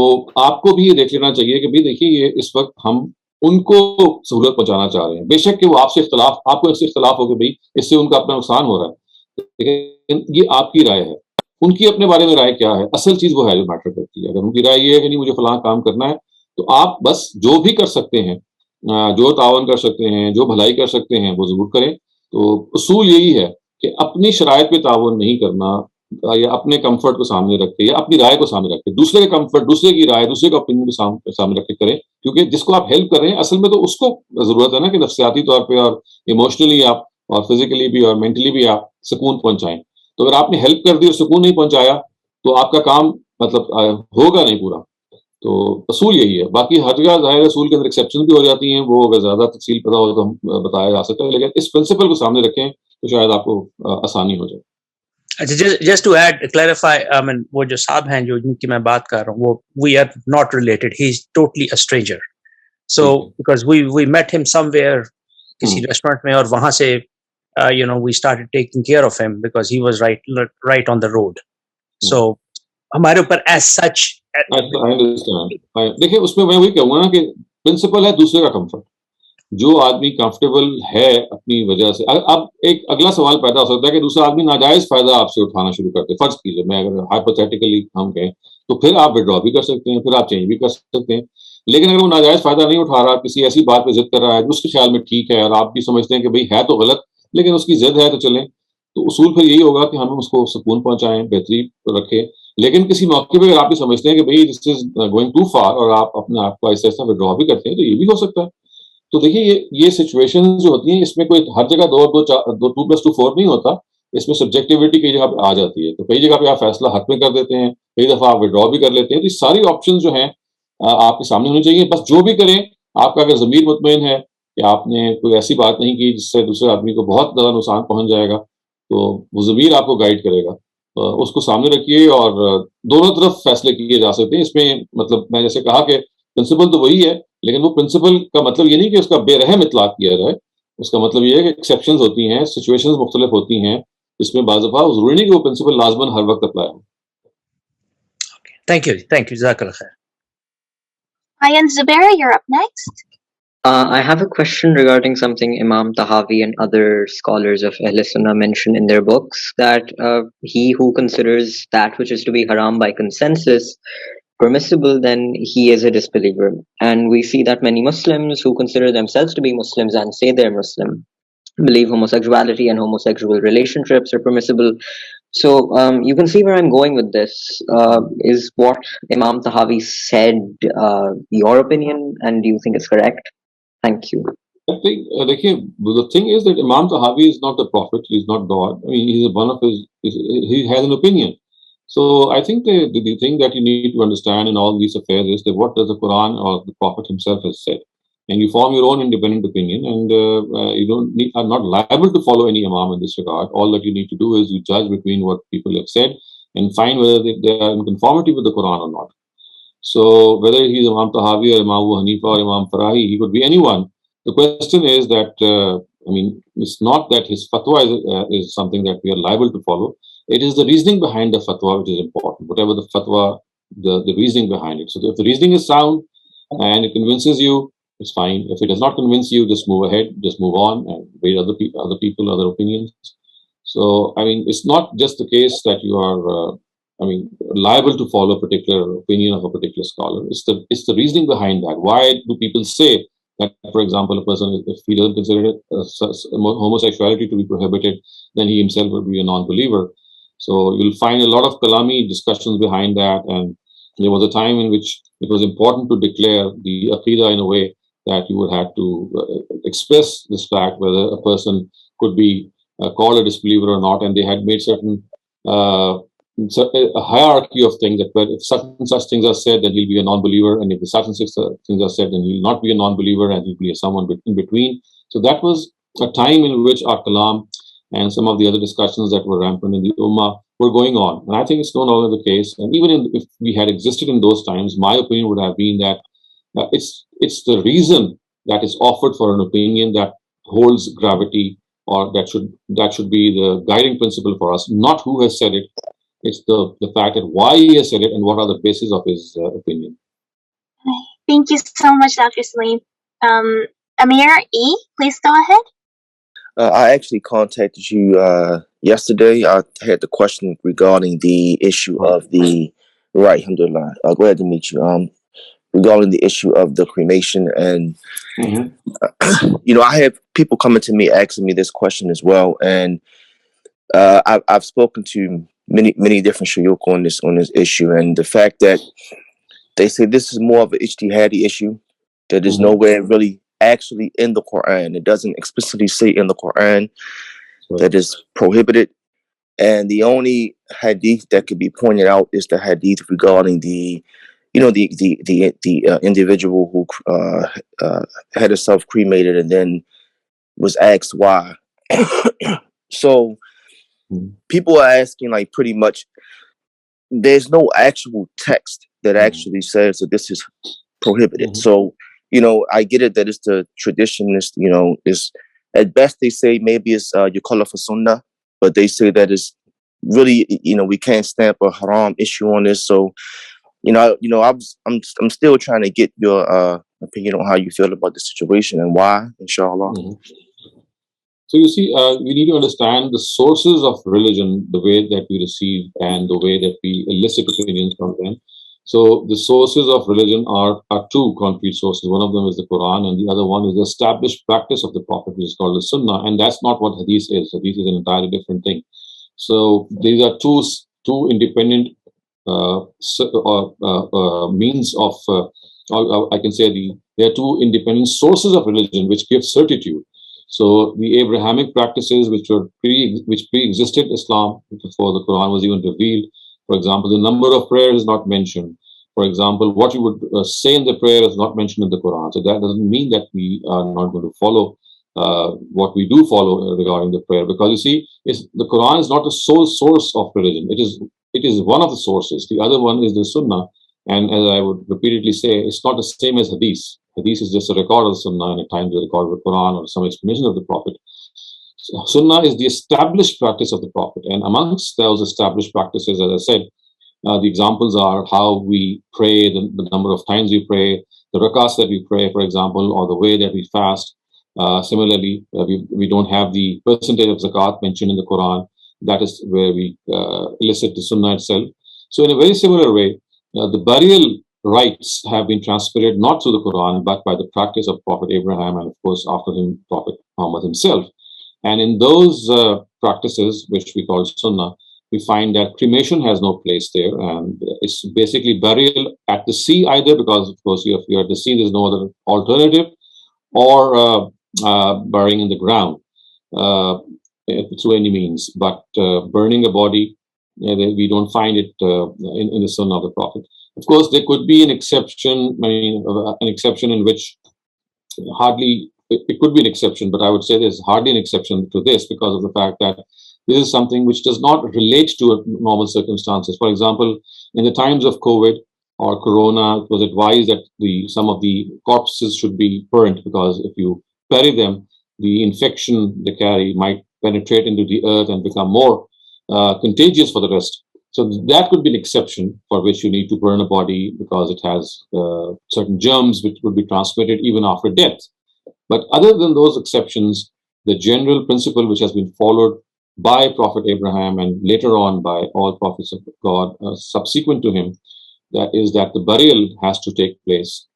آپ کو بھی یہ دیکھ لینا چاہیے کہ بھائی دیکھیے یہ اس وقت ہم ان کو سہولت پہنچانا چاہ رہے ہیں. بے شک کہ وہ آپ کو اس سے اختلاف ہو کہ بھائی اس سے ان کا اپنا نقصان ہو رہا ہے, لیکن یہ آپ کی رائے ہے. ان کی اپنے بارے میں رائے کیا ہے, اصل چیز وہ ہے جو میٹر کرتی ہے. اگر ان کی رائے یہ ہے کہ نہیں مجھے فلاں کام کرنا ہے, تو آپ بس جو بھی کر سکتے ہیں, جو تعاون کر سکتے ہیں, جو بھلائی کر سکتے ہیں, وہ ضرور کریں. تو اصول یہی ہے کہ اپنی شرائط پہ تعاون نہیں کرنا, یا اپنے کمفرٹ کو سامنے رکھ کے یا اپنی رائے کو سامنے رکھ کے, دوسرے کے کمفرٹ, دوسرے کی رائے, دوسرے کا اوپینین کو سامنے رکھ کے کریں. کیونکہ جس کو آپ ہیلپ کر رہے ہیں اصل میں تو اس کو ضرورت ہے نا کہ نفسیاتی طور پہ اور ایموشنلی آپ اور فزیکلی بھی اور مینٹلی بھی آپ سکون پہنچائیں. تو اگر آپ نے ہیلپ کر دی اور سکون نہیں پہنچایا تو آپ کا کام مطلب ہوگا نہیں پورا. تو اصول یہی ہے. باقی ہر جگہ ظاہر اصول کے اندر ایکسیپشن بھی ہو جاتی ہیں, وہ اگر زیادہ تفصیل پتہ ہو تو ہم بتایا جا سکتا ہے, لیکن اس پرنسپل کو سامنے رکھیں تو شاید آپ کو آسانی ہو جائے. Just to add, clarify, I mean, وہ جو صاحب ہیں جو جن کی میں بات کر رہا ہوں, وہ we are not related. He is totally a stranger. So because we met him somewhere, کسی ریسٹورینٹ میں, اور وہاں سے we started taking care of him because he was right on the road. So ہمارے اوپر as such. دیکھیں اس میں میں وہی کہوں گا نا کہ پرنسپل ہے دوسرے کا کمفرٹ. جو آدمی کمفرٹیبل ہے اپنی وجہ سے, اب ایک اگلا سوال پیدا ہو سکتا ہے کہ دوسرا آدمی ناجائز فائدہ آپ سے اٹھانا شروع کرتے. فرض کیجیے, میں اگر ہائپوتھیٹیکلی ہم کہیں تو پھر آپ وڈرا بھی کر سکتے ہیں, پھر آپ چینج بھی کر سکتے ہیں. لیکن اگر وہ ناجائز فائدہ نہیں اٹھا رہا, کسی ایسی بات پہ ضد کر رہا ہے جو اس کے خیال میں ٹھیک ہے, اور آپ بھی سمجھتے ہیں کہ بھائی ہے تو غلط لیکن اس کی ضد ہے تو چلیں, تو اصول پھر یہی ہوگا کہ ہم اس کو سکون پہنچائیں, بہتری رکھیں. لیکن کسی موقع پہ اگر آپ بھی سمجھتے ہیں کہ بھائی دس از گوئنگ ٹو فار, اور آپ اپنے آپ کو ایسا ایسا وڈرا بھی کرتے ہیں, تو یہ بھی ہو سکتا ہے. تو دیکھیے یہ سچویشن جو ہوتی ہیں اس میں کوئی ہر جگہ 2+2=4 نہیں ہوتا. اس میں سبجیکٹیوٹی کئی جگہ پہ آ جاتی ہے. تو کئی جگہ پہ آپ فیصلہ حق میں کر دیتے ہیں, کئی دفعہ آپ وڈرا بھی کر لیتے ہیں. تو یہ ساری آپشن جو ہیں آپ کے سامنے ہونی چاہیے. بس جو بھی کریں, آپ کا اگر ضمیر مطمئن ہے کہ آپ نے کوئی ایسی بات نہیں کی جس سے دوسرے آدمی کو بہت زیادہ نقصان پہنچ جائے گا, تو وہ ضمیر آپ کو گائیڈ کرے گا. اس کو سامنے رکھیے, اور دونوں طرف فیصلے کیے جا سکتے ہیں. اس میں مطلب میں جیسے کہا کہ پرنسپل تو وہی ہے, لیکن وہ پرنسپل کا مطلب یہ نہیں کہ اس کا بے رحم اطلاق کیا جائے. اس کا مطلب یہ ہے کہ ایکسیپشنز ہوتی ہیں, سچویشنز مختلف ہوتی ہیں, اس میں بعض دفعہ ضروری نہیں کہ وہ پرنسپل لازماً ہر وقت اپلائی ہو. Thank you, جزاک اللہ خیر. Ayan Zubair, you're up next. I have a question regarding something Imam Tahawi and other scholars of Ahl Sunnah mention in their books, that he who considers that which is to be haram by consensus permissible, then he is a disbeliever. And we see that many Muslims who consider themselves to be Muslims and say they're Muslim believe homosexuality and homosexual relationships are permissible. So you can see where I'm going with this. Is what Imam Tahawi said your opinion, and do you think it's correct? Thank you. I think, the thing is that Imam Tahawi is not the prophet, he's not God. I mean, he's one of he has an opinion. So I think the thing that you need to understand in all these affairs is that what does the Quran or the Prophet himself has said. And you form your own independent opinion, and you are not liable to follow any Imam in this regard. All that you need to do is you judge between what people have said and find whether they are in conformity with the Quran or not. So whether he is Imam Tahawi or Imam Abu Hanifa or Imam Farahi, he could be anyone. The question is that, it's not that his fatwa is something that we are liable to follow. It is the reasoning behind the fatwa which is important, whatever the fatwa, the reasoning behind it. So if the reasoning is sound and it convinces you, it's fine. If it does not convince you, just move ahead, just move on and wait other people, other opinions. So, I mean, it's not just the case that you are, liable to follow a particular opinion of a particular scholar. It's the reasoning behind that. Why do people say that, for example, a person, if he doesn't consider homosexuality to be prohibited, then he himself would be a non-believer? So you'll find a lot of kalami discussions behind that. And there was a time in which it was important to declare the aqidah in a way that you would have to express this fact, whether a person could be called a disbeliever or not. And they had made certain a hierarchy of things, that if such and such things are said, then he'll be a non-believer, and if such and such things are said, then he'll not be a non-believer, and he'll be someone in between. So that was a time in which our kalam and some of the other discussions that were rampant in the ummah were going on. And I think it's no longer the case. And even if we had existed in those times, my opinion would have been that it's the reason that is offered for an opinion that holds gravity, or that should be the guiding principle for us, not who has said it. It's the fact that why he has said it and what are the basis of his opinion. Thank you so much, Dr. Saleem. Amir E., please go ahead. I actually contacted you yesterday. I had the question regarding the issue of the alhamdulillah. Glad to meet you. Regarding the issue of the cremation, and I have people coming to me asking me this question as well, and I've spoken to many different shuyukh on this issue, and the fact that they say this is more of an ijtihadi issue, that is nowhere really actually in the Qur'an. It doesn't explicitly say in the Qur'an that is prohibited, and the only hadith that could be pointed out is the hadith regarding the individual who had herself cremated and then was asked why. So people are asking, like, pretty much there's no actual text that actually says that this is prohibited. So, I get it that it's the traditionist, is at best they say maybe it's you call it for sunnah, but they say that it's really, we can't stamp a haram issue on this. So, I'm still trying to get your opinion on how you feel about the situation and why, inshallah. So you see, we need to understand the sources of religion, the way that we receive and the way that we elicit opinions from them. So the sources of religion are two concrete sources. One of them is the Quran, and the other one is the established practice of the Prophet, which is called the Sunnah. And that's not what Hadith is. Hadith is an entirely different thing. So these are two independent means of, I can say there are two independent sources of religion which give certitude. So the Abrahamic practices which pre-existed Islam before the Quran was even revealed. For example, the number of prayers is not mentioned. For example, what you would say in the prayer is not mentioned in the Quran. So that doesn't mean that we are not going to follow what we do follow regarding the prayer. Because you see, the Quran is not the sole source of religion. It is one of the sources. The other one is the Sunnah. And as I would repeatedly say, it's not the same as Hadith. Hadith is just a record of the Sunnah, and at times a record of the Quran or some explanation of the Prophet. So Sunnah is the established practice of the Prophet. And amongst those established practices, as I said, the examples are how we pray, the number of times we pray, the rakats that we pray, for example, or the way that we fast. Similarly, we don't have the percentage of zakat mentioned in the Quran. That is where we elicit the Sunnah itself. So in a very similar way, the burial rites have been transmitted not through the Quran, but by the practice of Prophet Abraham and, of course, after him, Prophet Muhammad himself. And in those practices, which we call Sunnah, we find that cremation has no place there. And it's basically burial at the sea either, because, of course, if you're at the sea, there's no other alternative, or burying in the ground through any means. But burning a body, we don't find it in the Sunnah of the Prophet. Of course, there could be an exception, an exception in which it could be an exception, but I would say there's hardly an exception to this because of the fact that this is something which does not relate to normal circumstances. For example, in the times of COVID or Corona, it was advised that some of the corpses should be burnt, because if you bury them, the infection they carry might penetrate into the earth and become more contagious for the rest. So that could be an exception for which you need to burn a body because it has certain germs which would be transmitted even after death. But other than those exceptions, the general principle which has been followed by Prophet Abraham and later on by all prophets of God subsequent to him, that is that the burial has to take place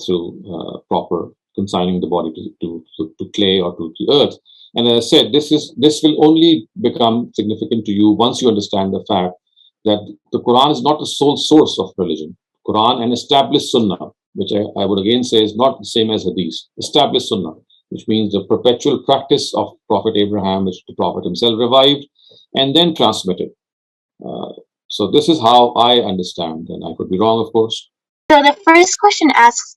through proper consigning the body to clay or to the earth. And as I said, this will only become significant to you once you understand the fact that the Quran is not the sole source of religion. Quran and established Sunnah, which I would again say is not the same as Hadith. Established Sunnah, which means the perpetual practice of Prophet Abraham, which the Prophet himself revived and then transmitted. So this is how I understand, and I could be wrong, of course. So the first question asks,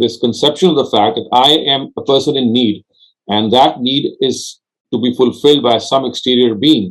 this conception of the fact that I am a person in need, and that need is to be fulfilled by some exterior being,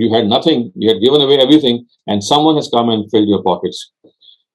you had nothing, you had given away everything and someone has come and filled your pockets.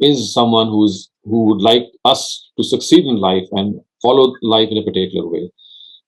is someone who would like us to succeed in life and follow life in a particular way.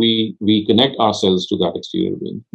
we connect ourselves to that exterior being.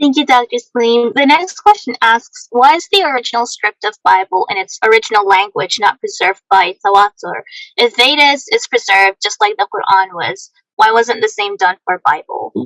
Thank you, Dr. Saleem. The next question asks, why is the original script of Bible in its original language not preserved by Tawatur? If Vedas is preserved just like the Qur'an was, why wasn't the same done for Bible?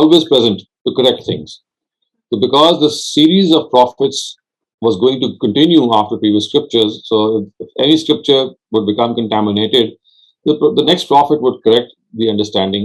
always present to correct things. So because the series of prophets was going to continue after previous scriptures, so if any scripture would become contaminated, the next prophet would correct the understanding.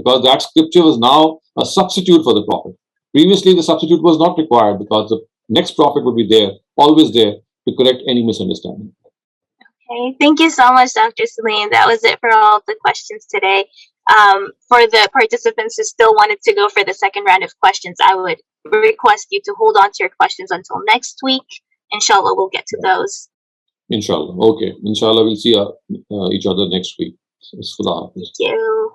because that scripture was now a substitute for the prophet. Previously the substitute was not required because the next prophet would be there, always there, to correct any misunderstanding. Okay, thank you so much, Dr. Saleem. That was it for all of the questions today. For the participants who still wanted to go for the second round of questions, I would request you to hold on to your questions until next week. Inshallah, we'll get to those. Inshallah. Okay. Inshallah, we'll see each other next week. Thank you.